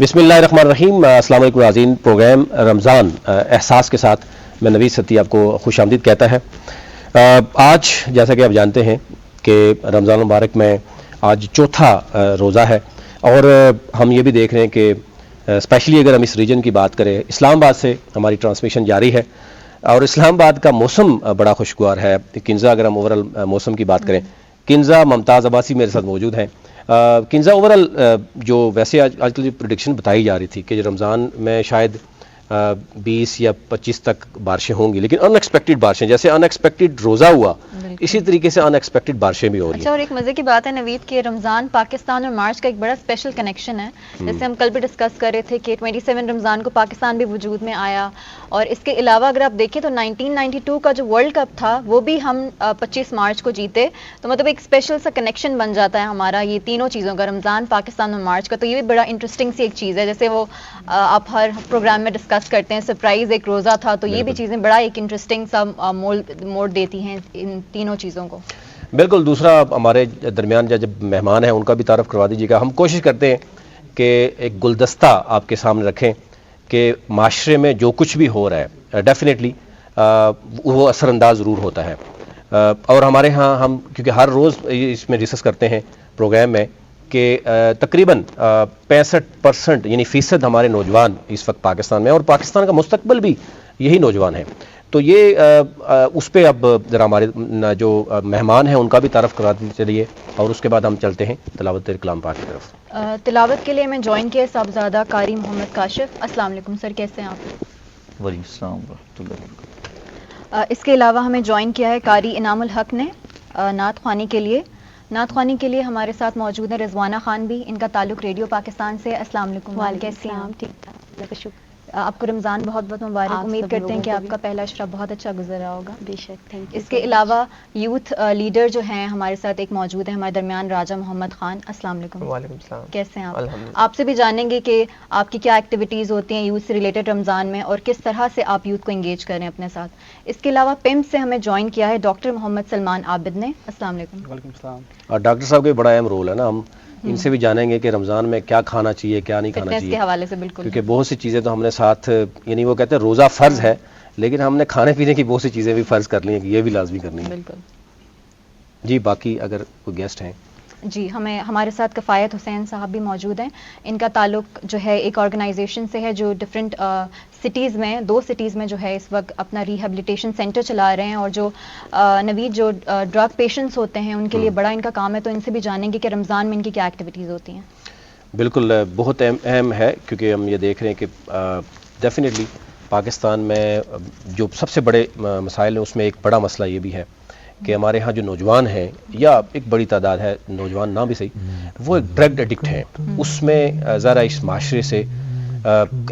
بسم اللہ الرحمن الرحیم. السلام علیکم ناظرین. پروگرام رمضان احساس کے ساتھ میں نوید ستی آپ کو خوش آمدید کہتا ہے. آج جیسا کہ آپ جانتے ہیں کہ رمضان مبارک میں آج چوتھا روزہ ہے اور ہم یہ بھی دیکھ رہے ہیں کہ اسپیشلی اگر ہم اس ریجن کی بات کریں، اسلام آباد سے ہماری ٹرانسمیشن جاری ہے اور اسلام آباد کا موسم بڑا خوشگوار ہے. کنزا اگر ہم اوورال موسم کی بات کریں، کنزا ممتاز عباسی میرے ساتھ موجود ہیں. کنزا اوورال جو ویسے آج کل جو پریڈکشن بتائی جا رہی تھی کہ رمضان میں شاید 20 یا 25 تک بارشیں ہوں گی، لیکن ان ایکسپیکٹڈ بارشیں، جیسے ان ایکسپیکٹڈ روزہ ہوا اسی طریقے سے ان ایکسپیکٹڈ بارشیں بھی ہو رہی ہیں. اچھا، اور ایک مزے کی بات ہے نوید کہ رمضان پاکستان اور مارچ کا ایک بڑا اسپیشل کنیکشن ہے. جیسے ہم کل بھی ڈسکس کر رہے تھے کہ 27 رمضان کو پاکستان بھی وجود میں آیا، اور اس کے علاوہ اگر آپ دیکھیں تو 1992 کا جو ورلڈ کپ تھا وہ بھی ہم 25 مارچ کو جیتے. تو مطلب ایک اسپیشل سا کنیکشن بن جاتا ہے ہمارا یہ تینوں چیزوں کا، رمضان، پاکستان اور مارچ کا. تو یہ بھی بڑا انٹرسٹنگ سی ایک چیز ہے. جیسے وہ آپ ہر پروگرام میں ڈسکس کرتے ہیں سرپرائز ایک روزہ تھا، تو یہ بھی چیزیں بڑا ایک انٹرسٹنگ سا موڑ دیتی ہیں ان تینوں چیزوں کو. بالکل. دوسرا ہمارے درمیان جب مہمان ہیں ان کا بھی تعارف کروا دیجیے گا. ہم کوشش کرتے ہیں کہ ایک گلدستہ آپ کے سامنے رکھیں کہ معاشرے میں جو کچھ بھی ہو رہا ہے ڈیفینیٹلی وہ اثر انداز ضرور ہوتا ہے. اور ہمارے ہاں ہم کیونکہ ہر روز اس میں ڈسکس کرتے ہیں پروگرام میں کہ تقریباً 65% یعنی فیصد ہمارے نوجوان اس وقت پاکستان میں، اور پاکستان کا مستقبل بھی یہی نوجوان ہے. تو یہ اس پہ اب ذرا ہمارے جو مہمان ہیں ان کا بھی تعارف کراتے چلیے اور اس کے بعد ہم چلتے ہیں تلاوت کلام پاک کی طرف. تلاوت کے لیے میں جوائن کیا صاحبزادہ قاری محمد کاشف. السلام علیکم سر، کیسے ہیں آپ؟ وعلیکم السلام ورحمۃ اللہ وبرکاتہ. اس کے علاوہ ہمیں جوائن کیا ہے قاری انعام الحق نے نعت خوانی کے لیے. نعت خوانی کے لیے ہمارے ساتھ موجود ہیں رضوانہ خان بھی، ان کا تعلق ریڈیو پاکستان سے. السلام علیکم. کیسے ہیں آپ؟ ٹھیک ٹھاک، اللہ کا شکر. آپ کو رمضان بہت بہت مبارک. امید کرتے ہیں کہ آپ کا پہلا اشرا بہت اچھا گزر رہا ہوگا. بے شک، تھینک یو. اس کے علاوہ یوتھ لیڈر جو ہیں ہمارے ساتھ ایک موجود ہیں ہمارے درمیان، راجہ محمد خان. السلام علیکم. وعلیکم السلام. کیسے ہیں آپ؟ الحمدللہ. آپ سے بھی جانیں گے کہ آپ کی کیا ایکٹیویٹیز ہوتی ہیں یوتھ سے ریلیٹڈ رمضان میں، اور کس طرح سے آپ یوتھ کو انگیج کریں اپنے ساتھ. اس کے علاوہ پمپ سے ہمیں جوائن کیا ہے ڈاکٹر محمد سلمان عابد نے. السلام علیکم. وعلیکم السلام. اور ڈاکٹر صاحب کا بڑا اہم رول ہے نا، ہم ان سے بھی جانیں گے کہ رمضان میں کیا کھانا چاہیے کیا نہیں کھانا فٹنس چاہیے کے حوالے سے. بالکل، کیونکہ بہت سی چیزیں تو ہم نے ساتھ، یعنی وہ کہتے ہیں روزہ فرض ہے لیکن ہم نے کھانے پینے کی بہت سی چیزیں بھی فرض کر لی ہیں کہ یہ بھی لازمی کرنی ہے. بالکل جی. باقی اگر کوئی گیسٹ ہیں جی، ہمارے ساتھ کفایت حسین صاحب بھی موجود ہیں. ان کا تعلق جو ہے ایک آرگنائزیشن سے ہے جو ڈفرینٹ سٹیز میں، 2 سٹیز میں جو ہے اس وقت اپنا ریہیبلیٹیشن سینٹر چلا رہے ہیں، اور جو نوید جو ڈرگ پیشنٹس ہوتے ہیں ان کے لیے بڑا ان کا کام ہے. تو ان سے بھی جانیں گے کہ رمضان میں ان کی کیا ایکٹیویٹیز ہوتی ہیں. بالکل بہت اہم ہے کیونکہ ہم یہ دیکھ رہے ہیں کہ ڈیفینیٹلی پاکستان میں جو سب سے بڑے مسائل ہیں اس میں ایک بڑا مسئلہ یہ بھی ہے کہ ہمارے ہاں جو نوجوان ہیں، یا ایک بڑی تعداد ہے، نوجوان نہ بھی صحیح، وہ ایک ڈرگ ایڈکٹ ہیں. اس میں ذرا اس معاشرے سے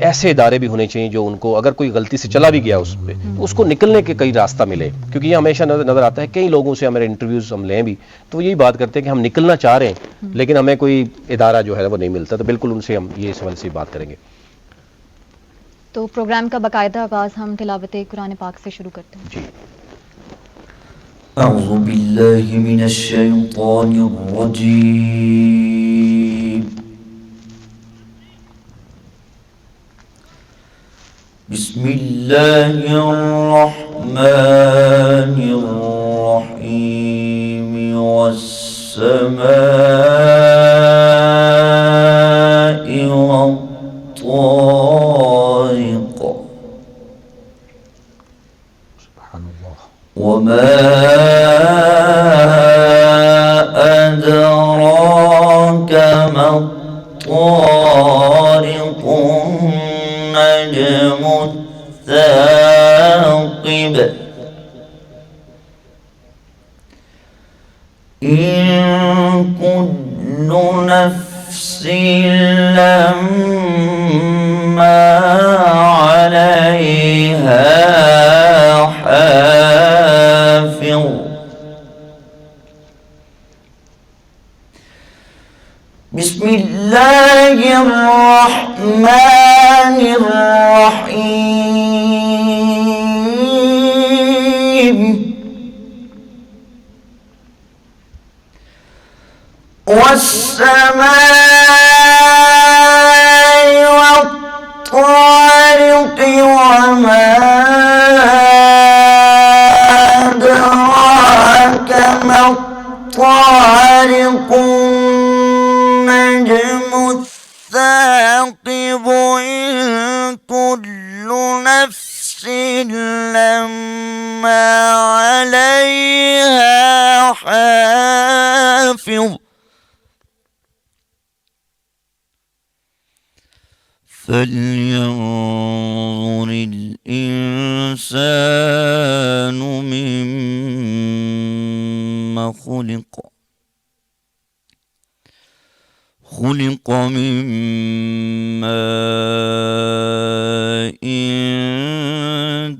ایسے ادارے بھی ہونے چاہیے جو ان کو اگر کوئی غلطی سے چلا بھی گیا اس پہ تو اس کو نکلنے کے کئی راستہ ملے. کیونکہ یہ ہمیشہ نظر آتا ہے کئی لوگوں سے ہمارے انٹرویوز ہم لیں بھی تو یہی بات کرتے ہیں کہ ہم نکلنا چاہ رہے ہیں لیکن ہمیں کوئی ادارہ جو ہے وہ نہیں ملتا. تو بالکل ان سے ہم یہ اس حوالے سے بات کریں گے. تو پروگرام کا باقاعدہ آغاز ہم تلاوت قرآن پاک سے شروع کرتے ہیں. جی. اعوذ باللہ من الشیطان الرجیم. بسم اللہ الرحمن الرحیم. والسماء والطارق وما أدراك ما الطارق. النجم الثاقب. إن كل نفس لما عليها حافظ. بسم الله الرحمن الرحيم. والسماء بارق النجم الثاقب إن كل نفس لما عليها حافظ فلينظر الإنسان مما خلق من ماء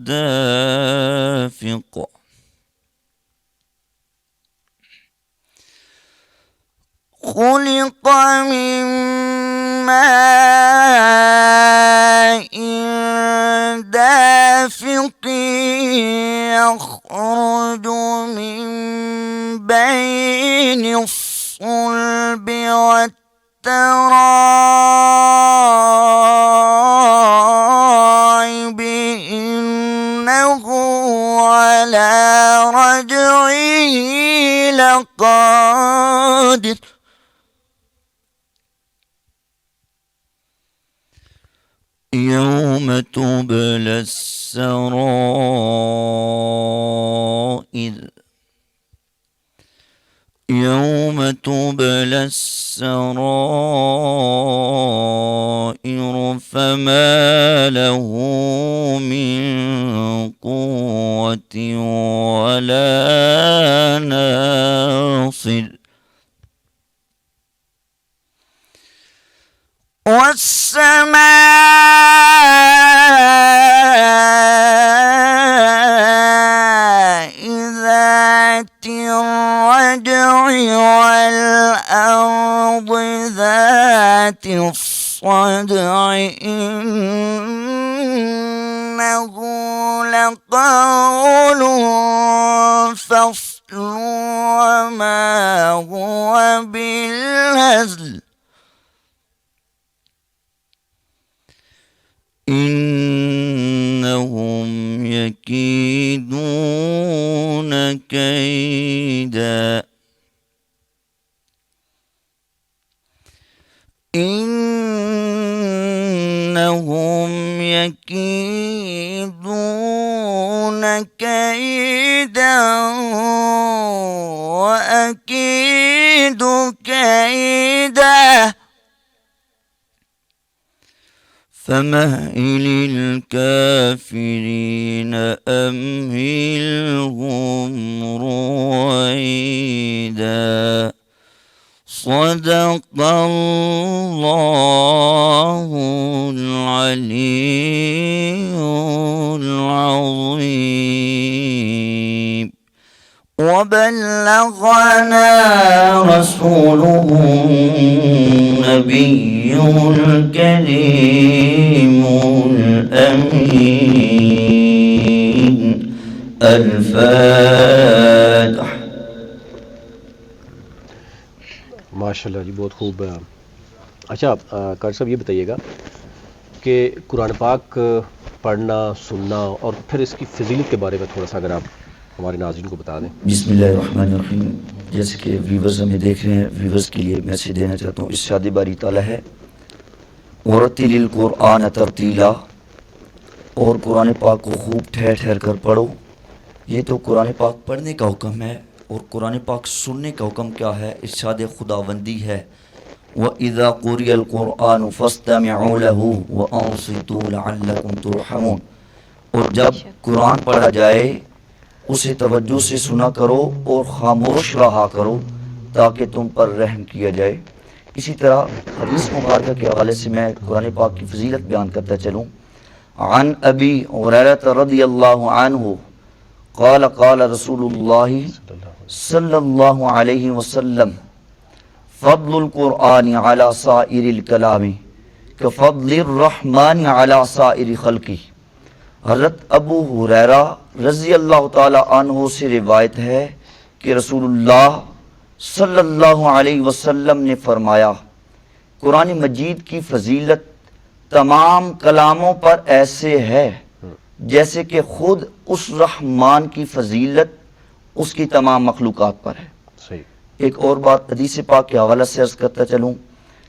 دافق خلق من ماء دافق يخرج من بين الصلب والترائب إنه على رجعه لقادر يوم تبلى السرائر فما له من قوة ولا ناصر والسماء ذات الرجع والأرض ذات الصدع إنه لقول فصل وما هو بالهزل إنهم يكيدون كيدا وأكيد كيدا فمهل الكافرين أمهلهم رويدا صدق الله العلي العظيم وبلغنا رسوله النبي الكريم الأمين الفاتح. ماشاءاللہ جی، بہت خوب. اچھا قاری صاحب یہ بتائیے گا کہ قرآن پاک پڑھنا سننا اور پھر اس کی فضیلت کے بارے میں تھوڑا سا اگر آپ ہمارے ناظرین کو بتا دیں. بسم اللہ الرحمن الرحیم. جیسے کہ ویورز ہمیں دیکھ رہے ہیں، ویورز کے لیے میسیج دینا چاہتا ہوں. ارشاد باری تعالیٰ ہے وَرَتِّلِ الْقُرْآنَ تَرْتِیلًا، اور قرآن پاک کو خوب ٹھہر ٹھہر کر پڑھو. یہ تو قرآن پاک پڑھنے کا حکم ہے، اور قرآن پاک سننے کا حکم کیا ہے؟ ارشاد خداوندی ہے وَإِذَا قُرِئَ الْقُرْآنُ فَاسْتَمِعُوا لَهُ وَأَنصِتُوا لَعَلَّكُمْ تُرْحَمُونَ. اور جب قرآن پڑھا جائے اسے توجہ سے سنا کرو اور خاموش رہا کرو تاکہ تم پر رحم کیا جائے. اسی طرح حدیث مبارکہ کے حوالے سے میں قرآن پاک کی فضیلت بیان کرتا چلوں. عن ابی ہریرہ رضی اللہ عنہ قال قال رسول اللہ صلی اللہ علیہ وسلم فضل القرآن علی سائر الکلام کفضل الرحمن علی سائر خلقہ. حضرت ابو ہریرہ رضی اللہ تعالی عنہ سے روایت ہے کہ رسول اللہ صلی اللہ علیہ وسلم نے فرمایا قرآن مجید کی فضیلت تمام کلاموں پر ایسے ہے جیسے کہ خود اس رحمان کی فضیلت اس کی تمام مخلوقات پر ہے. صحیح. ایک اور بات حدیث پاک کے حوالے سے عرض کرتا چلوں،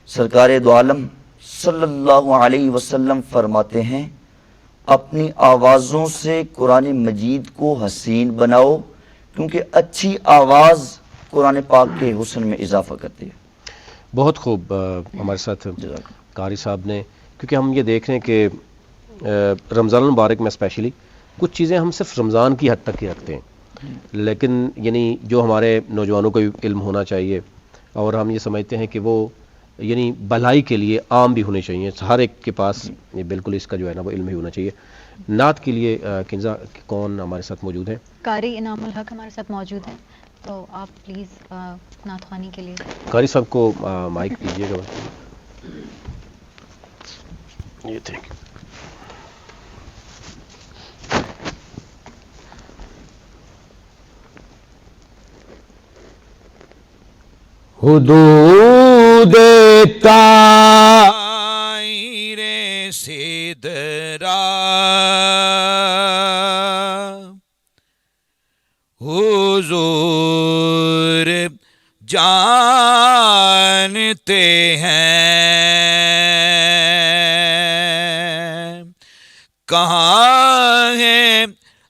سرکار دو عالم صلی اللہ علیہ وسلم فرماتے ہیں اپنی آوازوں سے قرآن مجید کو حسین بناؤ، کیونکہ اچھی آواز قرآن پاک کے حسن میں اضافہ کرتی ہے۔ بہت خوب ہمارے ساتھ قاری صاحب نے، کیونکہ ہم یہ دیکھ رہے ہیں کہ رمضان المبارک میں اسپیشلی کچھ چیزیں ہم صرف رمضان کی حد تک ہی رکھتے ہیں، لیکن یعنی جو ہمارے نوجوانوں کو علم ہونا چاہیے، اور ہم یہ سمجھتے ہیں کہ وہ یعنی بھلائی کے لیے عام بھی ہونے چاہیے، ہر ایک کے پاس یہ بالکل اس کا جو ہے نا وہ علم ہی ہونا چاہیے۔ نعت کے لیے کنزا کون ہمارے ساتھ موجود ہیں؟ قاری انعام الحق ہمارے ساتھ موجود ہیں، تو آپ پلیز نعت خوانی کے لیے قاری صاحب کو مائک دیجیے گا۔ یہ تھینک یو۔ حدود طائر سدرا حضور جانتے ہیں کہاں ہے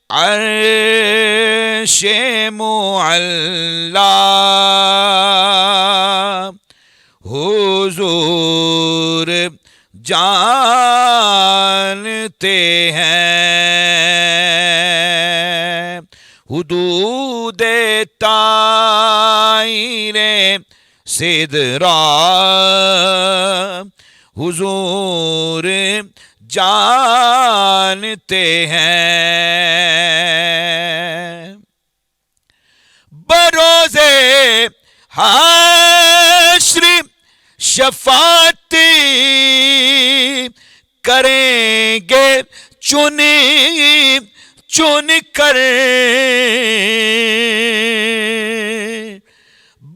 عرش معلا، حضور جانتے ہیں حدود طائر سدرا، حضور جانتے ہیں بروزے حشر شفاعت کریں گے چن چن کر،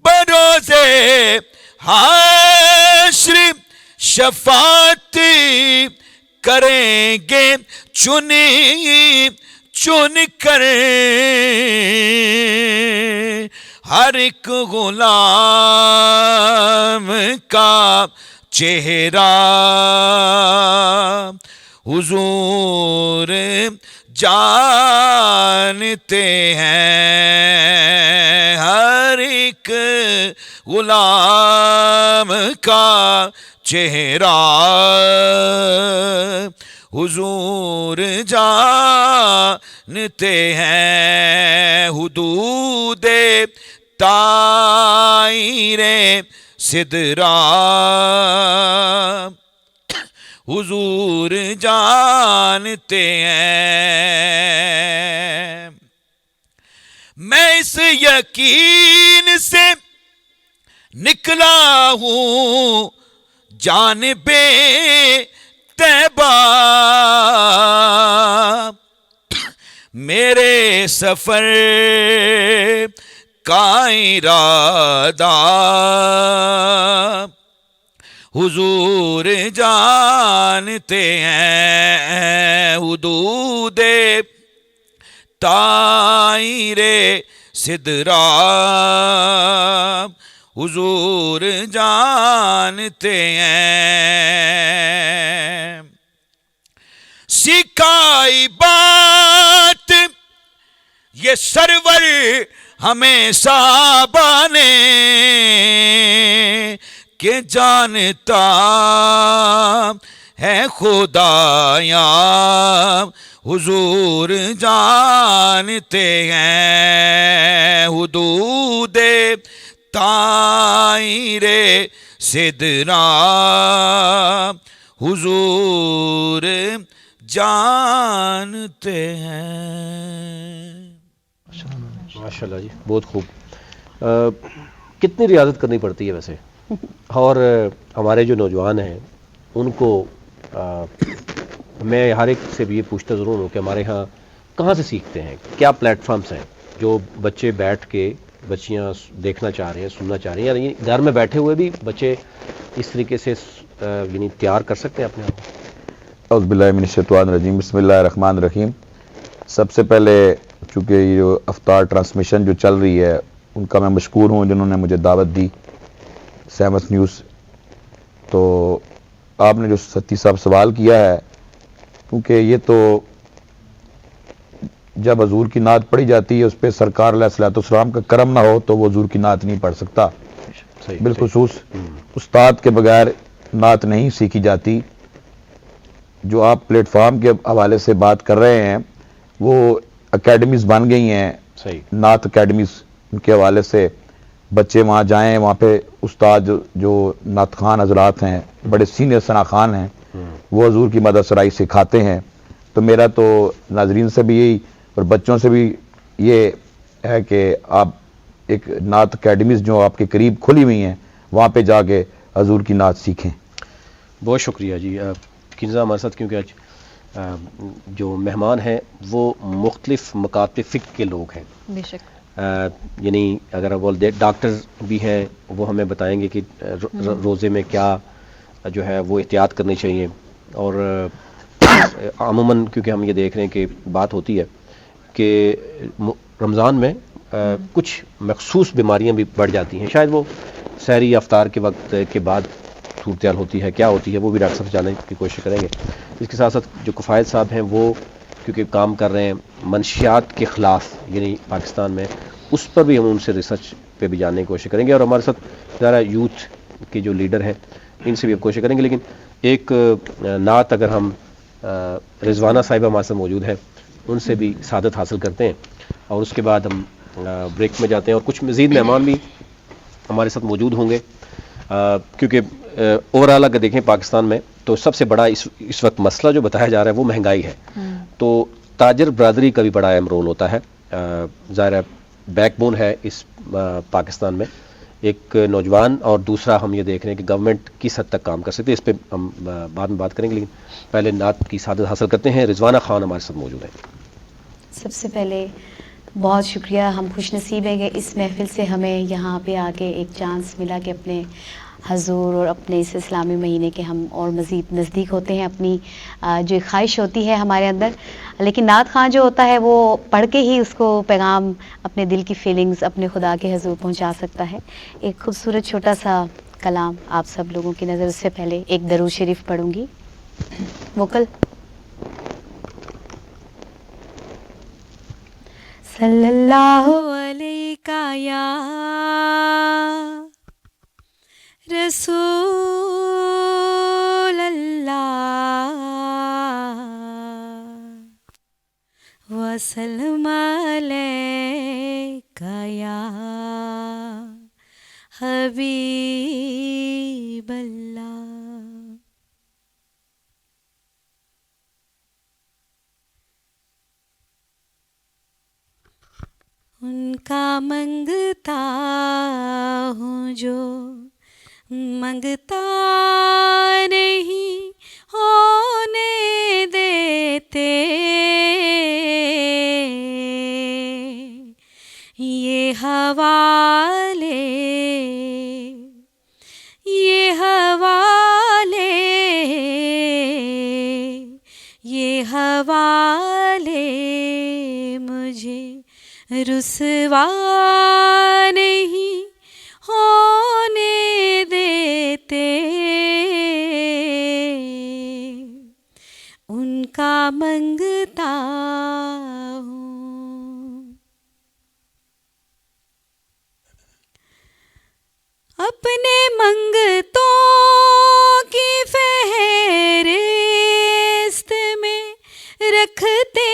بروزے حشر شفاعت کریں گے چن چن کر، ہر ایک غلام کا چہرہ حضور جانتے ہیں، ہر ایک غلام کا چہرہ حضور جانتے ہیں، حدود طائر سدرا حضور جانتے ہیں۔ میں اس یقین سے نکلا ہوں جانب طیبہ، میرے سفر کا ارادہ حضور جانتے ہیں، حدود طائر سدرا حضور جانتے ہیں۔ سکھائی بات یہ سرور ہمیں صحابہ نے کہ جانتا ہے خدایا حضور جانتے ہیں، حدود طائر سدرا حضور جانتے ہیں۔ ماشاءاللہ جی، بہت خوب۔ کتنی ریاضت کرنی پڑتی ہے ویسے؟ اور ہمارے جو نوجوان ہیں ان کو میں ہر ایک سے بھی یہ پوچھتا ضرور ہوں کہ ہمارے ہاں کہاں سے سیکھتے ہیں، کیا پلیٹ فارمز ہیں جو بچے بیٹھ کے بچیاں دیکھنا چاہ رہے ہیں، سننا چاہ رہی ہیں، یعنی گھر میں بیٹھے ہوئے بھی بچے اس طریقے سے یعنی تیار کر سکتے ہیں اپنے آپ کو؟ اعوذ باللہ من الشیطان الرجیم، بسم اللہ الرحمن الرحیم۔ سب سے پہلے چونکہ یہ جو افطار ٹرانسمیشن جو چل رہی ہے ان کا میں مشکور ہوں جنہوں نے مجھے دعوت دی سیمس نیوز. تو آپ نے جو ستی صاحب سوال کیا ہے، کیونکہ یہ تو جب حضور کی نعت پڑھی جاتی ہے اس پہ سرکار علیہ الصلوۃ والسلام کا کرم نہ ہو تو وہ حضور کی نعت نہیں پڑھ سکتا. بالخصوص استاد کے بغیر نعت نہیں سیکھی جاتی. جو آپ پلیٹ فارم کے حوالے سے بات کر رہے ہیں وہ اکیڈمیز بن گئی ہیں، صحیح. نعت اکیڈمیز، ان کے حوالے سے بچے وہاں جائیں، وہاں پہ استاد جو نعت خوان حضرات ہیں، بڑے سینئر ثنا خوان ہیں، وہ حضور کی مدح سرائی سکھاتے ہیں. تو میرا تو ناظرین سے بھی یہی اور بچوں سے بھی یہ ہے کہ آپ ایک نعت اکیڈمیز جو آپ کے قریب کھلی ہوئی ہیں وہاں پہ جا کے حضور کی نعت سیکھیں. بہت شکریہ جی. کنزا ہمارے ساتھ کیونکہ آج جو مہمان ہیں وہ مختلف مکاتب فقہ کے لوگ ہیں. بے شک. یعنی اگر آپ بول دیں ڈاکٹر بھی ہیں، وہ ہمیں بتائیں گے کہ روزے میں کیا جو ہے وہ احتیاط کرنی چاہیے. اور عموماً کیونکہ ہم یہ دیکھ رہے ہیں کہ بات ہوتی ہے کہ رمضان میں کچھ مخصوص بیماریاں بھی بڑھ جاتی ہیں. شاید وہ سحری یا افطار کے وقت کے بعد صورتحال ہوتی ہے، کیا ہوتی ہے وہ بھی ڈاکٹر صاحب جاننے کی کوشش کریں گے. اس کے ساتھ ساتھ جو کفایت صاحب ہیں وہ کیونکہ کام کر رہے ہیں منشیات کے خلاف یعنی پاکستان میں، اس پر بھی ہم ان سے ریسرچ پہ بھی جاننے کی کوشش کریں گے. اور ہمارے ساتھ ذرا یوتھ کے جو لیڈر ہیں ان سے بھی ہم کوشش کریں گے. لیکن ایک نعت اگر ہم رضوانہ صاحبہ ہمارے ساتھ موجود ہیں ان سے بھی سعادت حاصل کرتے ہیں اور اس کے بعد ہم بریک میں جاتے ہیں. اور کچھ مزید مہمان بھی ہمارے ساتھ موجود ہوں گے کیونکہ اوور آل اگر دیکھیں پاکستان میں تو سب سے بڑا اس وقت مسئلہ جو بتایا جا رہا ہے وہ مہنگائی ہے. تو تاجر برادری کا بھی بڑا اہم رول ہوتا ہے. ظاہر ہے بیک بون ہے اس پاکستان میں ایک نوجوان، اور دوسرا ہم یہ دیکھ رہے ہیں کہ گورنمنٹ کس حد تک کام کر سکتے ہیں. اس پہ ہم بعد میں بات کریں گے، لیکن پہلے نعت کی سعادت حاصل کرتے ہیں. رضوانہ خان ہمارے ساتھ موجود ہیں. سب سے پہلے بہت شکریہ. ہم خوش نصیب ہیں کہ اس محفل سے ہمیں یہاں پہ آ کے ایک چانس ملا کہ اپنے حضور اور اپنے اس اسلامی مہینے کے ہم اور مزید نزدیک ہوتے ہیں. اپنی جو ایک خواہش ہوتی ہے ہمارے اندر، لیکن نعت خواں جو ہوتا ہے وہ پڑھ کے ہی اس کو پیغام، اپنے دل کی فیلنگز اپنے خدا کے حضور پہنچا سکتا ہے. ایک خوبصورت چھوٹا سا کلام آپ سب لوگوں کی نظر. اس سے پہلے ایک درود شریف پڑھوں گی. وکل صلی اللہ علیہ یا رسول اللہ وسلم علیک یا حبیب اللہ. ان کا منگتا ہوں جو منگتا نہیں ہونے دیتے، یہ حوالے یہ حوالے یہ حوالے مجھے رسوا نہیں ہونے دیتے. ان کا منگتا ہوں اپنے منگتوں کی فہرست میں رکھتے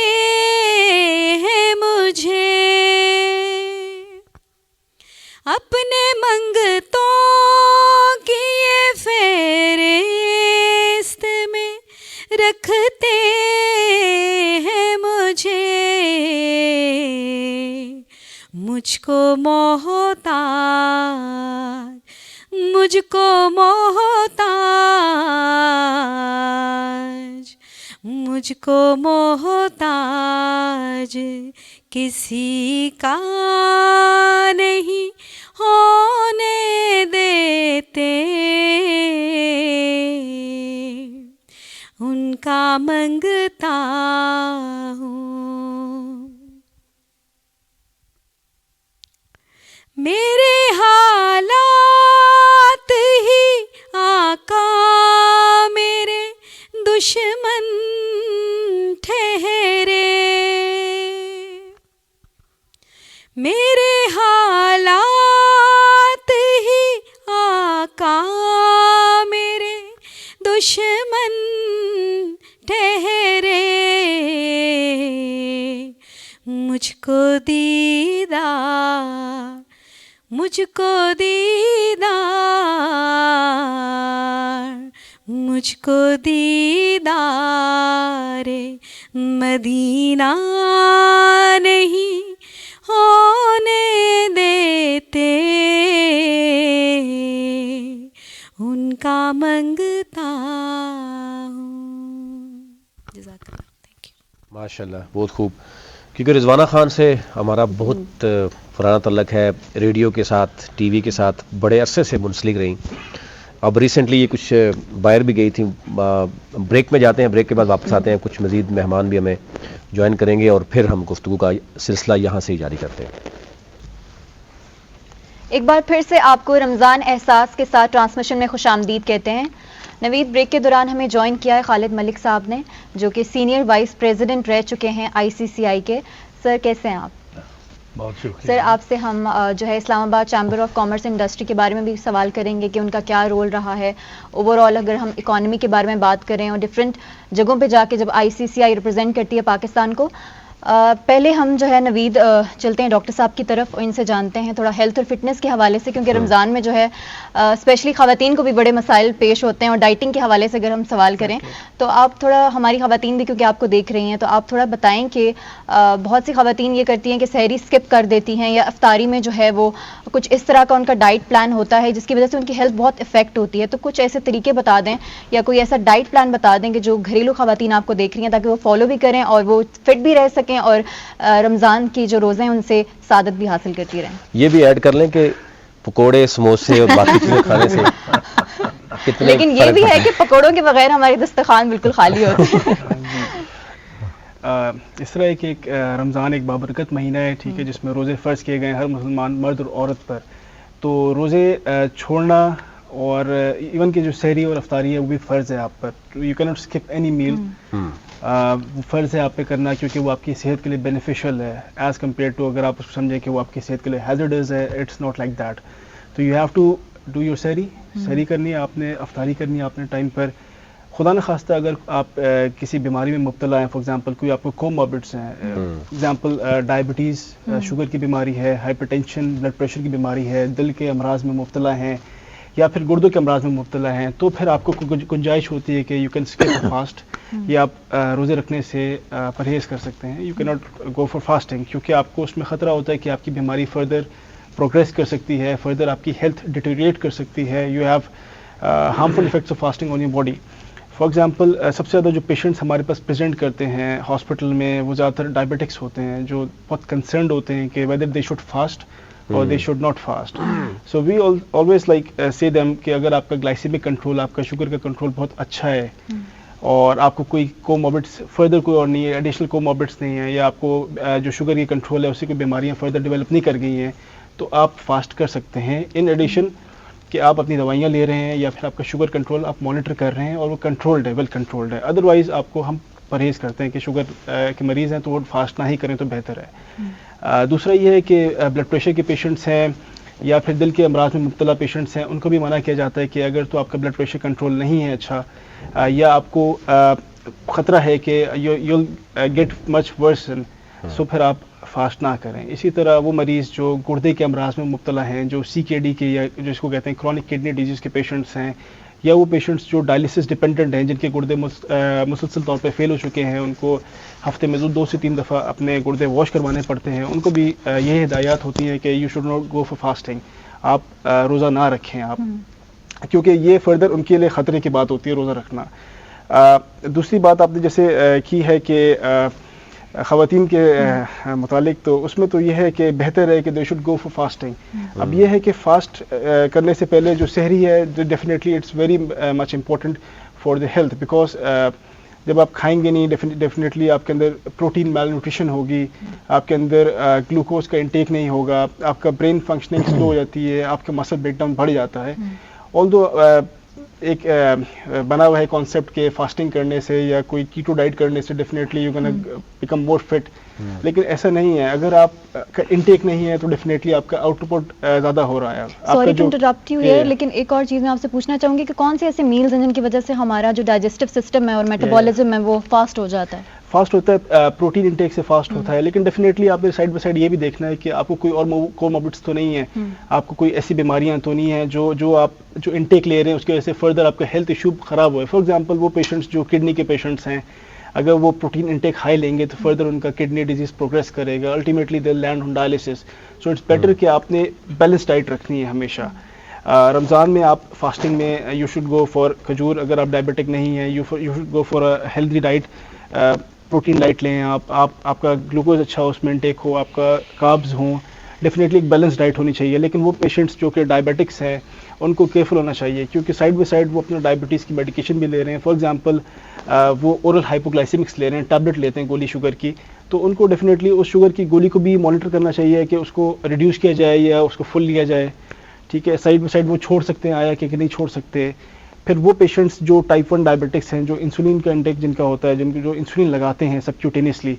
ہیں مجھے، اپنے منگتوں کی یہ فہرست میں رکھتے ہیں مجھے. مجھ کو محتاج مجھ کو محتاج مجھ کو محتاج کسی کا نہیں ہونے دیتے. ان کا منگتا ہوں میرے حالات ہی آقا میرے دشمن ٹھہرے، میرے حالات ہی آقا میرے دشمن ٹھہرے، مجھ کو دیدار، مجھ کو دیدار، مجھ کو دیدار مدینہ نہیں ہونے دیتے، ان کا منگتا ہوں. جزاک اللہ. Thank you. ماشاءاللہ، بہت خوب. کیونکہ رضوانہ خان سے ہمارا بہت پرانا تعلق ہے، ریڈیو کے ساتھ، ٹی وی کے ساتھ بڑے عرصے سے منسلک رہیں. اب ریسنٹلی یہ کچھ باہر بھی گئی تھی. بریک میں جاتے ہیں، بریک کے بعد واپس آتے ہیں، کچھ مزید مہمان بھی ہمیں جوائن کریں گے اور پھر ہم گفتگو کا سلسلہ یہاں سے ہی جاری کرتے ہیں. ایک بار پھر سے آپ کو رمضان احساس کے ساتھ ٹرانسمیشن میں خوش آمدید کہتے ہیں. نوید، بریک کے دوران ہمیں جوائن کیا ہے خالد ملک صاحب نے، جو کہ سینئر وائس پریزیڈنٹ رہ چکے ہیں ICCI کے. سر کیسے ہیں آپ؟ بہت شکریہ. سر آپ سے ہم جو ہے اسلام آباد چیمبر آف کامرس انڈسٹری کے بارے میں بھی سوال کریں گے کہ ان کا کیا رول رہا ہے اوور آل. اگر ہم اکانومی کے بارے میں بات کریں اور ڈفرینٹ جگہوں پہ جا کے جب ICCI ریپرزینٹ کرتی ہے پاکستان کو. پہلے ہم جو ہے نوید چلتے ہیں ڈاکٹر صاحب کی طرف اور ان سے جانتے ہیں تھوڑا ہیلتھ اور فٹنس کے حوالے سے، کیونکہ رمضان میں جو ہے اسپیشلی خواتین کو بھی بڑے مسائل پیش ہوتے ہیں، اور ڈائٹنگ کے حوالے سے اگر ہم سوال کریں تو آپ تھوڑا، ہماری خواتین بھی کیونکہ آپ کو دیکھ رہی ہیں، تو آپ تھوڑا بتائیں کہ بہت سی خواتین یہ کرتی ہیں کہ سحری اسکپ کر دیتی ہیں یا افطاری میں جو ہے وہ کچھ اس طرح کا ان کا ڈائٹ پلان ہوتا ہے جس کی وجہ سے ان کی ہیلتھ بہت افیکٹ ہوتی ہے. تو کچھ ایسے طریقے بتا دیں یا کوئی ایسا ڈائٹ پلان بتا دیں کہ جو گھریلو خواتین آپ کو دیکھ رہی ہیں تاکہ وہ فالو بھی کریں اور وہ فٹ بھی رہ سکیں اور رمضان کی جو روزے ہیں ان سے سعادت بھی حاصل کرتی رہیں. یہ بھی ایڈ کر لیں کہ پکوڑے، سموسے اور باقی چیزیں کھانے سے کتنے لیکن یہ بھی ہے کہ پکوڑوں کے بغیر ہمارے دسترخوان بالکل خالی ہوتے ہیں. اس طرح ہے کہ ایک رمضان ایک بابرکت مہینہ ہے، ٹھیک ہے، جس میں روزے فرض کیے گئے ہیں ہر مسلمان مرد اور عورت پر. تو روزے چھوڑنا اور ایون کہ جو سحری اور افطاری ہے وہ بھی فرض ہے آپ پر. یو کی ناٹ اسکپ اینی میل. فرض ہے آپ پہ کرنا کیونکہ وہ آپ کی صحت کے لیے بینیفیشیل ہے ایز کمپیئر ٹو اگر آپ سمجھیں کہ وہ آپ کی صحت کے لیے ہیزرڈز ہے. It's not like that. تو you have to do your سحری کرنی ہے آپ نے، افطاری کرنی ہے آپ نے ٹائم پر. خدا نخواستہ اگر آپ کسی بیماری میں مبتلا ہیں، فار ایگزامپل کوئی آپ کو کوموربڈس ہیں، ایگزامپل ڈائبٹیز، شوگر کی بیماری ہے، ہائپر ٹینشن، بلڈ پریشر کی بیماری ہے، دل کے امراض میں مبتلا ہیں یا پھر گردوں کے امراض میں مبتلا ہیں، تو پھر آپ کو گنجائش ہوتی ہے کہ یو کین اسکپ فاسٹ یا آپ روزے رکھنے سے پرہیز کر سکتے ہیں. یو کی ناٹ گو فار فاسٹنگ کیونکہ آپ کو اس میں خطرہ ہوتا ہے کہ آپ کی بیماری فردر پروگریس کر سکتی ہے، فردر آپ کی ہیلتھ ڈیٹیریٹ کر سکتی ہے. You have harmful effects of fasting on your body. For example سب سے زیادہ جو پیشنٹس ہمارے پاس پریزنٹ کرتے ہیں ہاسپٹل میں وہ زیادہ تر ڈائبیٹکس ہوتے ہیں جو بہت کنسرنڈ ہوتے ہیں کہ ویدر دے شوڈ فاسٹ اور they should not fast. So we always like say them کہ اگر آپ کا گلائسیمک کنٹرول، آپ کا شوگر کا کنٹرول بہت اچھا ہے اور آپ کو کوئی کوموربڈس فردر کوئی اور نہیں ہے، ایڈیشنل کوموربڈس نہیں ہیں، یا آپ کو جو شوگر کی کنٹرول ہے اس سے کوئی بیماریاں فردر ڈیولپ نہیں کر گئی ہیں، تو آپ فاسٹ کر سکتے ہیں. ان ایڈیشن کہ آپ اپنی دوائیاں لے رہے ہیں یا پھر آپ کا شوگر کنٹرول آپ مانیٹر کر رہے ہیں اور وہ کنٹرولڈ ہے، ویل کنٹرولڈ ہے. ادروائز آپ کو ہم پرہیز کرتے ہیں کہ شوگر کے مریض ہیں تو وہ فاسٹ نہ ہی کریں تو بہتر ہے. دوسرا یہ ہے کہ بلڈ پریشر کے پیشنٹس ہیں یا پھر دل کے امراض میں مبتلا پیشنٹس ہیں، ان کو بھی منع کیا جاتا ہے کہ اگر تو آپ کا بلڈ پریشر کنٹرول نہیں ہے اچھا یا آپ کو خطرہ ہے کہ یو گیٹ مچ ورسن، سو پھر آپ فاسٹ نہ کریں. اسی طرح وہ مریض جو گردے کے امراض میں مبتلا ہیں، جو CKD کے یا جس کو کہتے ہیں کرونک کڈنی ڈیزیز کے پیشنٹس ہیں، یا وہ پیشنٹس جو ڈائلسس ڈپینڈنٹ ہیں، جن کے گردے مسلسل طور پہ فیل ہو چکے ہیں، ان کو ہفتے میں 2 سے 3 دفعہ اپنے گردے واش کروانے پڑتے ہیں، ان کو بھی یہ ہدایات ہوتی ہیں کہ you should not go for fasting, آپ روزہ نہ رکھیں آپ، کیونکہ یہ فردر ان کے لیے خطرے کی بات ہوتی ہے روزہ رکھنا. دوسری بات آپ نے جیسے کی ہے کہ خواتین کے متعلق، تو اس میں تو یہ ہے کہ بہتر ہے کہ they should go for fasting. اب یہ ہے کہ فاسٹ کرنے سے پہلے جو سحری ہے definitely it's very much important for the health, because جب آپ کھائیں گے نہیں ڈیفینیٹلی آپ کے اندر پروٹین میل نیوٹریشن ہوگی, آپ کے اندر گلوکوز کا انٹیک نہیں ہوگا, آپ کا برین فنکشننگ سلو ہو جاتی ہے, آپ کا مسل بریک ڈاؤن بڑھ جاتا ہے. آلدو ایک بنا ہوا ہے کانسیپٹ کہ فاسٹنگ کرنے سے یا کوئی کیٹو ڈائٹ کرنے سے definitely you gonna become more fit, لیکن ایسا نہیں ہے. اگر آپ کا انٹیک نہیں ہے تو ڈیفینیٹلی آپ کا آؤٹ پٹ زیادہ ہو رہا ہے. Sorry to interrupt you here, لیکن ایک اور چیز میں آپ سے پوچھنا چاہوں گی کہ کون سے ایسے میلز ہیں جن کی وجہ سے ہمارا جو ڈائجسٹو سسٹم ہے اور میٹابولزم ہے وہ فاسٹ ہو جاتا ہے؟ فاسٹ ہوتا ہے, پروٹین انٹیک سے فاسٹ ہوتا ہے, لیکن ڈیفینیٹلی آپ نے سائڈ بائی سائڈ یہ بھی دیکھنا ہے کہ آپ کو کوئی اور کوموربڈس تو نہیں ہے, آپ کو کوئی ایسی بیماریاں تو نہیں ہیں جو آپ جو انٹیک لے رہے ہیں اس کی وجہ سے فردر آپ کا ہیلتھ ایشو خراب ہوئے. فار ایگزامپل وہ پیشنٹس جو کڈنی کے پیشنٹس ہیں, اگر وہ پروٹین انٹیک ہائی لیں گے تو فردر ان کا کڈنی ڈیزیز پروگریس کرے گا, ultimately they land on dialysis. So it's better کہ آپ نے بیلنس ڈائٹ رکھنی ہے ہمیشہ. رمضان میں آپ فاسٹنگ میں یو شوڈ گو فار کھجور, اگر آپ ڈائبیٹک نہیں ہیں you should go for healthy diet, protein diet لیں آپ کا گلوکوز اچھا اس میں انٹیک ہو, آپ کا کاربز ہوں, ڈیفینیٹلی ایک بیلنس ڈائٹ ہونی چاہیے. لیکن وہ پیشنٹس جو کہ ڈائبیٹکس ہیں ان کو کیئرفل ہونا چاہیے, کیونکہ سائڈ بائی سائڈ وہ اپنا ڈائبٹیز کی میڈیکیشن بھی لے رہے ہیں. فار ایگزامپل وہ اورل ہائپوگلائسیمکس لے رہے ہیں, ٹیبلٹ لیتے ہیں گولی شوگر کی, تو ان کو ڈیفینیٹلی اس شوگر کی گولی کو بھی مانیٹر کرنا چاہیے کہ اس کو ریڈیوس کیا جائے یا اس کو فل لیا جائے. ٹھیک ہے, سائڈ بائی سائڈ وہ چھوڑ سکتے ہیں آیا کہ نہیں چھوڑ سکتے. پھر وہ پیشنٹس جو ٹائپ 1 ڈائبیٹکس ہیں, جو انسولین کا انٹیک جن کا ہوتا ہے, جن کو جو انسولین لگاتے ہیں سبکیوٹینیسلی,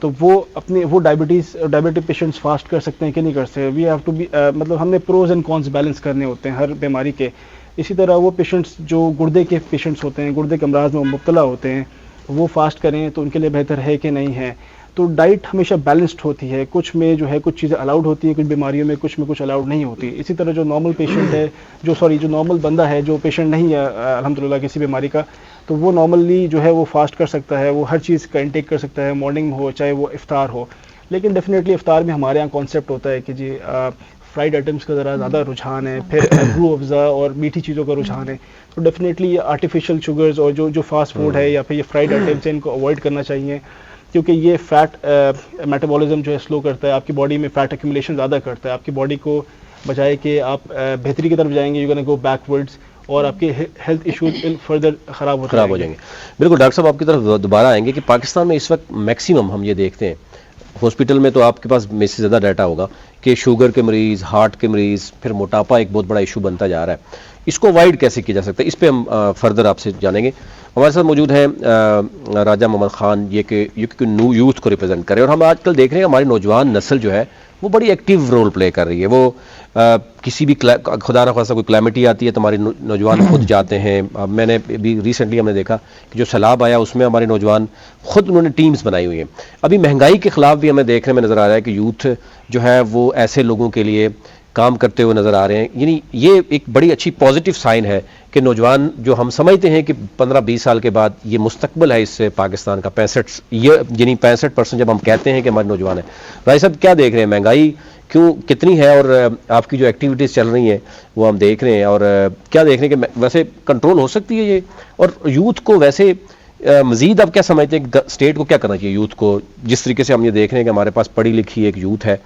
تو وہ اپنے وہ ڈائبیٹک پیشنٹس فاسٹ کر سکتے ہیں کہ نہیں کر سکتے. وی ہیو ٹو بی مطلب ہم نے پروز اینڈ کونس بیلنس کرنے ہوتے ہیں ہر بیماری کے. اسی طرح وہ پیشنٹس جو گردے کے پیشنٹس ہوتے ہیں, گردے کے امراض میں مبتلا ہوتے ہیں, وہ فاسٹ کریں تو ان کے لیے بہتر ہے کہ نہیں ہے. تو ڈائٹ ہمیشہ بیلنسڈ ہوتی ہے, کچھ میں جو ہے کچھ چیزیں الاؤڈ ہوتی ہیں, کچھ بیماریوں میں کچھ الاؤڈ نہیں ہوتی. اسی طرح جو نارمل پیشنٹ ہے, جو نارمل بندہ ہے, جو پیشنٹ نہیں ہے الحمدللہ کسی بیماری کا, تو وہ نارملی جو ہے وہ فاسٹ کر سکتا ہے, وہ ہر چیز کا انٹیک کر سکتا ہے, مارننگ میں ہو چاہے وہ افطار ہو. لیکن ڈیفینیٹلی افطار میں ہمارے یہاں کانسیپٹ ہوتا ہے کہ جی فرائیڈ آئٹمس کا ذرا زیادہ رجحان ہے, پھر روح افزا اور میٹھی چیزوں کا رجحان ہے. تو ڈیفینیٹلی یہ آرٹیفیشیل شوگرز اور جو فاسٹ فوڈ ہے یا پھر یہ فرائیڈ آئٹمس ہیں, ان کو اوائڈ کرنا چاہیے, کیونکہ یہ فیٹ میٹابولزم جو ہے سلو کرتا ہے, آپ کی باڈی میں فیٹ ایکومولیشن زیادہ کرتا ہے. آپ کی باڈی کو بجائے کہ آپ بہتری کی طرف جائیں گے, you gonna go back words, اور آپ کے ہیلتھ ایشوز فردر خراب ہو جائیں گے. بالکل ڈاکٹر صاحب آپ کی طرف دوبارہ آئیں گے کہ پاکستان میں اس وقت میکسیمم ہم یہ دیکھتے ہیں, ہاسپٹل میں تو آپ کے پاس میں سے زیادہ ڈیٹا ہوگا کہ شوگر کے مریض, ہارٹ کے مریض, پھر موٹاپا ایک بہت بڑا ایشو بنتا جا رہا ہے. اس کو اوائڈ کیسے کیا جا سکتا ہے, اس پہ ہم فردر آپ سے جانیں گے. ہمارے ساتھ موجود ہیں راجہ محمد خان, یہ کہ یوتھ کو ریپرزینٹ کرے, اور ہم آج کل دیکھ رہے ہیں ہماری نوجوان نسل جو ہے وہ بڑی ایکٹیو رول پلے کر رہی ہے. وہ کسی بھی خدا نخواستہ کوئی کلیمٹی آتی ہے تو ہمارے نوجوان خود جاتے ہیں. میں نے بھی ریسنٹلی ہم نے دیکھا کہ جو سیلاب آیا اس میں ہمارے نوجوان خود انہوں نے ٹیمز بنائی ہوئی ہیں. ابھی مہنگائی کے خلاف بھی ہمیں دیکھنے میں نظر آ رہا ہے کہ یوتھ جو ہے وہ ایسے لوگوں کے لیے کام کرتے ہوئے نظر آ رہے ہیں. یعنی یہ ایک بڑی اچھی پازیٹیو سائن ہے کہ نوجوان جو ہم سمجھتے ہیں کہ 15-20 سال کے بعد یہ مستقبل ہے اس سے پاکستان کا 65% جب ہم کہتے ہیں کہ ہمارے نوجوان ہیں. بھائی صاحب کیا دیکھ رہے ہیں, مہنگائی کتنی ہے, اور آپ کی جو ایکٹیویٹیز چل رہی ہیں وہ ہم دیکھ رہے ہیں, اور کیا دیکھ رہے ہیں کہ ویسے کنٹرول ہو سکتی ہے یہ, اور یوتھ کو ویسے مزید آپ کیا سمجھتے ہیں کہ اسٹیٹ کو کیا کرنا چاہیے یوتھ کو, جس طریقے سے ہم یہ دیکھ رہے ہیں کہ ہمارے پاس پڑھی لکھی ایک یوتھ ہے,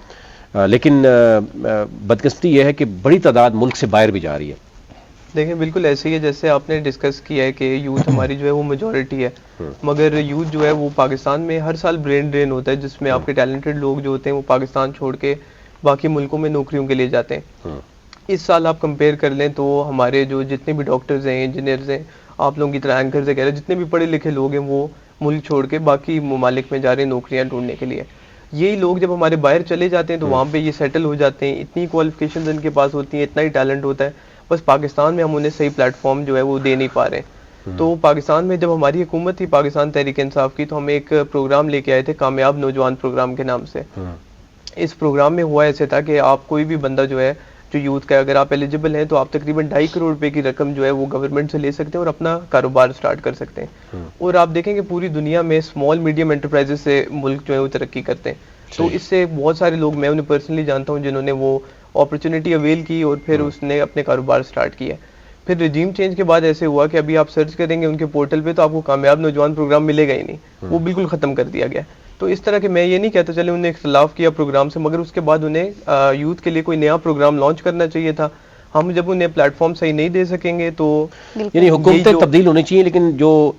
لیکن بدقسمتی یہ ہے کہ بڑی تعداد ملک سے باہر بھی جا رہی ہے. دیکھیں بالکل ایسے ہی ہے جیسے آپ نے ڈسکس کیا ہے کہ یوتھ ہماری جو ہے وہ میجورٹی ہے, مگر یوتھ جو ہے وہ پاکستان میں ہر سال برین ڈرین ہوتا ہے, جس میں آپ کے ٹیلنٹڈ لوگ جو ہوتے ہیں وہ پاکستان چھوڑ کے باقی ملکوں میں نوکریوں کے لیے جاتے ہیں. اس سال آپ کمپیئر کر لیں تو ہمارے جو جتنے بھی ڈاکٹرز ہیں, انجینئرز ہیں, آپ لوگوں کی طرح اینکرز وغیرہ جتنے بھی پڑھے لکھے لوگ ہیں وہ ملک چھوڑ کے باقی ممالک میں جا رہے ہیں نوکریاں ڈھونڈنے کے لیے. یہی لوگ جب ہمارے باہر چلے جاتے ہیں تو وہاں پہ یہ سیٹل ہو جاتے ہیں, اتنی کوالیفکیشنز ان کے پاس ہوتی ہیں, اتنا ہی ٹیلنٹ ہوتا ہے, بس پاکستان میں ہم انہیں صحیح پلیٹ فارم جو ہے وہ دے نہیں پا رہے ہیں. تو پاکستان میں جب ہماری حکومت تھی پاکستان تحریک انصاف کی, تو ہم ایک پروگرام لے کے آئے تھے کامیاب نوجوان پروگرام کے نام سے. اس پروگرام میں ہوا ایسے تھا کہ آپ کوئی بھی بندہ جو ہے جو یوتھ کا, اگر آپ ایلیجیبل ہیں تو آپ تقریباً 2.5 کروڑ روپے کی رقم جو ہے وہ گورنمنٹ سے لے سکتے ہیں اور اپنا کاروبار سٹارٹ کر سکتے ہیں. اور آپ دیکھیں کہ پوری دنیا میں اسمال میڈیم انٹرپرائزز سے ملک جو ہے وہ ترقی کرتے ہیں. تو اس سے بہت سارے لوگ, میں انہیں پرسنلی جانتا ہوں جنہوں نے وہ اپرچونٹی اویل کی اور پھر اس نے اپنے کاروبار سٹارٹ کیا. پھر رجیم چینج کے بعد ایسے ہوا کہ ابھی آپ سرچ کریں گے ان کے پورٹل پہ تو آپ کو کامیاب نوجوان پروگرام ملے گا ہی نہیں, وہ بالکل ختم کر دیا گیا. تو اس طرح کہ میں یہ نہیں کہتا چلے انہوں نے اختلاف کیا پروگرام سے, مگر اس کے بعد انہیں یوتھ کے لیے کوئی نیا پروگرام لانچ کرنا چاہیے تھا. ہم جب انہیں پلیٹ فارم صحیح نہیں دے سکیں گے تو یعنی حکومتیں تبدیل ہونی چاہیے, لیکن جو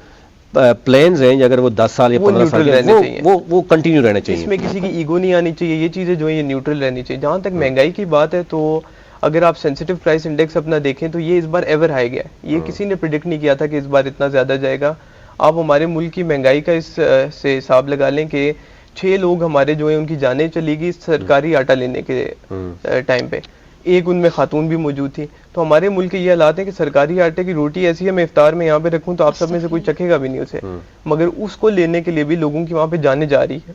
پلانز ہیں اگر وہ 10 سال یا 15 سال neutral رہنے چاہیے. وہ کنٹینیو رہنے چاہیے. اس میں کسی کی ایگو نہیں آنی چاہیے, یہ چیزیں جو ہیں یہ نیوٹرل رہنی چاہیے. جہاں تک مہنگائی کی بات ہے تو اگر آپ سینسیٹیو پرائس انڈیکس اپنا دیکھیں تو یہ اس بار ایور ہائی گیا ہے. یہ کسی نے پریڈکٹ نہیں کیا تھا کہ اس بار اتنا زیادہ جائے گا. آپ ہمارے ملک کی مہنگائی کا اس سے حساب لگا لیں کہ 6 لوگ ہمارے جو ہیں ان کی جانیں چلی گئی سرکاری آٹا لینے کے ٹائم پہ. ایک ان میں خاتون بھی موجود تھی. تو ہمارے ملک کے یہ حالات ہیں کہ سرکاری آٹے کی روٹی ایسی ہے, میں افطار میں یہاں پہ رکھوں تو آپ سب میں سے کوئی چکھے گا بھی نہیں اسے, مگر اس کو لینے کے لیے بھی لوگوں کی وہاں پہ جانے جا رہی ہے.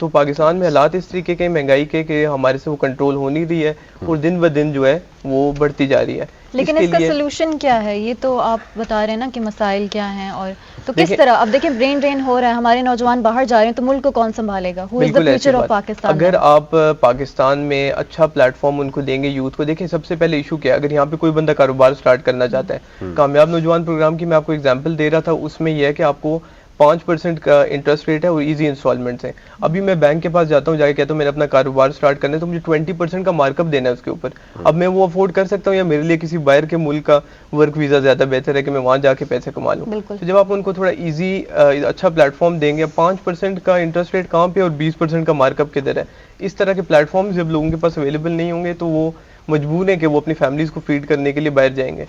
تو پاکستان میں حالات اس طریقے کے مہنگائی کے کہ ہمارے سے وہ کنٹرول ہو نہیں رہی ہے اور دن بہ دن جو ہے وہ بڑھتی جا رہی ہے. لیکن اس کا سلوشن کیا ہے, یہ تو آپ بتا رہے ہیں نا کہ مسائل کیا ہیں, اور تو کس طرح اب دیکھیں برین ڈرین ہو رہا ہے, ہمارے نوجوان باہر جا رہے ہیں تو ملک کو کون سنبھالے گا؟ ہو از دی فیوچر آف پاکستان. اگر آپ پاکستان میں اچھا پلیٹ فارم ان کو دیں گے یوتھ کو, دیکھیں سب سے پہلے ایشو کیا ہے, اگر یہاں پہ کوئی بندہ کاروبار سٹارٹ کرنا چاہتا ہے, کامیاب نوجوان پروگرام کی میں آپ کو اگزامپل دے رہا تھا, اس میں یہ ہے کہ آپ کو 5% کا انٹرسٹ ریٹ ہے اور ایزی انسٹالمنٹس ہیں. ابھی میں بینک کے پاس جاتا ہوں, جا کے کہتا ہوں میں نے اپنا کاروبار سٹارٹ کرنا ہے تو مجھے 20% کا مارک اپ دینا ہے اس کے اوپر. اب میں وہ افورڈ کر سکتا ہوں یا میرے لیے کسی باہر کے ملک کا ورک ویزا زیادہ بہتر ہے کہ میں وہاں جا کے پیسے کما لوں. تو جب آپ ان کو تھوڑا ایزی اچھا پلیٹ فارم دیں گے, 5% کا انٹرسٹ ریٹ کہاں پہ اور 20% کا مارک اپ کدھر ہے, اس طرح کے پلیٹ فارم جب لوگوں کے پاس اویلیبل نہیں ہوں گے تو وہ مجبور ہیں کہ وہ اپنی فیملیز کو فیڈ کرنے کے لیے باہر جائیں گے.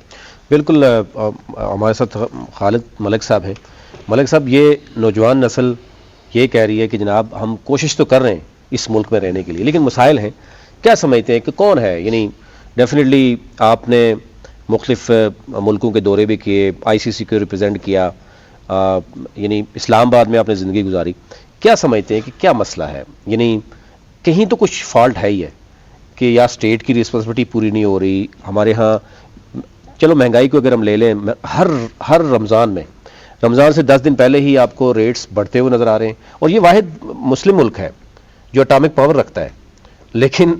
بالکل. ہمارے ساتھ خالد ملک صاحب ہیں. ملک صاحب, یہ نوجوان نسل یہ کہہ رہی ہے کہ جناب ہم کوشش تو کر رہے ہیں اس ملک میں رہنے کے لیے لیکن مسائل ہیں, کیا سمجھتے ہیں کہ کون ہے؟ یعنی ڈیفینیٹلی آپ نے مختلف ملکوں کے دورے بھی کیے, آئی سی سی کو ریپرزینٹ کیا, یعنی اسلام آباد میں آپ نے زندگی گزاری, کیا سمجھتے ہیں کہ کیا مسئلہ ہے؟ یعنی کہیں تو کچھ فالٹ ہے ہی ہے کہ یا اسٹیٹ کی رسپانسبلٹی پوری نہیں ہو رہی. ہمارے ہاں چلو مہنگائی کو اگر ہم لے لیں, ہر رمضان سے 10 دن پہلے ہی آپ کو ریٹس بڑھتے ہوئے نظر آ رہے ہیں, اور یہ واحد مسلم ملک ہے جو اٹامک پاور رکھتا ہے, لیکن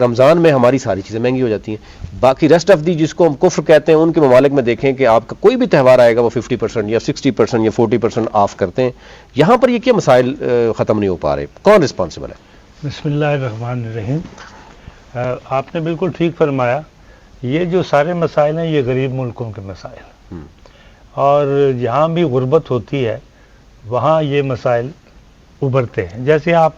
رمضان میں ہماری ساری چیزیں مہنگی ہو جاتی ہیں. باقی ریسٹ آف دی جس کو ہم کفر کہتے ہیں ان کے ممالک میں دیکھیں کہ آپ کا کوئی بھی تہوار آئے گا وہ 50% یا 60% یا 40% آف کرتے ہیں. یہاں پر یہ کیا مسائل ختم نہیں ہو پا رہے؟ کون رسپانسبل ہے؟ بسم اللہ الرحمن الرحیم. آپ نے بالکل ٹھیک فرمایا, یہ جو سارے مسائل ہیں یہ غریب ملکوں کے مسائل, اور جہاں بھی غربت ہوتی ہے وہاں یہ مسائل ابھرتے ہیں. جیسے آپ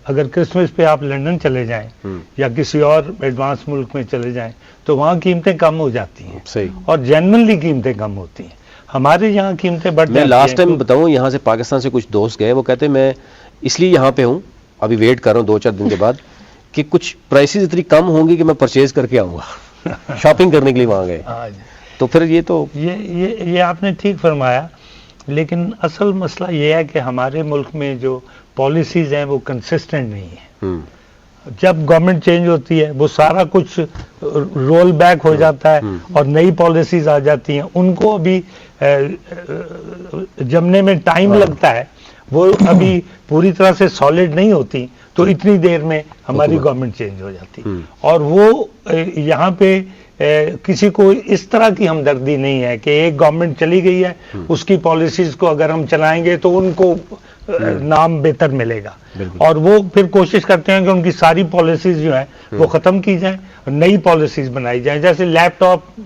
اگر کرسمس پہ آپ لندن چلے جائیں یا کسی اور ایڈوانس ملک میں چلے جائیں تو وہاں قیمتیں کم ہو جاتی ہیں, اور جینرلی قیمتیں کم ہوتی ہیں. ہمارے یہاں قیمتیں بڑھ جاتی ہیں. میں لاسٹ ٹائم بتاؤں, یہاں سے پاکستان سے کچھ دوست گئے, وہ کہتے ہیں میں اس لیے یہاں پہ ہوں, ابھی ویٹ کر رہا ہوں 2-4 دن کے بعد کہ کچھ پرائسز اتنی کم ہوں گی کہ میں پرچیز کر کے آؤں گا. شاپنگ کرنے کے لیے وہاں گئے. تو پھر یہ آپ نے ٹھیک فرمایا, لیکن اصل مسئلہ یہ ہے کہ ہمارے ملک میں جو پالیسیز ہیں وہ کنسسٹنٹ نہیں ہیں. جب گورنمنٹ چینج ہوتی ہے وہ سارا کچھ رول بیک ہو جاتا ہے اور نئی پالیسیز آ جاتی ہیں, ان کو ابھی جمنے میں ٹائم لگتا ہے, وہ ابھی پوری طرح سے سالڈ نہیں ہوتی, تو اتنی دیر میں ہماری گورنمنٹ چینج ہو جاتی. اور وہ یہاں پہ کسی کو اس طرح کی ہمدردی نہیں ہے کہ ایک گورنمنٹ چلی گئی ہے, اس کی پالیسیز کو اگر ہم چلائیں گے تو ان کو نام بہتر ملے گا, اور وہ پھر کوشش کرتے ہیں کہ ان کی ساری پالیسیز جو ہیں وہ ختم کی جائیں اور نئی پالیسیز بنائی جائیں. جیسے لیپ ٹاپ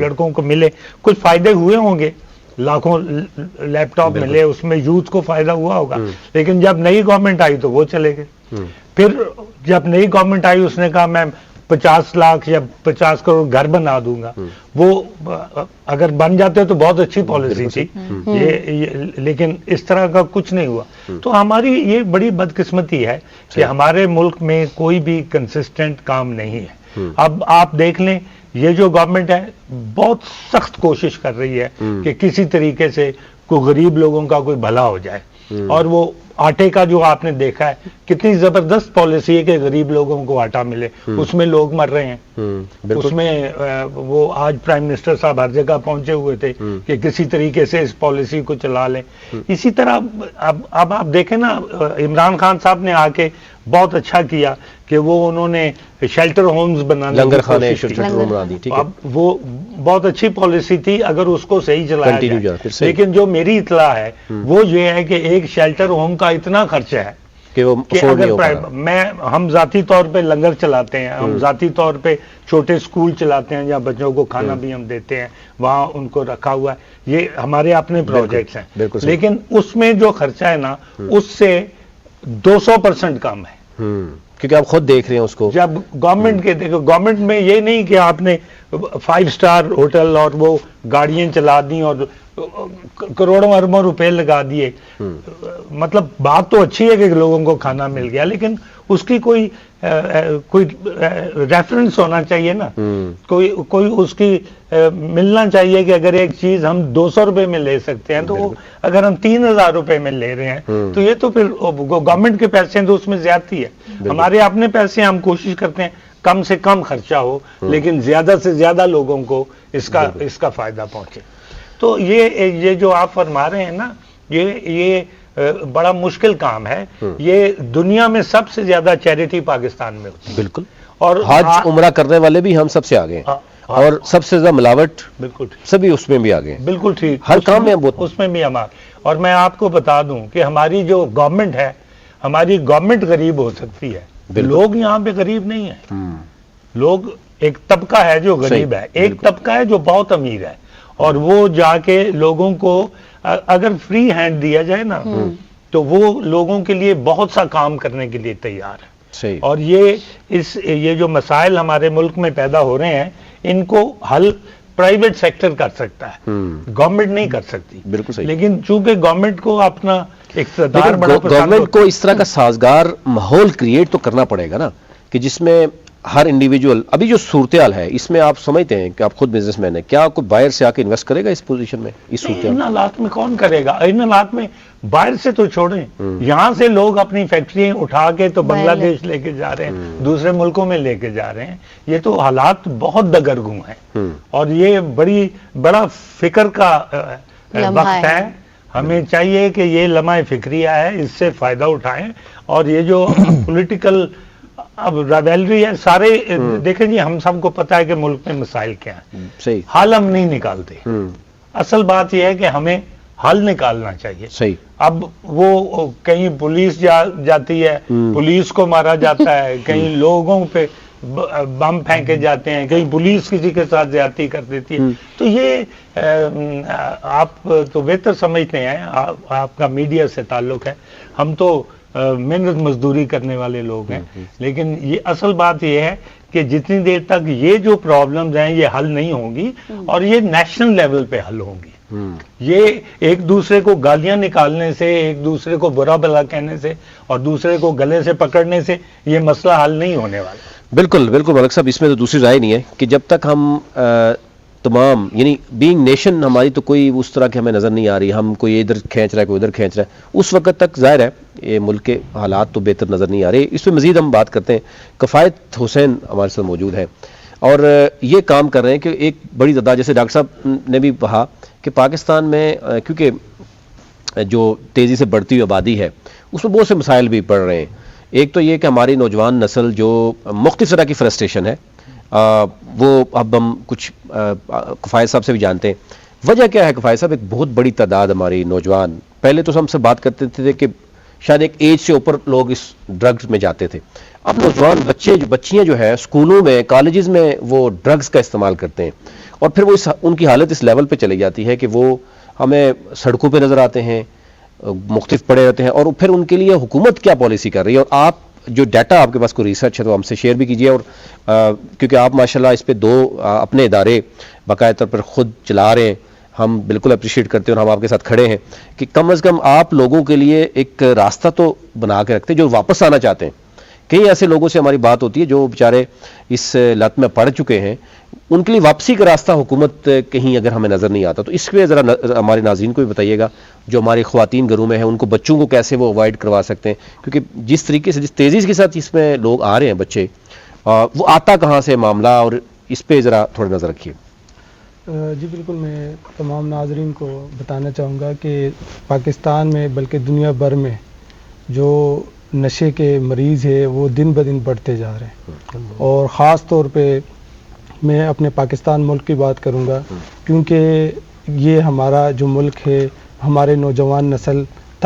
لڑکوں کو ملے, کچھ فائدے ہوئے ہوں گے, لاکھوں لیپ ٹاپ ملے, اس میں یوتھ کو فائدہ ہوا ہوگا, لیکن جب نئی گورنمنٹ آئی تو وہ چلے گئے. پھر جب نئی گورنمنٹ آئی اس نے کہا میں 50 لاکھ یا 50 کروڑ گھر بنا دوں گا. وہ اگر بن جاتے تو بہت اچھی پالیسی تھی, لیکن اس طرح کا کچھ نہیں ہوا. تو ہماری یہ بڑی بدقسمتی ہے کہ ہمارے ملک میں کوئی بھی کنسسٹنٹ کام نہیں ہے. اب آپ دیکھ لیں, یہ جو گورنمنٹ ہے بہت سخت کوشش کر رہی ہے کہ کسی طریقے سے کوئی غریب لوگوں کا کوئی بھلا ہو جائے, اور وہ آٹے کا جو آپ نے دیکھا ہے کتنی زبردست پالیسی ہے کہ غریب لوگوں کو آٹا ملے, اس میں لوگ مر رہے ہیں. اس میں وہ آج پرائم منسٹر صاحب ہر جگہ پہنچے ہوئے تھے کہ کسی طریقے سے اس پالیسی کو چلا لیں. اسی طرح اب آپ دیکھیں نا, عمران خان صاحب نے آ کے بہت اچھا کیا کہ وہ انہوں نے شیلٹر ہومز بنانے لنگر خانے بنا دی. اب وہ بہت اچھی پالیسی تھی اگر اس کو صحیح چلایا جائے, لیکن جو میری اطلاع ہے وہ یہ ہے کہ ایک شیلٹر ہوم کا اتنا خرچہ ہے کہ وہ کہ afford نہیں اگر ہو پا رہا۔ ہم ذاتی طور پہ لنگر چلاتے ہیں، ہم ذاتی طور پہ چھوٹے سکول چلاتے ہیں جہاں بچوں کو کھانا بھی ہم دیتے ہیں، وہاں ان کو رکھا ہوا ہے، یہ ہمارے اپنے پروجیکٹس ہیں، بالکل صحیح۔ لیکن اس میں جو خرچہ ہے نا اس سے 200% کم ہے۔ کیونکہ آپ خود دیکھ رہے ہیں اس کو۔ جب گورنمنٹ کے دیکھو، گورنمنٹ میں یہ نہیں کہ آپ نے 5 اسٹار ہوٹل اور وہ گاڑیاں چلا دی اور کروڑوں اربوں روپے لگا دیے، مطلب بات تو اچھی ہے کہ لوگوں کو کھانا مل گیا، لیکن اس کی کوئی ریفرنس ہونا چاہیے نا، کوئی اس کی ملنا چاہیے کہ اگر ایک چیز ہم 200 روپے میں لے سکتے ہیں تو اگر ہم 3000 روپے میں لے رہے ہیں تو یہ تو پھر گورنمنٹ کے پیسے ہیں تو اس میں زیادتی ہے۔ ہمارے اپنے پیسے ہم کوشش کرتے ہیں کم سے کم خرچہ ہو لیکن زیادہ سے زیادہ لوگوں کو اس کا فائدہ پہنچے۔ تو یہ جو آپ فرما رہے ہیں نا، یہ بڑا مشکل کام ہے۔ یہ دنیا میں سب سے زیادہ چیریٹی پاکستان میں ہوتی ہے، بالکل، اور حج عمرہ کرنے والے بھی ہم سب سے آگے ہیں، اور سب سے زیادہ ملاوٹ بالکل سبھی اس میں بھی آگے ہیں، بالکل ٹھیک، ہر کام میں بہت۔ اس میں بھی ہمارا، اور میں آپ کو بتا دوں کہ ہماری جو گورنمنٹ ہے، ہماری گورنمنٹ غریب ہو سکتی ہے، لوگ یہاں پہ غریب نہیں ہیں۔ لوگ، ایک طبقہ ہے جو غریب ہے، ایک طبقہ ہے جو بہت امیر ہے، اور وہ جا کے لوگوں کو اگر فری ہینڈ دیا جائے نا تو وہ لوگوں کے لیے بہت سا کام کرنے کے لیے تیار ہے۔ صحیح۔ اور یہ جو مسائل ہمارے ملک میں پیدا ہو رہے ہیں ان کو حل پرائیویٹ سیکٹر کر سکتا ہے، گورنمنٹ نہیں کر سکتی۔ بالکل صحیح۔ لیکن چونکہ گورنمنٹ کو اپنا اقتدار لیکن بڑا پسند گورنمنٹ کو ہوتا ہے۔ اس طرح کا سازگار ماحول کریٹ تو کرنا پڑے گا نا کہ جس میں ہر انڈیویجول، ابھی جو صورتحال ہے اس میں آپ سمجھتے ہیں کہ آپ خود بزنس مین ہیں، کیا کوئی باہر سے آ کے انویسٹ کرے گا اس پوزیشن میں، اس صورتحال؟ ان حالات میں کون کرے گا؟ ان حالات میں باہر سے تو چھوڑیں، یہاں سے لوگ اپنی فیکٹری اٹھا کے تو بنگلہ دیش لے کے جا رہے ہیں، دوسرے ملکوں میں لے کے جا رہے ہیں۔ یہ تو حالات بہت دگرگوں ہیں، اور یہ بڑا فکر کا وقت ہے۔ ہمیں چاہیے کہ یہ لمحہ فکریہ ہے، اس سے فائدہ اٹھائیں، اور یہ جو پولیٹیکل اب ریویلری ہے، سارے دیکھیں جی، ہم سب کو پتہ ہے کہ ملک میں مسائل کیا ہیں، صحیح، حل ہم نہیں نکالتے۔ اصل بات یہ ہے کہ ہمیں حل نکالنا چاہیے۔ صحیح۔ اب وہ کہیں پولیس جاتی ہے، پولیس کو مارا جاتا ہے، کہیں لوگوں پہ بم پھینکے جاتے ہیں، کہیں پولیس کسی کے ساتھ زیادتی کر دیتی ہے، تو یہ آپ تو بہتر سمجھتے ہیں، آپ کا میڈیا سے تعلق ہے، ہم تو محنت مزدوری کرنے والے لوگ ہیں، لیکن یہ اصل بات یہ ہے کہ جتنی دیر تک یہ جو پرابلمز ہیں یہ حل نہیں ہوں گی، اور یہ نیشنل لیول پہ حل ہوں گی، یہ ایک دوسرے کو گالیاں نکالنے سے، ایک دوسرے کو برا بھلا کہنے سے اور دوسرے کو گلے سے پکڑنے سے یہ مسئلہ حل نہیں ہونے والا۔ بالکل بالکل ملک صاحب، اس میں تو دوسری رائے نہیں ہے کہ جب تک ہم تمام، یعنی بینگ نیشن ہماری تو کوئی اس طرح کی ہمیں نظر نہیں آ رہی، ہم کوئی ادھر کھینچ رہا ہے کوئی ادھر کھینچ رہا ہے، اس وقت تک ظاہر ہے یہ ملک کے حالات تو بہتر نظر نہیں آ رہے۔ اس پہ مزید ہم بات کرتے ہیں۔ کفایت حسین ہمارے ساتھ موجود ہے اور یہ کام کر رہے ہیں کہ ایک بڑی تعداد، جیسے ڈاکٹر صاحب نے بھی کہا کہ پاکستان میں کیونکہ جو تیزی سے بڑھتی ہوئی آبادی ہے اس میں بہت سے مسائل بھی پڑ رہے ہیں۔ ایک تو یہ کہ ہماری نوجوان نسل جو مختلف طرح کی فرسٹریشن ہے، وہ اب ہم کچھ کفایت صاحب سے بھی جانتے ہیں۔ وجہ کیا ہے کفایت صاحب؟ ایک بہت بڑی تعداد ہماری نوجوان، پہلے تو ہم سے بات کرتے تھے کہ شاید ایک ایج سے اوپر لوگ اس ڈرگز میں جاتے تھے، اب نوجوان بچیاں جو ہے اسکولوں میں، کالجز میں وہ ڈرگز کا استعمال کرتے ہیں، اور پھر وہ ان کی حالت اس لیول پہ چلی جاتی ہے کہ وہ ہمیں سڑکوں پہ نظر آتے ہیں، مختلف پڑے رہتے ہیں، اور پھر ان کے لیے حکومت کیا پالیسی کر رہی ہے؟ اور آپ جو ڈیٹا آپ کے پاس کوئی ریسرچ ہے تو ہم سے شیئر بھی کیجیے، اور کیونکہ آپ ماشاءاللہ اس پہ 2 اپنے ادارے باقاعدہ طور پر خود چلا رہے ہیں، ہم بالکل اپریشیٹ کرتے ہیں اور ہم آپ کے ساتھ کھڑے ہیں کہ کم از کم آپ لوگوں کے لیے ایک راستہ تو بنا کے رکھتے ہیں جو واپس آنا چاہتے ہیں۔ کئی ایسے لوگوں سے ہماری بات ہوتی ہے جو بیچارے اس لت میں پڑ چکے ہیں، ان کے لیے واپسی کا راستہ حکومت کہیں اگر ہمیں نظر نہیں آتا، تو اس پہ ذرا ہمارے ناظرین کو بھی بتائیے گا جو ہماری خواتین گھروں میں ہیں، ان کو بچوں کو کیسے وہ اوائڈ کروا سکتے ہیں، کیونکہ جس طریقے سے، جس تیزی کے ساتھ اس میں لوگ آ رہے ہیں بچے، وہ آتا کہاں سے معاملہ، اور اس پہ ذرا تھوڑا نظر رکھیے۔ جی بالکل، میں تمام ناظرین کو بتانا چاہوں گا کہ پاکستان میں بلکہ دنیا بھر میں جو نشے کے مریض ہیں وہ دن بدن بڑھتے جا رہے ہیں، اور خاص طور پہ میں اپنے پاکستان ملک کی بات کروں گا، کیونکہ یہ ہمارا جو ملک ہے، ہمارے نوجوان نسل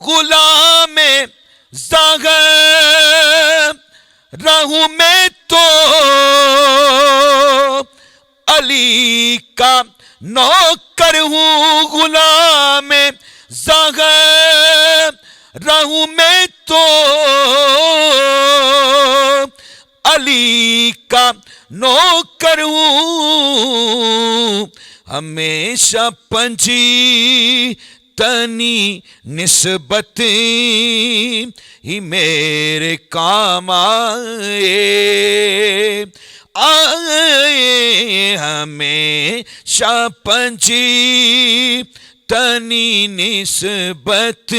غلام زہرا ہوں میں تو علی کا نوکر ہوں، غلام زہرا ہوں میں تو علی کا نوکر ہوں، ہمیشہ پنجی تنی نسبت ہی میرے کام آئے ہمیشہ پنجی تنی نسبت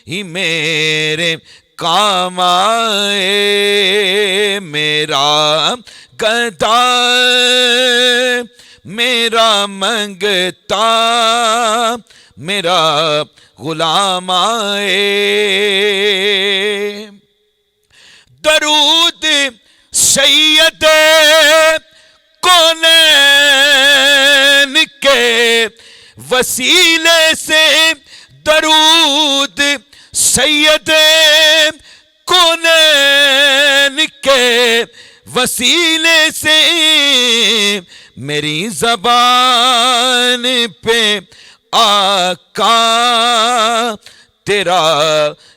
ہی میرے کام آئے، میرا گدا میرا منگتا میرا غلام آئے، درود سید کونین کے وسیلے سے، درود سید کونین کے وسیلے سے میری زبان پہ آقا تیرا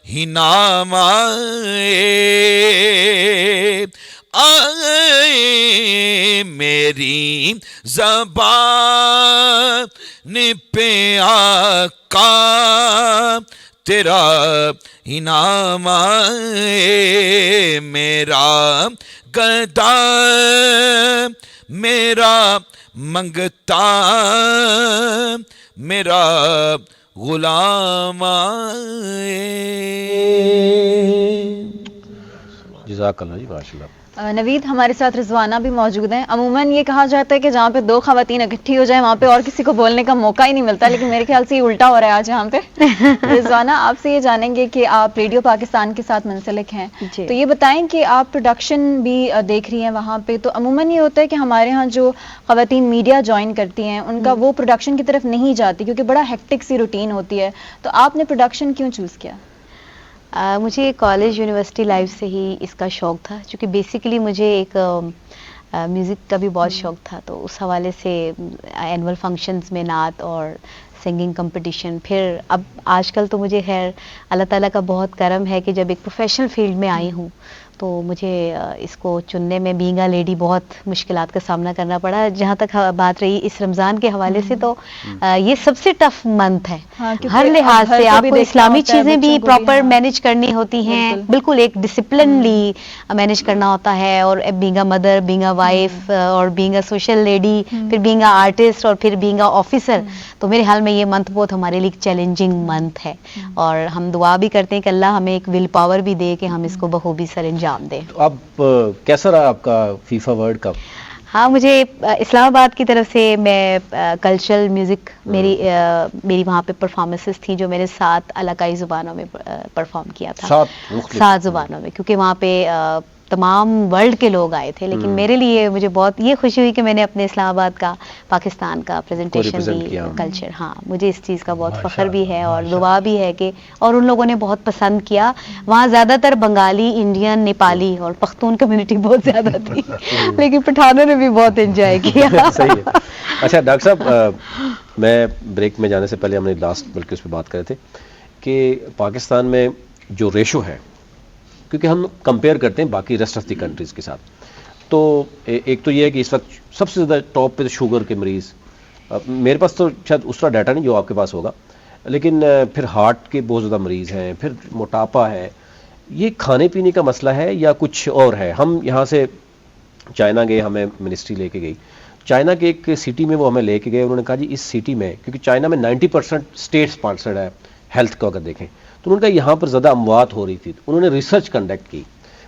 ہی نام آئے، میری زبان پہ آقا تیرا ہی نام آئے، میرا گدا میرا منگتا میرا غلام آئے۔ جزاک اللہ جی، ماشاء اللہ۔ نوید، ہمارے ساتھ رضوانہ بھی موجود ہیں۔ عموماً یہ کہا جاتا ہے کہ جہاں پہ دو خواتین اکٹھی ہو جائیں وہاں پہ اور کسی کو بولنے کا موقع ہی نہیں ملتا، لیکن میرے خیال سے یہ الٹا ہو رہا ہے آج یہاں پہ۔ رضوانہ، آپ سے یہ جانیں گے کہ آپ ریڈیو پاکستان کے ساتھ منسلک ہیں، تو یہ بتائیں کہ آپ پروڈکشن بھی دیکھ رہی ہیں وہاں پہ، تو عموماً یہ ہوتا ہے کہ ہمارے ہاں جو خواتین میڈیا جوائن کرتی ہیں ان کا وہ پروڈکشن کی طرف نہیں جاتی کیونکہ بڑا ہیکٹک سی روٹین ہوتی ہے، تو آپ نے پروڈکشن کیوں چوز کیا؟ مجھے کالج یونیورسٹی لائف سے ہی اس کا شوق تھا، چونکہ بیسیکلی مجھے ایک میوزک کا بھی بہت شوق تھا، تو اس حوالے سے اینول فنکشنز میں نعت اور سنگنگ کمپٹیشن، پھر اب آج کل تو مجھے خیر اللہ تعالیٰ کا بہت کرم ہے کہ جب ایک پروفیشنل فیلڈ میں آئی ہوں تو مجھے اس کو چننے میں بینگ اے لیڈی بہت مشکلات کا سامنا کرنا پڑا۔ جہاں تک بات رہی اس رمضان کے حوالے سے، تو یہ سب سے ٹف منتھ ہے ہر لحاظ سے، آپ کو اسلامی چیزیں بھی پراپر مینج کرنی ہوتی ہیں، بالکل ایک ڈسپلنلی مینج کرنا ہوتا ہے، اور being a mother, being a wife, اور بینگ اے سوشل لیڈی، پھر بینگ اے آرٹسٹ، اور پھر بینگ اے آفیسر، تو میرے حال میں یہ منتھ بہت ہمارے لیے چیلنجنگ منتھ ہے، اور ہم دعا بھی کرتے ہیں کہ اللہ ہمیں ایک ول پاور بھی دے کہ ہم اس کو بخوبی سر انجام دیں۔ تو اب کیسا رہا آپ کا فیفا ورلڈ کپ؟ ہاں، مجھے اسلام آباد کی طرف سے میں کلچرل میوزک میری وہاں پہ پرفارمنسز تھی جو میں نے 7 علاقائی زبانوں میں پرفارم کیا تھا، 7 زبانوں میں، کیونکہ وہاں پہ تمام ورلڈ کے لوگ آئے تھے، لیکن میرے لیے مجھے بہت یہ خوشی ہوئی کہ میں نے اپنے اسلام آباد کا، پاکستان کا پریزنٹیشن دی، کلچر، ہاں مجھے اس چیز کا بہت فخر بھی ہے اور دعا بھی ہے کہ، اور ان لوگوں نے بہت پسند کیا۔ وہاں زیادہ تر بنگالی، انڈین، نیپالی اور پختون کمیونٹی بہت زیادہ تھی، لیکن پٹھانوں نے بھی بہت انجوائے کیا۔ صحیح ہے۔ اچھا ڈاکٹر صاحب، میں بریک میں جانے سے پہلے ہم نے لاسٹ بلکہ اس پہ بات کرے تھے کہ پاکستان میں جو ریشو ہے، کیونکہ ہم کمپیئر کرتے ہیں باقی ریسٹ آف دی کنٹریز کے ساتھ، تو ایک تو یہ ہے کہ اس وقت سب سے زیادہ ٹاپ پہ شوگر کے مریض، میرے پاس تو شاید اس طرح ڈیٹا نہیں جو آپ کے پاس ہوگا، لیکن پھر ہارٹ کے بہت زیادہ مریض ہیں، پھر موٹاپا ہے، یہ کھانے پینے کا مسئلہ ہے یا کچھ اور ہے؟ ہم یہاں سے چائنا گئے، ہمیں منسٹری لے کے گئی چائنا کے ایک سٹی میں، وہ ہمیں لے کے گئے، انہوں نے کہا جی اس سٹی میں، کیونکہ چائنا میں 90% اسٹیٹ اسپانسرڈ ہے ہیلتھ کو اگر دیکھیں، تو انہوں نے کہا یہاں پر زیادہ اموات ہو رہی تھی، انہوں نے ریسرچ کنڈکٹ کی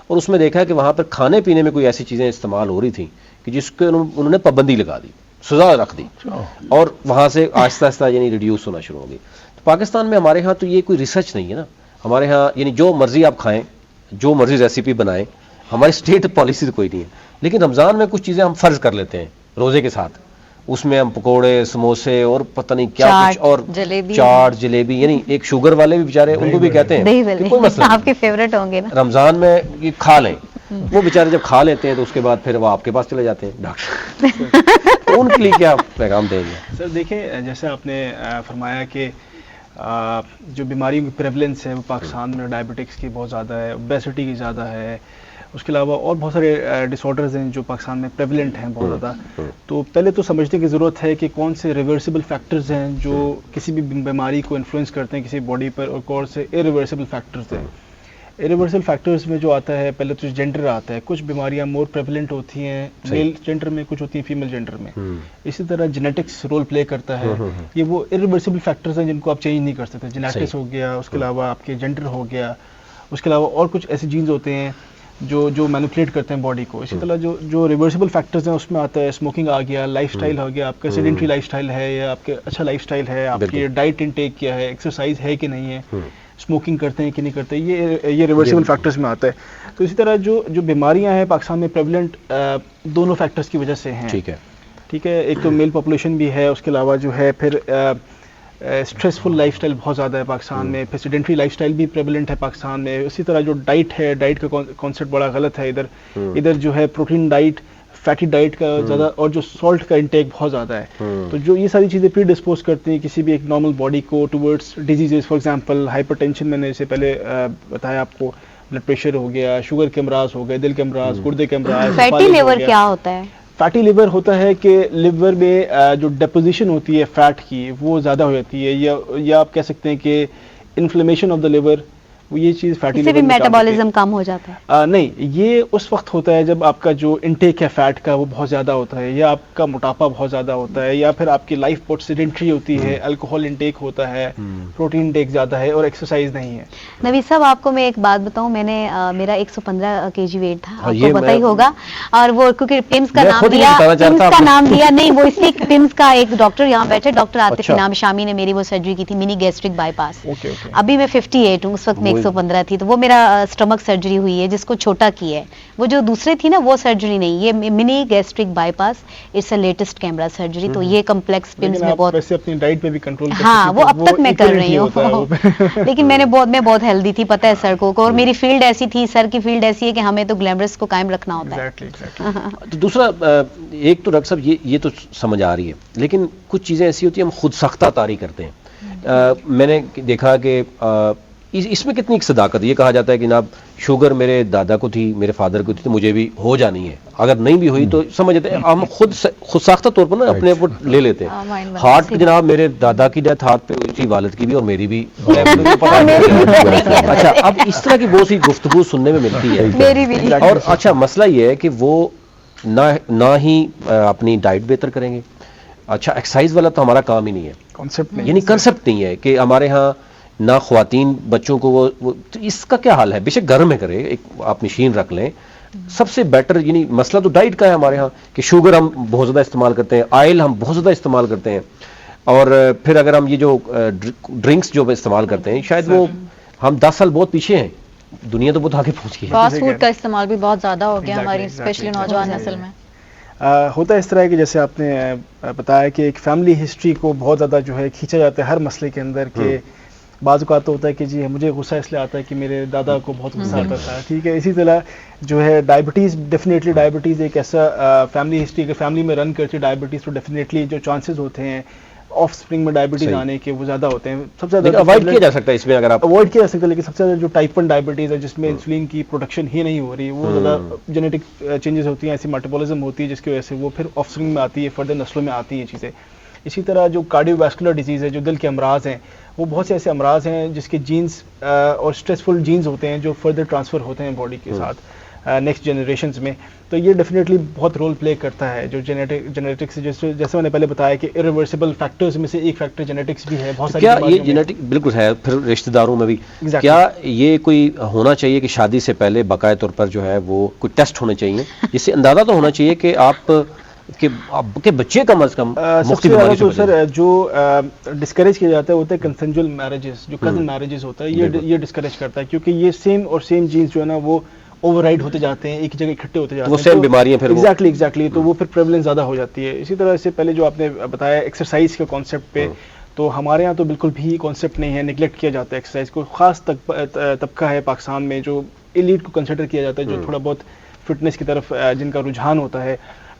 اور اس میں دیکھا کہ وہاں پر کھانے پینے میں کوئی ایسی چیزیں استعمال ہو رہی تھیں کہ جس کو انہوں نے پابندی لگا دی، سزا رکھ دی، اور وہاں سے آہستہ آہستہ یعنی ریڈیوس ہونا شروع ہو گئی۔ تو پاکستان میں ہمارے ہاں تو یہ کوئی ریسرچ نہیں ہے نا، ہمارے ہاں یعنی جو مرضی آپ کھائیں، جو مرضی ریسیپی بنائیں، ہماری اسٹیٹ پالیسی تو کوئی نہیں ہے، لیکن رمضان میں کچھ چیزیں ہم فرض کر لیتے ہیں روزے کے ساتھ، اس میں ہم پکوڑے سموسے اور پتہ نہیں کیا چاٹ، کچھ اور جلیبی، چاٹ جلیبی، یعنی ایک شوگر والے بھی بیچارے ان کو بھی کہتے ہیں دہی کہ بلے کوئی مسئلہ آپ کے فیوریٹ ہوں گے نا. رمضان میں یہ کھا لیں، وہ بیچارے جب کھا لیتے ہیں تو اس کے بعد پھر وہ آپ کے پاس چلے جاتے ہیں ڈاکٹر. تو ان کے لیے کیا پیغام دیں گے؟ سر دیکھیں جیسے آپ نے فرمایا کہ جو بیماریوں کی پریولنس ہے وہ پاکستان میں ڈائبٹکس کی بہت زیادہ ہے، اوبیسٹی کی زیادہ ہے، اس کے علاوہ اور بہت سارے ڈس آرڈرز ہیں جو پاکستان میں پریولنٹ ہیں بہت زیادہ. تو پہلے تو سمجھنے کی ضرورت ہے کہ کون سے ریورسیبل فیکٹرز ہیں جو کسی بھی بیماری کو انفلوئنس کرتے ہیں کسی باڈی پر، اور کون سے ارریورسیبل فیکٹرز ہیں. ارریورسیبل فیکٹرز میں جو آتا ہے پہلے تو جینڈر آتا ہے، کچھ بیماریاں مور پریولنٹ ہوتی ہیں میل جینڈر میں، کچھ ہوتی ہیں فیمیل جینڈر میں. اسی طرح جینیٹکس رول پلے کرتا ہے. یہ وہ ارریورسیبل فیکٹرز ہیں جن کو آپ چینج نہیں کر سکتے. جینیٹکس ہو گیا، اس کے علاوہ آپ کے جینڈر ہو گیا، اس کے علاوہ اور کچھ ایسے جینز ہوتے ہیں جو مینوپولیٹ کرتے ہیں باڈی کو. اسی طرح جو ریورسیبل فیکٹرز ہیں اس میں آتا ہے اسموکنگ آ گیا، لائف سٹائل ہو گیا، آپ کا سیڈنٹری لائف سٹائل ہے یا آپ کے اچھا لائف سٹائل ہے، آپ کی ڈائٹ انٹیک کیا ہے، ایکسرسائز ہے کہ نہیں ہے، اسموکنگ کرتے ہیں کہ نہیں کرتے، یہ ریورسیبل فیکٹرز میں آتا ہے. تو اسی طرح جو بیماریاں ہیں پاکستان میں پریولنٹ دونوں فیکٹرز کی وجہ سے ہیں. ٹھیک ہے، ایک تو میل پاپولیشن بھی ہے، اس کے علاوہ جو ہے پھر اسٹریسفل لائف سٹائل بہت زیادہ ہے پاکستان میں، پھر سیڈنٹری لائف سٹائل بھی پریولنٹ ہے پاکستان میں. اسی طرح جو ڈائٹ ہے، ڈائٹ کا کانسیپٹ بڑا غلط ہے. ادھر جو ہے پروٹین ڈائٹ، فیٹی ڈائٹ کا زیادہ، اور جو سالٹ کا انٹیک بہت زیادہ ہے. تو جو یہ ساری چیزیں پری ڈسپوز کرتی ہیں کسی بھی ایک نارمل باڈی کو towards diseases. For example hyper tension, میں نے اسے پہلے بتایا آپ کو، بلڈ پریشر ہو گیا، شوگر کے امراض ہو گئے، دل کے امراض، گردے کے امراض. فیٹی لیور کیا ہوتا ہے؟ فیٹی لیور ہوتا ہے کہ لیور میں جو ڈیپوزیشن ہوتی ہے فیٹ کی وہ زیادہ ہو جاتی ہے، یا آپ کہہ سکتے ہیں کہ انفلیمیشن آف دا لیور، وہ یہ چیز فیٹی اس سے بھی میٹابولزم کم ہو جاتا ہے. نہیں، یہ اس وقت ہوتا ہے جب آپ کا جو انٹیک ہے فیٹ کا وہ بہت زیادہ ہوتا ہے، یا آپ کا موٹاپا بہت زیادہ ہوتا ہے، یا پھر آپ کی لائف بہت سیڈنٹری ہوتی ہے، الکوہول انٹیک ہوتا ہے، پروٹین انٹیک زیادہ ہے، اور ایکسرسائز نہیں ہے. نوید صاحب آپ کو میں ایک بات بتاؤں، میں نے میرا 115 kg ویٹ تھا، آپ کو پتہ ہی ہوگا، اور وہ کیونکہ پمس کا نام لیا نہیں، وہ اس لیے پمس کا ایک ڈاکٹر یہاں بیٹھے، ڈاکٹر عاطف انعام شامی نے میری وہ سرجری کی تھی، منی گیسٹرک بائی پاس. ابھی میں 58 ہوں، اس وقت میں 115 تھی. تو وہ میرا اسٹمک سرجری ہوئی ہے جس کو چھوٹا کی ہے. وہ جو دوسرے تھی نا وہ سرجری نہیں، یہ mini gastric bypass, it's a latest camera surgery. تو یہ کمپلیکس پمس میں بہت، ویسے اپنی ڈائٹ پہ بھی کنٹرول کر، ہاں وہ اب تک میں کر رہی ہوں. لیکن میں بہت ہیلدی تھی، پتہ ہے سر کو، اور میری فیلڈ ایسی تھی، سر کی فیلڈ ایسی ہے کہ ہمیں تو گلیمرس کو قائم رکھنا ہوتا ہے. تو دوسرا ایک تو ڈاکٹر صاحب یہ تو سمجھ آ رہی ہے، لیکن کچھ چیزیں ایسی ہوتی ہیں ہم خود سختہ طاری کرتے ہیں. میں نے دیکھا کہ اس میں کتنی صداقت. یہ کہا جاتا ہے کہ جناب شوگر میرے دادا کو تھی، میرے فادر کو تھی، تو مجھے بھی ہو جانی ہے، اگر نہیں بھی ہوئی تو سمجھ جاتے ہیں ہم خود ساختہ طور پر نا اپنے اوپر لے لیتے ہیں. ہارٹ جناب میرے دادا کی ڈیتھ ہارٹ پہ ہوئی تھی، والد کی بھی اور میری بھی. اچھا، اب اس طرح کی بہت سی گفتگو سننے میں ملتی ہے. اور اچھا مسئلہ یہ ہے کہ وہ نہ ہی اپنی ڈائٹ بہتر کریں گے. اچھا ایکسرسائز والا تو ہمارا کام ہی نہیں ہے، یعنی کنسپٹ نہیں ہے کہ ہمارے ہاں نہ خواتین بچوں کو وہ اس کا کیا حال ہے. بے شک گھر میں کرے، ایک آپ مشین رکھ لیں، سب سے بیٹر. یعنی مسئلہ تو ڈائٹ کا ہے ہمارے ہاں کہ شوگر ہم بہت زیادہ استعمال کرتے ہیں، آئل ہم بہت زیادہ استعمال کرتے ہیں، اور پھر اگر ہم یہ جو ڈرنکس جو استعمال کرتے ہیں، شاید وہ ہم 10 سال بہت پیچھے ہیں، دنیا تو بہت آگے پہنچ گئی ہے. فاسٹ فوڈ کا استعمال بھی بہت زیادہ ہو گیا ہماری اسپیشلی نوجوان نسل میں. ہوتا اس طرح ہے کہ جیسے آپ نے بتایا کہ ایک فیملی ہسٹری کو بہت زیادہ جو ہے کھینچا جاتا ہے ہر مسئلے کے اندر، کہ بعض اوقات ہوتا ہے کہ جی مجھے غصہ اس لیے آتا ہے کہ میرے دادا کو بہت غصہ آتا تھا. ٹھیک ہے، اسی طرح جو ہے ڈائبٹیز، ڈیفینیٹلی ڈائبٹیز ایک ایسا فیملی ہسٹری کے فیملی میں رن کرتی ہے ڈائبٹیز، تو ڈیفینیٹلی جو چانسز ہوتے ہیں آف اسپرنگ میں ڈائبٹیز آنے کے وہ زیادہ ہوتے ہیں. سب سے زیادہ اوائڈ کیا جا سکتا ہے اس میں، اگر آپ اوائڈ کیا جا سکتا ہے، لیکن سب سے زیادہ جو ٹائپ 1 ڈائبٹیز ہے جس میں انسولین کی پروڈکشن ہی نہیں ہو رہی، وہ زیادہ جینیٹک چینجز ہوتی ہیں، ایسی میٹابولزم ہوتی ہے جس کی وجہ سے وہ پھر آف اسپرنگ میں آتی ہے، فردر نسلوں میں آتی ہیں چیزیں. اسی طرح جو کارڈیو ویسکولر ڈیزیز ہے، جو دل کے امراض ہیں، وہ بہت سے ایسے امراض ہیں جس کے جینز اور اسٹریسفل جینز ہوتے ہیں جو فردر ٹرانسفر ہوتے ہیں باڈی کے ساتھ نیکسٹ جنریشنز میں. تو یہ ڈیفینیٹلی بہت رول پلے کرتا ہے جو جینیٹکس، جیسے میں نے پہلے بتایا کہ ارریورسیبل فیکٹرز میں سے ایک فیکٹر جینیٹکس بھی ہے. بہت ساری کیا یہ جینیٹک بالکل ہے، پھر رشتہ داروں میں بھی کیا یہ کوئی ہونا چاہیے کہ شادی سے پہلے باقاعدہ طور پر جو ہے وہ کوئی ٹیسٹ ہونے چاہیے جس سے اندازہ تو ہونا چاہیے کہ آپ کے بچے کم از کم مفتی بیماری سے سر جو ڈسکریج کیا جاتا ہے ہوتا ہے کنسنجول میرجز، جو کزن میرجز ہوتا ہے، یہ ڈسکریج کرتا ہے، کیونکہ یہ سیم جینز جو ہے نا وہ اوور رائڈ ہوتے جاتے ہیں, ایک جگہ اکٹھے ہوتے جاتے ہیں, وہ سیم بیماریاں پھر ایگزیکٹلی تو وہ پھر پریولنس زیادہ ہو جاتی ہے. اسی طرح سے پہلے جو آپ نے بتایا ایکسرسائز کے کانسیپٹ پہ, تو ہمارے یہاں تو بالکل بھی کانسیپٹ نہیں ہے, نگلیکٹ کیا جاتا ہے ایکسرسائز کو. خاص طبقہ ہے پاکستان میں جو ایلیٹ کو کنسیڈر کیا جاتا ہے, جو تھوڑا بہت فٹنس کی طرف جن کا رجحان ہوتا ہے,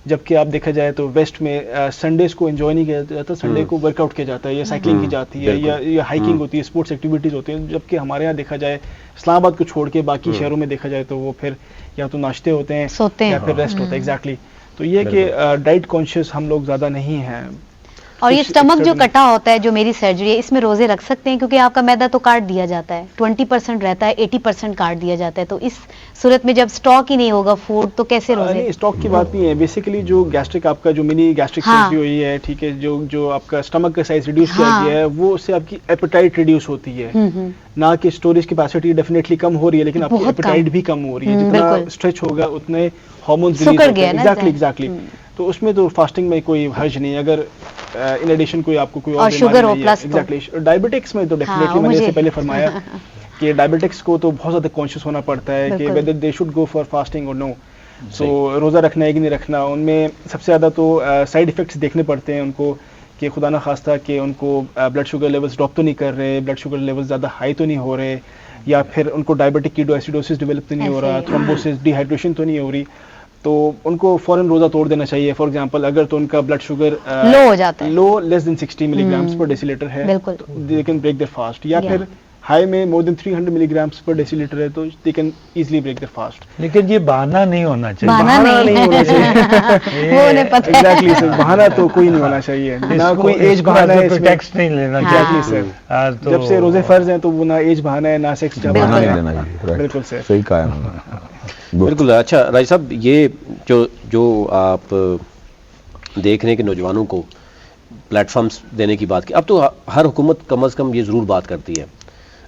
جبکہ آپ دیکھا جائے تو ویسٹ میں سنڈیز کو انجوائے نہیں کیا جاتا, سنڈے کو ورک آؤٹ کیا جاتا ہے, یا سائیکلنگ کی جاتی ہے, یا ہائیکنگ ہوتی ہے, اسپورٹس ایکٹیویٹیز ہوتی ہیں. جبکہ ہمارے یہاں دیکھا جائے اسلام آباد کو چھوڑ کے باقی شہروں میں دیکھا جائے تو وہ پھر یا تو ناشتے ہوتے ہیں یا پھر ریسٹ ہوتا ہے. ایگزیکٹلی تو یہ کہ ڈائٹ کانشیس ہم لوگ زیادہ نہیں ہیں. اور یہ اسٹمک جو کٹا ہوتا ہے جو میری سرجری ہے, اس میں روزے رکھ سکتے ہیں کیونکہ آپ کا میدا تو کاٹ دیا جاتا ہے, 20% رہتا ہے, 80% کاٹ دیا جاتا ہے. تو اس صورت میں جب اسٹاک ہی نہیں ہوگا فوڈ تو کیسے روزے؟ نہیں, اسٹاک کی بات نہیں ہے. بیسیکلی جو گیسٹرک آپ کا جو منی گیسٹرک سرجری ہوئی ہے, ٹھیک ہے, جو آپ کا اسٹمک کا سائز ریڈیوس کیا گیا ہے, وہ اس سے آپ کی ایپیٹائٹ ریڈیوس ہوتی ہے, نہ کہ اسٹوریج کیپیسٹی ڈیفینیٹلی کم ہو رہی ہے, لیکن آپ کی ایپیٹائٹ بھی کم ہو رہی ہے. جتنا اسٹریچ ہوگا اتنے ہارمونز ریلیز ہوتے ہیں. ایگزیکٹلی تو اس میں تو فاسٹنگ میں کوئی حرج نہیں. اگر ان ایڈیشن کوئی آپ کو کوئی اور شوگر ہو پلس ایگزیکٹلی ڈائبٹکس میں تو ڈیفینیٹلی میں نے اس سے پہلے فرمایا کہ ڈائبٹکس کو تو بہت زیادہ کانشیس ہونا پڑتا ہے کہ whether they should go for fasting اور نو. سو روزہ رکھنا ہے کہ نہیں رکھنا, ان میں سب سے زیادہ تو سائڈ ایفیکٹس دیکھنے پڑتے ہیں ان کو, کہ خدا نہ خواستہ کہ ان کو بلڈ شوگر لیولز ڈراپ تو نہیں کر رہے, بلڈ شوگر لیولز زیادہ ہائی تو نہیں ہو رہے, یا پھر ان کو ڈائبٹک کیٹوایسیڈوسس ڈیولپ تو نہیں ہو رہا, تھرومبوسس ڈی ہائیڈریشن تو نہیں ہو رہی, تو ان کو فوراً روزہ توڑ دینا چاہیے. فار ایگزامپل اگر تو ان کا بلڈ شوگر لو ہو جاتا ہے, لو لیس دین 60 ملی گرامس پر ڈیسی لیٹر ہے, they can break their fast. یا پھر ہائی میں مور دین 300 ملی گرامس پر ڈیسی لیٹر ہے تو they can easily break their fast. لیکن یہ بہانہ نہیں ہونا چاہیے, بہانہ نہیں ہونا چاہیے. ایگزیکٹلی سر, بہانہ تو کوئی نہیں ہونا چاہیے, نہ کوئی ایج بہانہ ہے, ٹیکس نہیں لینا ایگزیکٹلی سر. جب سے روزے فرض ہیں تو وہ نہ ایج بہانہ ہے نہ سیکس بہانہ ہے. بالکل سر, صحیح کہا. بالکل. اچھا راجی صاحب, یہ جو آپ دیکھ رہے ہیں کہ نوجوانوں کو پلیٹ فارمز دینے کی بات کی, اب تو ہر حکومت کم از کم یہ ضرور بات کرتی ہے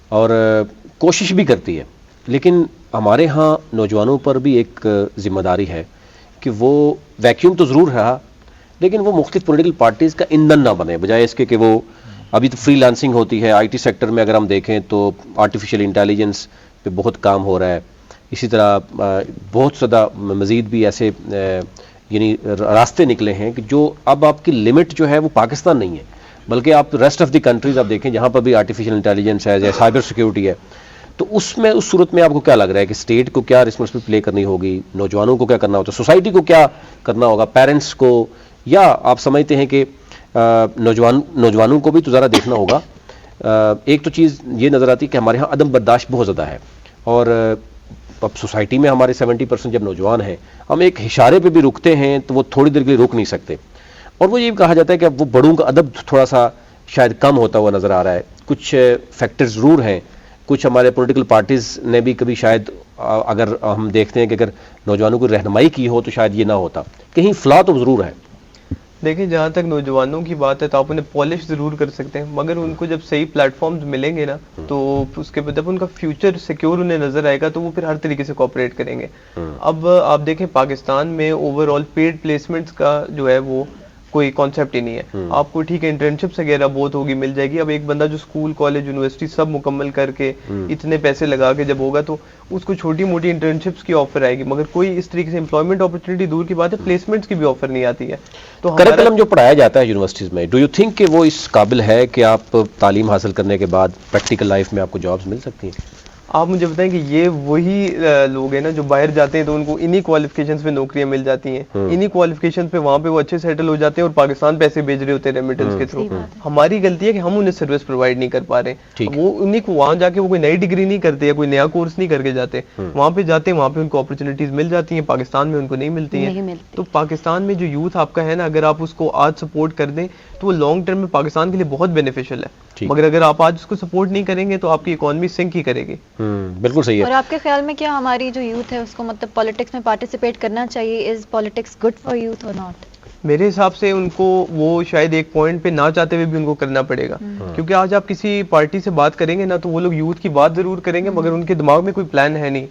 اور کوشش بھی کرتی ہے, لیکن ہمارے ہاں نوجوانوں پر بھی ایک ذمہ داری ہے کہ وہ ویکیوم تو ضرور رہا, لیکن وہ مختلف پولیٹیکل پارٹیز کا ایندھن نہ بنے, بجائے اس کے کہ وہ ابھی تو فری لانسنگ ہوتی ہے. آئی ٹی سیکٹر میں اگر ہم دیکھیں تو آرٹیفیشیل انٹیلیجنس پہ بہت کام ہو رہا ہے. اسی طرح بہت زیادہ مزید بھی ایسے یعنی راستے نکلے ہیں کہ جو اب آپ کی لمٹ جو ہے وہ پاکستان نہیں ہے, بلکہ آپ ریسٹ آف دی کنٹریز آپ دیکھیں جہاں پر بھی آرٹیفیشیل انٹیلیجنس ہے, جیسے سائبر سیکیورٹی ہے. تو اس صورت میں آپ کو کیا لگ رہا ہے کہ اسٹیٹ کو کیا رسپانسبلٹی پلے کرنی ہوگی, نوجوانوں کو کیا کرنا ہوتا ہے, سوسائٹی کو کیا کرنا ہوگا, پیرنٹس کو, یا آپ سمجھتے ہیں کہ نوجوانوں کو بھی تو ذرا دیکھنا ہوگا؟ ایک تو چیز یہ نظر آتی ہے کہ ہمارے ہاں عدم برداشت بہت زیادہ ہے, اور اب سوسائٹی میں ہمارے 70% جب نوجوان ہیں, ہم ایک اشارے پہ بھی رکتے ہیں تو وہ تھوڑی دیر کے لیے روک نہیں سکتے. اور وہ یہ کہا جاتا ہے کہ اب وہ بڑوں کا ادب تھوڑا سا شاید کم ہوتا ہوا نظر آ رہا ہے. کچھ فیکٹر ضرور ہیں, کچھ ہمارے پولیٹیکل پارٹیز نے بھی کبھی شاید, اگر ہم دیکھتے ہیں کہ اگر نوجوانوں کو رہنمائی کی ہو تو شاید یہ نہ ہوتا, کہیں فلاح تو ضرور ہے. دیکھیں, جہاں تک نوجوانوں کی بات ہے تو آپ انہیں پالش ضرور کر سکتے ہیں, مگر ان کو جب صحیح پلیٹ فارمز ملیں گے نا تو اس کے بعد جب ان کا فیوچر سیکیور انہیں نظر آئے گا تو وہ پھر ہر طریقے سے کوآپریٹ کریں گے. اب آپ دیکھیں پاکستان میں اوور آل پیڈ پلیسمنٹس کا جو ہے وہ کوئی کانسیپٹ ہی نہیں ہے. آپ کو ٹھیک ہے انٹرنشپس وغیرہ بہت ہوگی, مل جائے گی. اب ایک بندہ جو اسکول کالج یونیورسٹی سب مکمل کر کے اتنے پیسے لگا کے جب ہوگا تو اس کو چھوٹی موٹی انٹرنشپس کی آفر آئے گی, مگر کوئی اس طریقے سے امپلائمنٹ اپرچونٹی دور کی بات ہے, پلیسمنٹس کی بھی آفر نہیں آتی ہے. تو کریکولم جو پڑھایا جاتا ہے یونیورسٹیز میں, ڈو یو تھنک کہ وہ اس قابل ہے کہ آپ تعلیم حاصل کرنے کے بعد پریکٹیکل لائف میں آپ کو جابز مل سکتی ہیں؟ آپ مجھے بتائیں کہ یہ وہی لوگ ہیں نا جو باہر جاتے ہیں تو ان کو انہی کوالیفیکیشنز پہ نوکریاں مل جاتی ہیں, انہی کوالیفیکیشنز پہ وہاں پہ وہ اچھے سیٹل ہو جاتے ہیں اور پاکستان پیسے بھیج رہے ہوتے ہیں ریمیٹنس کے تھرو. ہماری غلطی ہے کہ ہم انہیں سروس پرووائڈ نہیں کر پا رہے ہیں. وہ انہی کو وہاں جا کے وہ کوئی نئی ڈگری نہیں کرتے یا کوئی نیا کورس نہیں کر کے جاتے, وہاں پہ جاتے ہیں, وہاں پہ ان کو اپرچونیٹیز مل جاتی ہیں, پاکستان میں ان کو نہیں ملتی ہیں. تو پاکستان میں جو یوتھ آپ کا ہے نا, اگر آپ اس کو آج سپورٹ کر دیں تو وہ لانگ ٹرم میں پاکستان کے لیے بہت بینیفیشل ہے, مگر اگر آپ آج اس کو سپورٹ نہیں کریں گے تو آپ کی اکانومی سنک ہی کرے گی. بالکل صحیح ہے. اور آپ کے خیال میں کیا ہماری جو یوتھ ہے اس کو مطلب پالیٹکس میں پارٹیسپیٹ کرنا چاہیے؟ Is politics good for youth اور ناٹ؟ میرے حساب سے ان کو وہ شاید ایک پوائنٹ پہ نہ چاہتے ہوئے بھی ان کو کرنا پڑے گا, کیونکہ آج آپ کسی پارٹی سے بات کریں گے نا تو وہ لوگ یوتھ کی بات ضرور کریں گے مگر ان کے دماغ میں کوئی پلان ہے نہیں.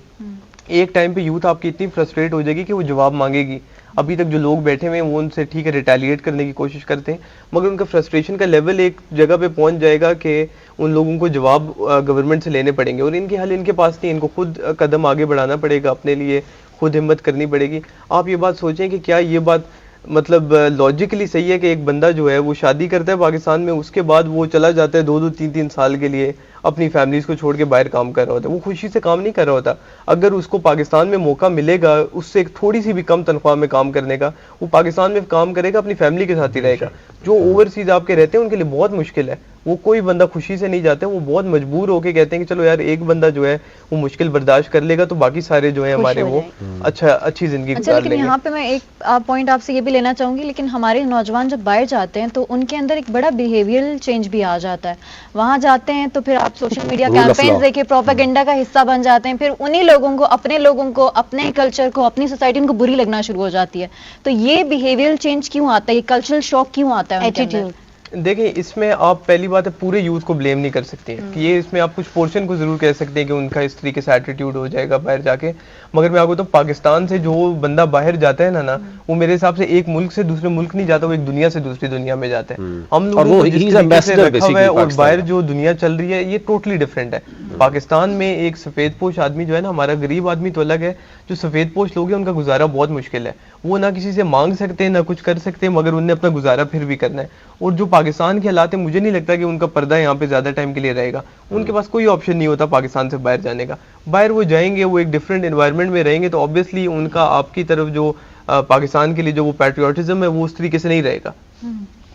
ایک ٹائم پہ یوتھ آپ کی اتنی فرسٹریٹ ہو جائے گی کہ وہ جواب مانگے گی. ابھی تک جو لوگ بیٹھے ہوئے ہیں وہ ان سے ٹھیک ہے ریٹیلیٹ کرنے کی کوشش کرتے ہیں، مگر ان کا فرسٹریشن کا لیول ایک جگہ پہ پہنچ جائے گا کہ ان لوگوں کو جواب گورنمنٹ سے لینے پڑیں گے، اور ان کے حل ان کے پاس نہیں، ان کو خود قدم آگے بڑھانا پڑے گا، اپنے لیے خود ہمت کرنی پڑے گی. آپ یہ بات سوچیں کہ کیا یہ بات مطلب لاجیکلی صحیح ہے کہ ایک بندہ جو ہے وہ شادی کرتا ہے پاکستان میں، اس کے بعد وہ چلا جاتا ہے 2-3 سال کے لیے اپنی فیملیز کو چھوڑ کے باہر کام کر رہا ہوتا ہے، وہ خوشی سے کام نہیں کر رہا ہوتا. اگر اس کو پاکستان میں موقع ملے گا اس سے ایک تھوڑی سی بھی کم تنخواہ میں کام کرنے کا، وہ پاکستان میں کام کرے گا، اپنی فیملی کے ساتھ ہی رہے گا. جو اوورسیز آپ کے رہتے ہیں ان کے لیے بہت مشکل ہے، وہ کوئی بندہ خوشی سے نہیں جاتے، وہ بہت مجبور ہو کے کہتے ہیں کہ چلو یار ایک بندہ جو ہے وہ مشکل برداشت کر لے گا تو باقی سارے جو ہیں ہمارے وہ اچھی زندگی گزار لیکن لیں گے. یہاں پہ میں ایک پوائنٹ آپ سے یہ بھی لینا چاہوں گی، لیکن ہمارے نوجوان جب باہر جاتے ہیں تو ان کے اندر ایک بڑا بیہیویئرل چینج بھی آ جاتا ہے. وہاں جاتے ہیں تو پھر آپ سوشل میڈیا کیمپینز دیکھیں، پروپیگنڈا کا حصہ بن جاتے ہیں، پھر انہی لوگوں کو، اپنے کلچر کو، اپنی سوسائٹی ان کو بری لگنا شروع ہو جاتی ہے. تو یہ بیہیویئرل چینج کیوں آتا ہے، یہ کلچرل شاک کیوں آتا ہے ان کے اندر؟ دیکھیں اس میں آپ پہلی بات ہے پورے یوتھ کو بلیم نہیں کر سکتے ہیں کہ یہ، اس میں آپ کچھ پورشن کو ضرور کہہ سکتے ہیں کہ ان کا اس طریقے سے ایٹیٹیوڈ ہو جائے گا باہر جا کے، مگر میں آپ کو تو پاکستان سے جو بندہ باہر جاتا ہے نا وہ میرے حساب سے ایک ملک سے دوسرے ملک نہیں جاتا، وہ ایک دنیا سے دوسری دنیا میں جاتا ہے. ہم لوگوں کو جس طریقے سے رکھا ہوا ہے اور باہر جو دنیا چل رہی ہے یہ ٹوٹلی ڈفرینٹ ہے. پاکستان میں ایک سفید پوش آدمی جو ہے نا، ہمارا غریب آدمی تو الگ ہے، جو سفید پوش لوگ ہیں ان کا گزارا بہت مشکل ہے، وہ نہ کسی سے مانگ سکتے ہیں نہ کچھ کر سکتے، مگر انہیں اپنا گزارا پھر بھی کرنا ہے. اور جو پاکستان کے حالات ہیں مجھے نہیں لگتا کہ ان کا پردہ یہاں پہ زیادہ ٹائم کے لیے رہے گا، ان کے پاس کوئی آپشن نہیں ہوتا پاکستان سے باہر جانے کا. باہر وہ جائیں گے، وہ ایک ڈفرینٹ انوائرمنٹ میں رہیں گے تو آبویسلی ان کا آپ کی طرف جو پاکستان کے لیے جو وہ پیٹریوٹزم ہے وہ اس طریقے سے نہیں رہے گا.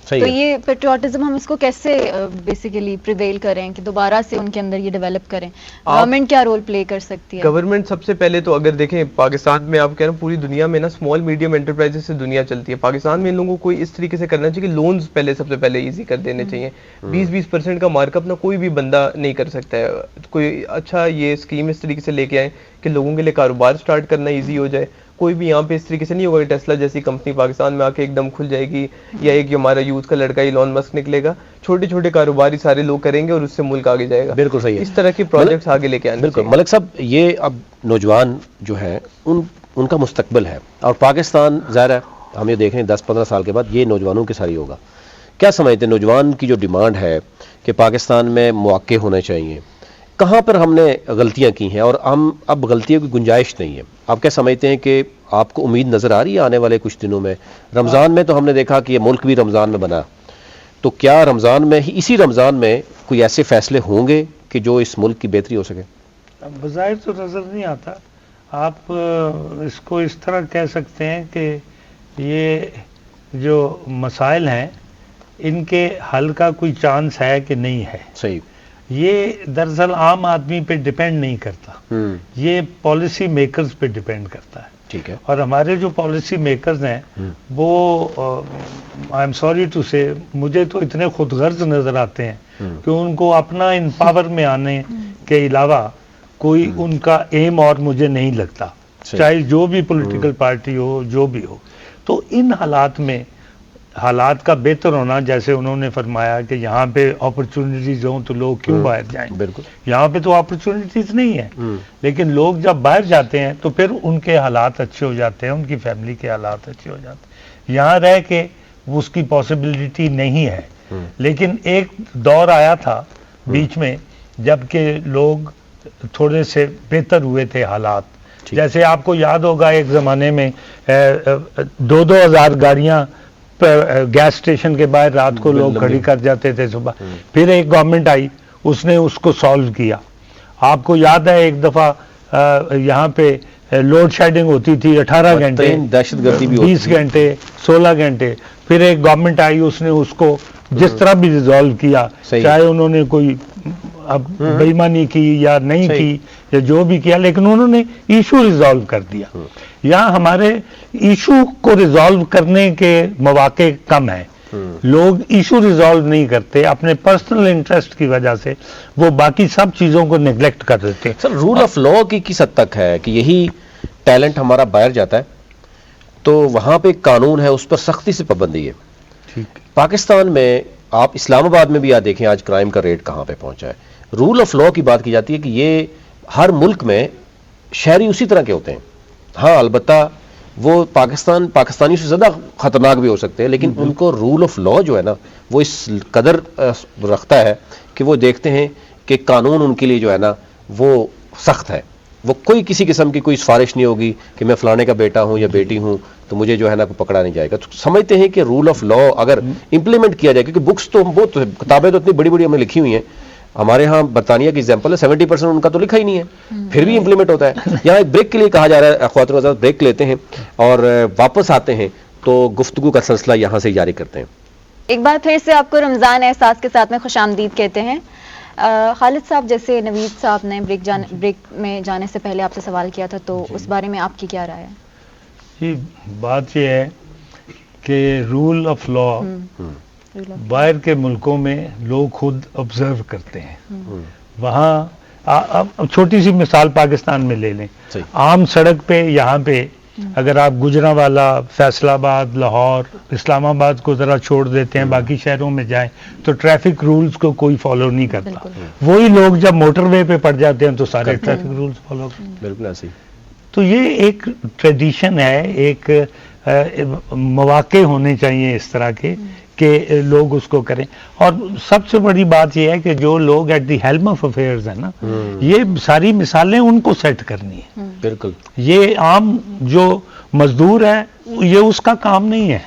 تو یہ پیٹریوٹزم ہم اس کو کیسے بیسیکلی پریویل کریں کہ دوبارہ سے ان کے اندر یہ ڈیولپ کریں؟ گورنمنٹ کیا رول پلے کر سکتی ہے؟ گورنمنٹ سب سے پہلے تو اگر دیکھیں پاکستان میں، آپ کہہ رہے ہیں پوری دنیا میں نا اسمال میڈیم انٹرپرائزز سے دنیا چلتی ہے، پاکستان میں ان لوگوں کو اس طریقے سے کرنا چاہیے کہ لونز پہلے سب سے پہلے ایزی کر دینے چاہیے. 20% کا مارک اپ نا کوئی بھی بندہ نہیں کر سکتا ہے. کوئی اچھا یہ اسکیم اس طریقے سے لے کے آئیں کہ لوگوں کے لیے کاروبار سٹارٹ کرنا ایزی ہو جائے. کوئی بھی یہاں پہ اس طریقے سے نہیں ہوگا کہ ٹیسلا جیسی کمپنی پاکستان میں آ کے ایک دم کھل جائے گی، یا ایک ہمارا یوتھ کا لڑکا ایلون مسک نکلے گا. چھوٹے چھوٹے کاروبار ہی سارے لوگ کریں گے اور اس سے ملک آگے جائے گا. بالکل صحیح ہے، اس طرح کے پروجیکٹس آگے لے کے آنے. بالکل ملک صاحب، یہ اب نوجوان جو ہیں ان کا مستقبل ہے، اور پاکستان ظاہر ہے ہم یہ دیکھ رہے ہیں 10-15 سال کے بعد یہ نوجوانوں کے ساتھ ہی ہوگا. کیا سمجھتے ہیں نوجوان کی جو ڈیمانڈ ہے کہ پاکستان میں مواقع ہونے چاہیے، کہاں پر ہم نے غلطیاں کی ہیں اور ہم اب غلطیوں کی گنجائش نہیں ہے؟ آپ کیا سمجھتے ہیں کہ آپ کو امید نظر آ رہی ہے آنے والے کچھ دنوں میں؟ رمضان میں تو ہم نے دیکھا کہ یہ ملک بھی رمضان میں بنا، تو کیا رمضان میں ہی، اسی رمضان میں کوئی ایسے فیصلے ہوں گے کہ جو اس ملک کی بہتری ہو سکے؟ بظاہر تو نظر نہیں آتا. آپ اس کو اس طرح کہہ سکتے ہیں کہ یہ جو مسائل ہیں ان کے حل کا کوئی چانس ہے کہ نہیں ہے. صحیح. یہ دراصل عام آدمی پہ ڈیپینڈ نہیں کرتا، یہ پالیسی میکرز پہ ڈیپینڈ کرتا ہے. ٹھیک ہے. اور ہمارے جو پالیسی میکرز ہیں وہ آئی ایم سوری ٹو سے مجھے تو اتنے خود غرض نظر آتے ہیں کہ ان کو اپنا ان پاور میں آنے کے علاوہ کوئی ان کا ایم اور مجھے نہیں لگتا، چاہے جو بھی پولیٹیکل پارٹی ہو، جو بھی ہو. تو ان حالات میں حالات کا بہتر ہونا، جیسے انہوں نے فرمایا کہ یہاں پہ اپرچونٹیز ہوں تو لوگ کیوں باہر جائیں؟ بالکل. یہاں پہ تو اپرچونٹیز نہیں ہیں، لیکن لوگ جب باہر جاتے ہیں تو پھر ان کے حالات اچھے ہو جاتے ہیں، ان کی فیملی کے حالات اچھے ہو جاتے ہیں. یہاں رہ کے اس کی پاسبلٹی نہیں ہے. لیکن ایک دور آیا تھا بیچ میں جب کہ لوگ تھوڑے سے بہتر ہوئے تھے حالات. جیسے آپ کو یاد ہوگا ایک زمانے میں 2,000 گاڑیاں گیس اسٹیشن کے باہر رات کو لوگ کھڑی کر جاتے تھے صبح. پھر ایک گورنمنٹ آئی، اس نے اس کو سالو کیا. آپ کو یاد ہے ایک دفعہ یہاں پہ لوڈ شیڈنگ ہوتی تھی 18 گھنٹے، دہشت گردی بھی 20 گھنٹے، 16 گھنٹے. پھر ایک گورنمنٹ آئی، اس نے اس کو جس طرح بھی ریزالو کیا، چاہے انہوں نے کوئی اب بے ایمانی کی یا نہیں کی یا جو بھی کیا، لیکن انہوں نے ایشو ریزالو کر دیا. یہاں ہمارے ایشو کو ریزالو کرنے کے مواقع کم ہیں. لوگ ایشو ریزالو نہیں کرتے، اپنے پرسنل انٹرسٹ کی وجہ سے وہ باقی سب چیزوں کو نیگلیکٹ کر دیتے ہیں. سر رول آف لا کی کس حد تک ہے کہ یہی ٹیلنٹ ہمارا باہر جاتا ہے تو وہاں پہ قانون ہے، اس پر سختی سے پابندی ہے. پاکستان میں آپ اسلام آباد میں بھی دیکھیں آج کرائم کا ریٹ کہاں پہ پہنچا ہے. رول آف لا کی بات کی جاتی ہے کہ یہ ہر ملک میں شہری اسی طرح کے ہوتے ہیں. ہاں البتہ وہ پاکستانی سے زیادہ خطرناک بھی ہو سکتے ہیں، لیکن ان کو رول آف لا جو ہے نا وہ اس قدر رکھتا ہے کہ وہ دیکھتے ہیں کہ قانون ان کے لیے جو ہے نا وہ سخت ہے. وہ کوئی کسی قسم کی کوئی سفارش نہیں ہوگی کہ میں فلانے کا بیٹا ہوں یا بیٹی ہوں تو مجھے جو ہے نا پکڑا نہیں جائے گا. تو سمجھتے ہیں کہ رول آف لا اگر امپلیمنٹ کیا جائے، کیونکہ بکس تو بہت کتابیں تو اتنی بڑی بڑی ہمیں لکھی ہوئی ہیں. ہمارے ہاں برطانیہ کی ایگزامپل ہے، 70% ان کا تو لکھا ہی نہیں ہے، پھر بھی امپلیمنٹ ہوتا ہے. یہاں ایک بریک کے لیے کہا جا رہا ہے، اخوات و حضرات بریک لیتے ہیں اور واپس آتے ہیں تو گفتگو کا سلسلہ یہاں سے جاری کرتے ہیں. ایک بار پھر سے آپ کو رمضان احساس کے ساتھ میں خوش آمدید کہتے ہیں. خالد صاحب، جیسے نوید صاحب نے بریک میں جانے سے پہلے آپ سے سوال کیا تھا، تو اس بارے میں آپ کی کیا رائے ہے؟ جی، بات یہ ہے کہ رول آف لا باہر کے ملکوں میں لوگ خود آبزرو کرتے ہیں. وہاں اب چھوٹی سی مثال پاکستان میں لے لیں، عام سڑک پہ یہاں پہ اگر آپ گجرانوالہ، فیصل آباد، لاہور، اسلام آباد کو ذرا چھوڑ دیتے ہیں، باقی شہروں میں جائیں تو ٹریفک رولز کو کوئی فالو نہیں کرتا. وہی لوگ جب موٹر وے پہ پڑ جاتے ہیں تو سارے ٹریفک رولز فالو کرتے ہیں. بالکل ایسے ہی. تو یہ ایک ٹریڈیشن ہے، ایک مواقع ہونے چاہیے اس طرح کے کہ لوگ اس کو کریں. اور سب سے بڑی بات یہ ہے کہ جو لوگ at the helm of affairs ہیں نا، یہ ساری مثالیں ان کو سیٹ کرنی ہے. بالکل. یہ عام جو مزدور ہے یہ اس کا کام نہیں ہے.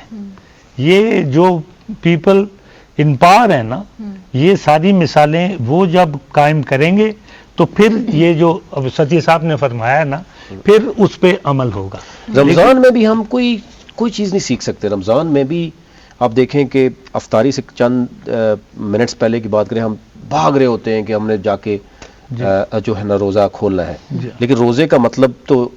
یہ جو پیپل ان پاور ہے نا، یہ ساری مثالیں وہ جب قائم کریں گے تو پھر یہ جو اب ستی صاحب نے فرمایا ہے نا، پھر اس پہ عمل ہوگا. رمضان میں بھی ہم کوئی چیز نہیں سیکھ سکتے. رمضان میں بھی آپ دیکھیں کہ افطاری سے چند منٹس پہلے کی بات کریں، ہم بھاگ رہے ہوتے ہیں کہ ہم نے جا کے جو ہے نا روزہ کھولنا ہے. لیکن روزے کا مطلب تو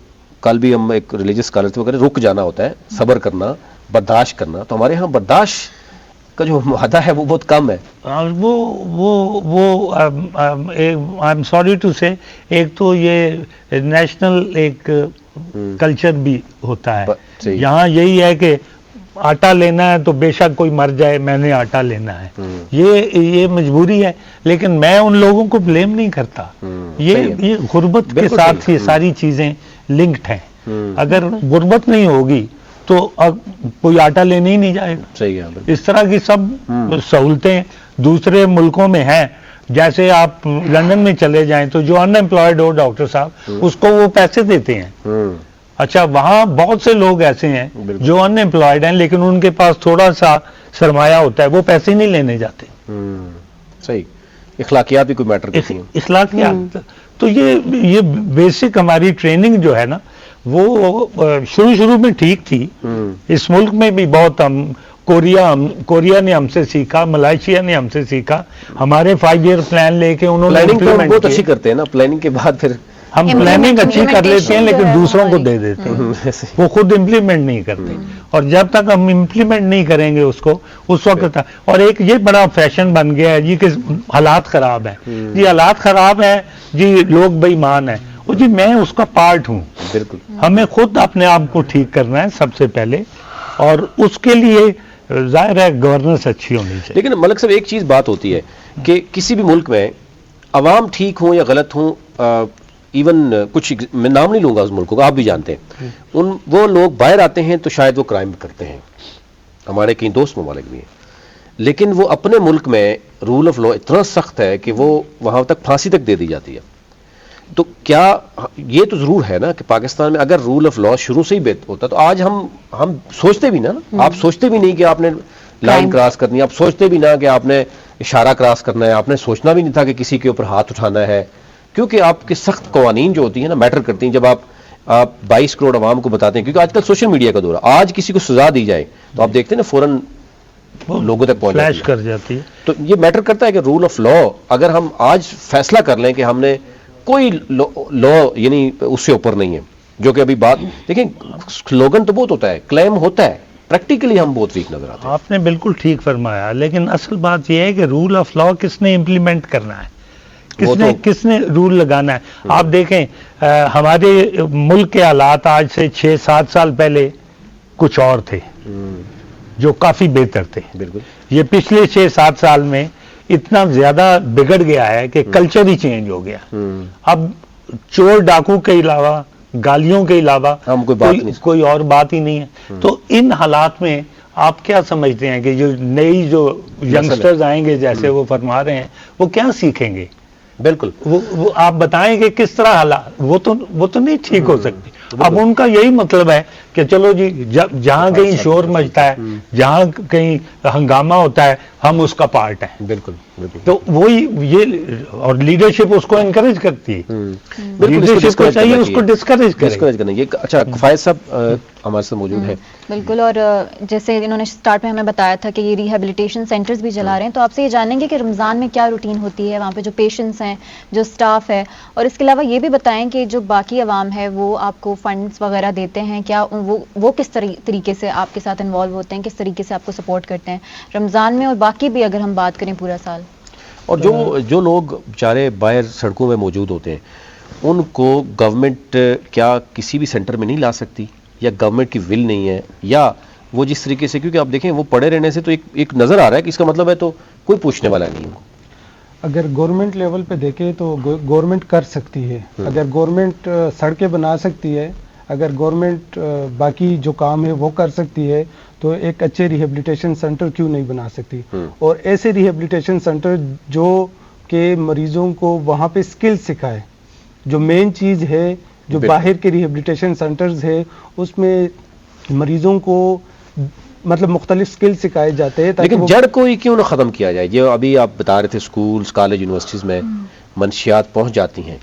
کل بھی ہم ایک ریلیجس اسکالر سے وغیرہ رک جانا ہوتا ہے، صبر کرنا، برداشت کرنا. تو ہمارے ہاں برداشت کا جو معاہدہ ہے وہ بہت کم ہے. وہ آئی ایم سوری ٹو سے، ایک تو یہ نیشنل ایک کلچر بھی ہوتا ہے. یہاں یہی ہے کہ آٹا لینا ہے تو بے شک کوئی مر جائے، میں نے آٹا لینا ہے. یہ مجبوری ہے، لیکن میں ان لوگوں کو بلیم نہیں کرتا. یہ غربت کے ساتھ یہ ساری چیزیں لنکڈ ہیں. اگر غربت نہیں ہوگی تو اب کوئی آٹا لینے ہی نہیں جائے گا. صحیح ہے. اس طرح کی سب سہولتیں دوسرے ملکوں میں ہیں. جیسے آپ لندن میں چلے جائیں تو جو ان امپلائڈ ہو ڈاکٹر صاحب، اس کو وہ پیسے دیتے ہیں. اچھا، وہاں بہت سے لوگ ایسے ہیں جو ان امپلائڈ ہیں لیکن ان کے پاس تھوڑا سا سرمایہ ہوتا ہے، وہ پیسے نہیں لینے جاتے. صحیح. اخلاقیات بھی کوئی میٹر کرتی ہیں. اخلاقیات تو یہ بیسک ہماری ٹریننگ جو ہے نا وہ شروع میں ٹھیک تھی. اس ملک میں بھی بہت کوریا نے ہم سے سیکھا، ملائیشیا نے ہم سے سیکھا. ہمارے 5 ایئر پلان لے کے انہوں نے پلاننگ بہت اچھی کرتے ہیں نا. پلاننگ کے بعد پھر ہم پلاننگ اچھی کر لیتے ہیں لیکن دوسروں کو دے دیتے ہیں، وہ خود امپلیمنٹ نہیں کرتے. اور جب تک ہم امپلیمنٹ نہیں کریں گے اس کو، اس وقت. اور ایک یہ بڑا فیشن بن گیا ہے جی کہ حالات خراب ہیں، جی حالات خراب ہیں، جی لوگ بے ایمان ہیں. جی میں اس کا پارٹ ہوں. بالکل. ہمیں خود اپنے آپ کو ٹھیک کرنا ہے سب سے پہلے، اور اس کے لیے ظاہر ہے گورننس اچھی ہونی چاہیے. لیکن ملک صاحب ایک چیز بات ہوتی ہے کہ کسی بھی ملک میں عوام ٹھیک ہوں یا غلط ہوں، ایون کچھ میں نام نہیں لوں گا اس ملکوں کا، آپ بھی جانتے ہیں، وہ لوگ باہر آتے ہیں تو شاید وہ کرائم کرتے ہیں. ہمارے کئی دوست ممالک بھی ہیں، لیکن وہ اپنے ملک میں رول آف لا اتنا سخت ہے کہ وہ وہاں تک پھانسی تک دے دی جاتی ہے. تو کیا یہ تو ضرور ہے نا کہ پاکستان میں اگر رول آف لا شروع سے ہی ہوتا تو آج ہم سوچتے بھی نا، آپ سوچتے بھی نہیں کہ آپ نے لائن کراس کرنی ہے، آپ سوچتے بھی نہ کہ آپ نے اشارہ کراس کرنا ہے، آپ نے سوچنا بھی نہیں تھا کہ کسی کے اوپر ہاتھ اٹھانا ہے. کیونکہ آپ کے سخت قوانین جو ہوتی ہیں نا میٹر کرتی ہیں. جب آپ 22 کروڑ عوام کو بتاتے ہیں، کیونکہ آج کل سوشل میڈیا کا دور ہے، آج کسی کو سزا دی جائے تو آپ دیکھتے ہیں نا فوراً لوگوں تک فلیش کر جاتی ہے. تو یہ میٹر کرتا ہے کہ رول آف لا اگر ہم آج فیصلہ کر لیں کہ ہم نے کوئی لا یعنی اس سے اوپر نہیں ہے، جو کہ ابھی بات دیکھیں سلوگن تو بہت ہوتا ہے، کلیم ہوتا ہے، پریکٹیکلی ہم بہت ویک نظر آتے ہیں. آپ نے بالکل ٹھیک فرمایا، لیکن اصل بات یہ ہے کہ رول آف لا کس نے امپلیمنٹ کرنا ہے، کس نے رول لگانا ہے. آپ دیکھیں ہمارے ملک کے حالات آج سے 6-7 سال پہلے کچھ اور تھے جو کافی بہتر تھے. بالکل. یہ پچھلے 6-7 سال میں اتنا زیادہ بگڑ گیا ہے کہ کلچر ہی چینج ہو گیا. اب چور ڈاکو کے علاوہ گالیوں کے علاوہ کوئی اور بات ہی نہیں ہے. تو ان حالات میں آپ کیا سمجھتے ہیں کہ جو نئی جو ینگسٹرز آئیں گے جیسے وہ فرما رہے ہیں وہ کیا سیکھیں گے؟ بالکل وہ آپ بتائیں کہ کس طرح حالات وہ تو نہیں ٹھیک ہو سکتی. اب ان کا یہی مطلب ہے کہ چلو جی جہاں کہیں شور مچتا ہے, جہاں کہیں ہنگامہ ہوتا ہے, ہم اس کا پارٹ ہیں. بالکل تو وہی یہ اور لیڈرشپ اس کو انکریج کرتی ہے. لیڈرشپ کو چاہیے اس کو ڈسکریج کرنا. یہ اچھا فائز صاحب ہمارے ساتھ موجود ہیں. بالکل, اور جیسے انہوں نے سٹارٹ میں ہمیں بتایا تھا کہ یہ ریہیبلیٹیشن سینٹرز بھی چلا رہے ہیں, تو آپ سے یہ جانیں گے کہ رمضان میں کیا روٹین ہوتی ہے وہاں پہ, جو پیشنٹس ہیں, جو سٹاف ہے, اور اس کے علاوہ یہ بھی بتائیں کہ جو باقی عوام ہے وہ آپ کو فنڈز وغیرہ دیتے ہیں کیا, وہ کس طریقے سے آپ کے ساتھ انوالو ہوتے ہیں, کس طریقے سے آپ کو سپورٹ کرتے ہیں رمضان میں, اور باقی بھی اگر ہم بات کریں پورا سال. اور جو لوگ بیچارے باہر سڑکوں میں موجود ہوتے ہیں ان کو گورنمنٹ کیا کسی بھی سینٹر میں نہیں لا سکتی, یا گورنمنٹ کی ول نہیں ہے, یا وہ جس طریقے سے, کیونکہ آپ دیکھیں وہ پڑے رہنے سے تو ایک نظر آ رہا ہے کہ اس کا مطلب ہے تو کوئی پوچھنے والا نہیں ہے. اگر گورنمنٹ لیول پہ دیکھیں تو گورنمنٹ کر سکتی ہے. اگر گورنمنٹ سڑکیں بنا سکتی ہے, اگر گورنمنٹ باقی جو کام ہے وہ کر سکتی ہے, تو ایک اچھے ریہیبلیٹیشن سینٹر کیوں نہیں بنا سکتی. اور ایسے ریہیبلیٹیشن سینٹر جو کہ مریضوں کو وہاں پہ سکل سکھائے. جو مین چیز ہے جو باہر کے ریہیبلیٹیشن سینٹرز ہے اس میں مریضوں کو مطلب مختلف سکل سکھائے جاتے ہیں, لیکن جڑ کو ہی کیوں نہ ختم کیا جائے. جو ابھی آپ بتا رہے تھے اسکولز, کالج, یونیورسٹیز میں منشیات پہنچ جاتی ہیں,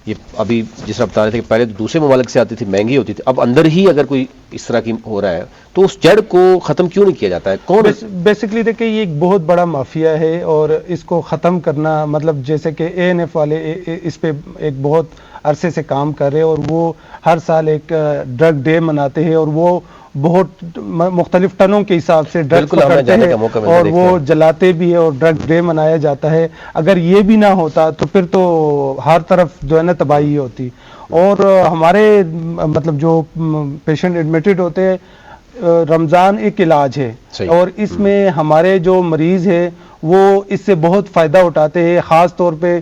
یہ ابھی جس طرح بتا رہے تھے کہ پہلے تو دوسرے ممالک سے آتی تھی, مہنگی ہوتی تھی, اب اندر ہی اگر کوئی اس طرح کی ہو رہا ہے تو اس جڑ کو ختم کیوں نہیں کیا جاتا ہے؟ کون بیسکلی دیکھیں یہ ایک بہت بڑا مافیا ہے, اور اس کو ختم کرنا مطلب جیسے کہ ANF والے اس پہ ایک بہت عرصے سے کام کر رہے ہیں, اور وہ ہر سال ایک ڈرگ ڈے مناتے ہیں, اور وہ بہت مختلف ٹنوں کے حساب سے ڈرگ پکڑتے ہیں اور وہ جلاتے بھی ہے, اور ڈرگ ڈے منایا جاتا ہے. اگر یہ بھی نہ ہوتا تو پھر تو ہر طرف جو ہے نا تباہی ہوتی. اور ہمارے مطلب جو پیشنٹ ایڈمٹڈ ہوتے ہیں, رمضان ایک علاج ہے, اور اس میں ہمارے جو مریض ہے وہ اس سے بہت فائدہ اٹھاتے ہیں. خاص طور پہ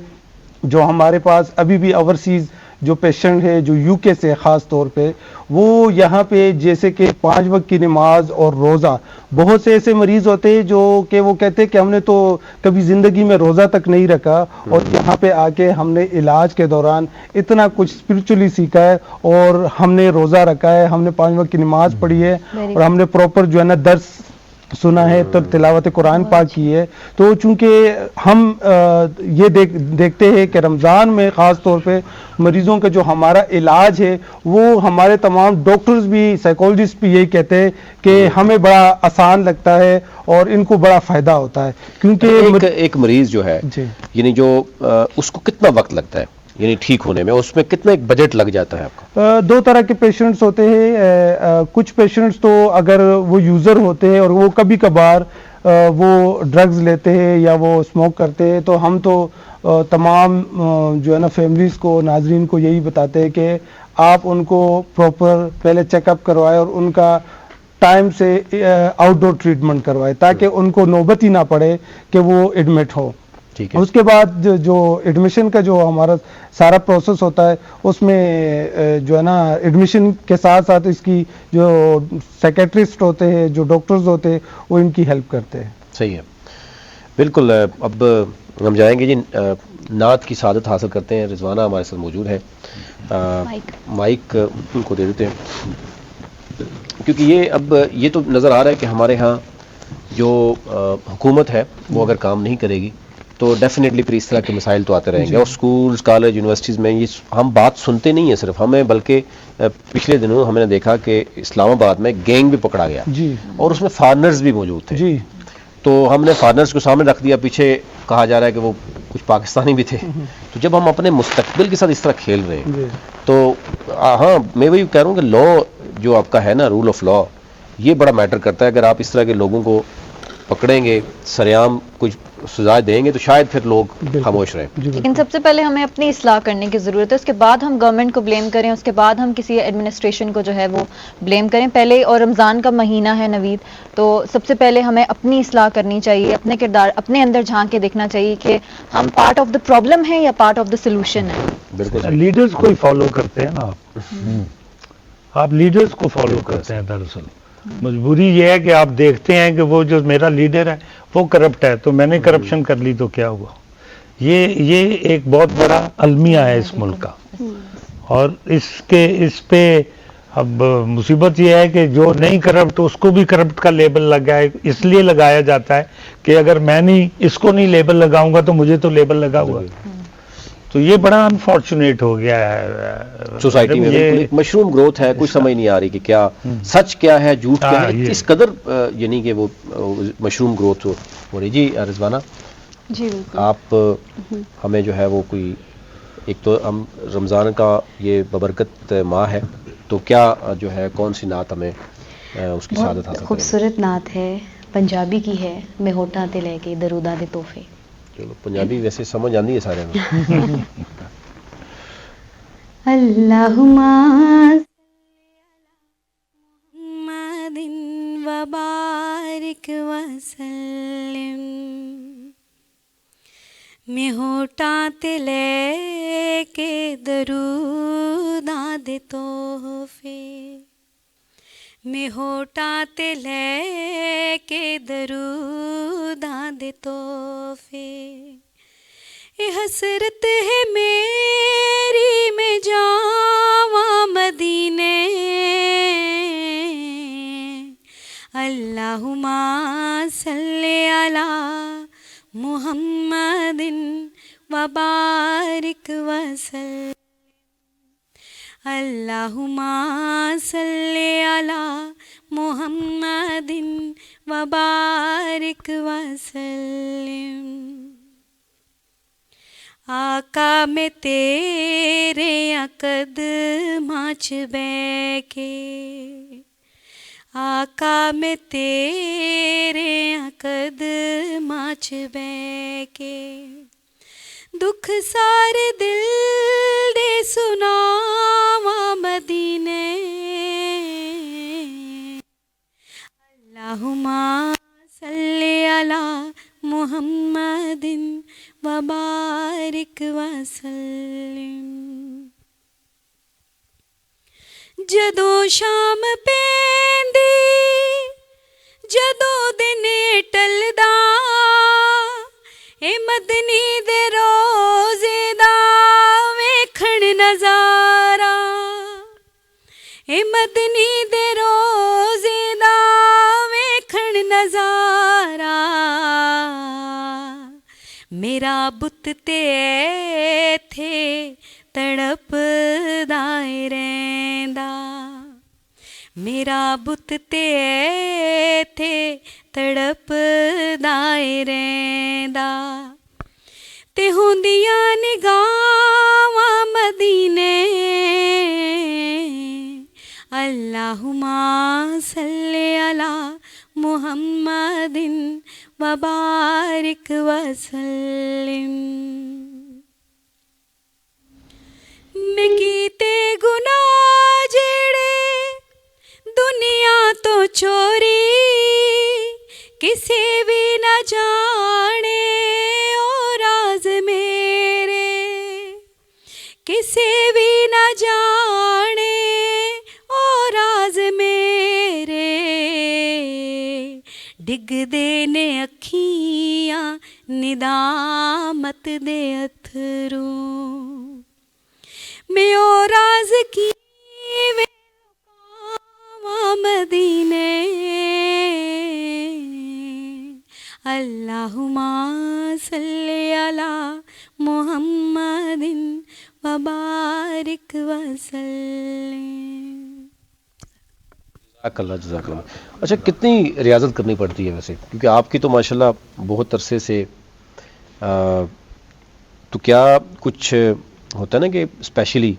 جو ہمارے پاس ابھی بھی اوورسیز جو پیشنٹ ہے جو UK سے, خاص طور پہ وہ یہاں پہ جیسے کہ 5 وقت کی نماز اور روزہ, بہت سے ایسے مریض ہوتے ہیں جو کہ وہ کہتے ہیں کہ ہم نے تو کبھی زندگی میں روزہ تک نہیں رکھا, اور یہاں پہ آ کے ہم نے علاج کے دوران اتنا کچھ اسپرچولی سیکھا ہے, اور ہم نے روزہ رکھا ہے, ہم نے 5 وقت کی نماز پڑھی ہے, اور ہم نے پراپر جو ہے نا درس سنا ہے, تلاوت قرآن پاک کی ہے. تو چونکہ ہم یہ دیکھتے ہیں کہ رمضان میں خاص طور پہ مریضوں کا جو ہمارا علاج ہے وہ ہمارے تمام ڈاکٹرز بھی, سائیکولوجسٹ بھی یہی کہتے ہیں کہ ہمیں بڑا آسان لگتا ہے اور ان کو بڑا فائدہ ہوتا ہے. کیونکہ ایک مریض جو ہے یعنی جو اس کو کتنا وقت لگتا ہے یعنی ٹھیک ہونے میں, اس میں کتنا ایک بجٹ لگ جاتا ہے آپ کا؟ 2 طرح کے پیشنٹس ہوتے ہیں. کچھ پیشنٹس تو اگر وہ یوزر ہوتے ہیں اور وہ کبھی کبھار وہ ڈرگز لیتے ہیں یا وہ اسموک کرتے ہیں, تو ہم تو تمام جو ہے نا فیملیز کو, ناظرین کو یہی بتاتے ہیں کہ آپ ان کو پراپر پہلے چیک اپ کروائے اور ان کا ٹائم سے آؤٹ ڈور ٹریٹمنٹ کروائے, تاکہ ان کو نوبت ہی نہ پڑے کہ وہ ایڈمٹ ہو. اس کے بعد جو ایڈمیشن کا جو ہمارا سارا پروسیس ہوتا ہے اس میں جو ہے نا ایڈمیشن کے ساتھ ساتھ اس کی جو سیکیٹرسٹ ہوتے ہیں, جو ڈاکٹرز ہوتے ہیں, وہ ان کی ہیلپ کرتے ہیں. صحیح ہے, بالکل. اب ہم جائیں گے جی نعت کی سعادت حاصل کرتے ہیں. رضوانہ ہمارے ساتھ موجود ہے, مائک ان کو دے دیتے ہیں, کیونکہ یہ تو نظر آ رہا ہے کہ ہمارے ہاں جو حکومت ہے وہ اگر کام نہیں کرے گی تو ڈیفینیٹلی پھر اس طرح کے مسائل تو آتے رہیں گے. اور اسکولز, کالج, یونیورسٹیز میں یہ ہم بات سنتے نہیں ہیں صرف ہمیں, بلکہ پچھلے دنوں ہم نے دیکھا کہ اسلام آباد میں گینگ بھی پکڑا گیا اور اس میں فارنرز بھی موجود تھے. تو ہم نے فارنرز کو سامنے رکھ دیا, پیچھے کہا جا رہا ہے کہ وہ کچھ پاکستانی بھی تھے. تو جب ہم اپنے مستقبل کے ساتھ اس طرح کھیل رہے ہیں تو ہاں میں وہی کہہ رہا ہوں کہ لا جو آپ کا ہے نا, رول آف لا, یہ بڑا میٹر کرتا ہے. اگر آپ اس طرح کے لوگوں کو پکڑیں گے, سریعام کچھ سزا دیں گے, تو شاید پھر لوگ خاموش رہیں. لیکن سب سے پہلے ہمیں اپنی اصلاح کرنے کی ضرورت ہے, اس کے بعد ہم گورنمنٹ کو بلیم کریں, اس کے بعد ہم کسی ایڈمنسٹریشن کو جو ہے وہ بلیم کریں پہلے. اور رمضان کا مہینہ ہے نوید, تو سب سے پہلے ہمیں اپنی اصلاح کرنی چاہیے, اپنے کردار اپنے اندر جھانک کے دیکھنا چاہیے کہ ہم پارٹ آف دا پرابلم ہیں یا پارٹ آف دا سولوشن ہے. بالکل لیڈرز کو ہی فالو کرتے ہیں نا آپ لیڈرز کو فالو کرتے ہیں. دراصل مجبوری یہ ہے کہ آپ دیکھتے ہیں کہ وہ جو میرا لیڈر ہے وہ کرپٹ ہے تو میں نے کرپشن کر لی تو کیا ہوا. یہ ایک بہت بڑا المیہ ہے اس ملک کا, اور اس پہ اب مصیبت یہ ہے کہ جو نہیں کرپٹ اس کو بھی کرپٹ کا لیبل لگا ہے. اس لیے لگایا جاتا ہے کہ اگر میں نہیں اس کو نہیں لیبل لگاؤں گا تو مجھے تو لیبل لگا ہوا. تو یہ بڑا انفارچونیٹ ہو گیا ہے سوسائٹی میں. بالکل ایک مشروم گروتھ ہے, کچھ سمجھ نہیں آ رہی کہ کیا سچ کیا ہے, جھوٹ کیا ہے, اس قدر یعنی کہ وہ مشروم گروتھ ہو رہی. جی رضوانہ, جی بالکل. آپ ہمیں جو ہے وہ کوئی, ایک تو ہم رمضان کا یہ ببرکت ماہ ہے, تو کیا جو ہے کون سی نعت ہمیں اس کی سعادت حاصل کریں؟ خوبصورت نعت ہے, پنجابی کی ہے, میں ہوٹاں تے لے کے دروداں دے تحفے. چلو پنجابی ویسے سمجھ آندی ہے سارے میں. اللہم محمد وبارک وسلم, میں ہوٹاں تے لے کے دروداں دے تحفے, میں ہوٹاں تے لے کے دروداں دے تحفے. اے حسرت ہے میری میں جاواں مدینے, اللہم صلی علی محمد وبارک وسلم, اللہم صلی علی محمد وبارک وسلم. آقا میں تیرے قدماں چ بہ کے, آقا میں تیرے قدماں چ بہ کے, دکھ سارے دل دے سناواں مدینے, اللہم صلی علی محمد وبارک وسلم. جدوں شام پیندی جدوں دن ٹلدا, اے مدنی دے روزے دا ویکھن نظارہ, اے مدنی دے روزے دا ویکھن نظارہ. میرا بت تے تھے تڑپ دائے رہندا, میرا بت تے تھے تڑپ دائے رہندا. تے ہوندیاں نگاواں مدینے, اللہم صلی علی محمد وبارک وسلم. میں کیتے گناہ جڑے دنیا تو چوری, کسے بھی نہ جانے او راز میرے, کسے بھی نہ جانے او راز میرے. ڈگ دے نے اکھیاں ندامت دے اتھروں, میں او راز کی ویلکاواں مدینے, اللہم صلی علی محمد وبارک وسلم. جزاک اللہ, جزاک اللہ. اچھا کتنی ریاضت کرنی پڑتی ہے ویسے, کیونکہ آپ کی تو ماشاءاللہ بہت عرصے سے, تو کیا کچھ ہوتا ہے نا کہ اسپیشلی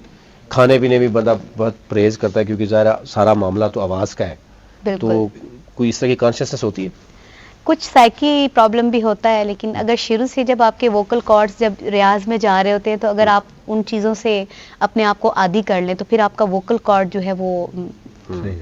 کھانے پینے بھی بندہ بہت پرہیز کرتا ہے کیونکہ ظاہر سارا معاملہ تو آواز کا ہے, تو کوئی اس طرح کی کانشیسنس ہوتی ہے؟ کچھ سائیکی پرابلم بھی ہوتا ہے, لیکن اگر شروع سے جب آپ کے ووکل کارڈز جب ریاض میں جا رہے ہوتے ہیں تو اگر آپ ان چیزوں سے اپنے آپ کو عادی کر لیں تو پھر آپ کا ووکل کارڈ جو ہے وہ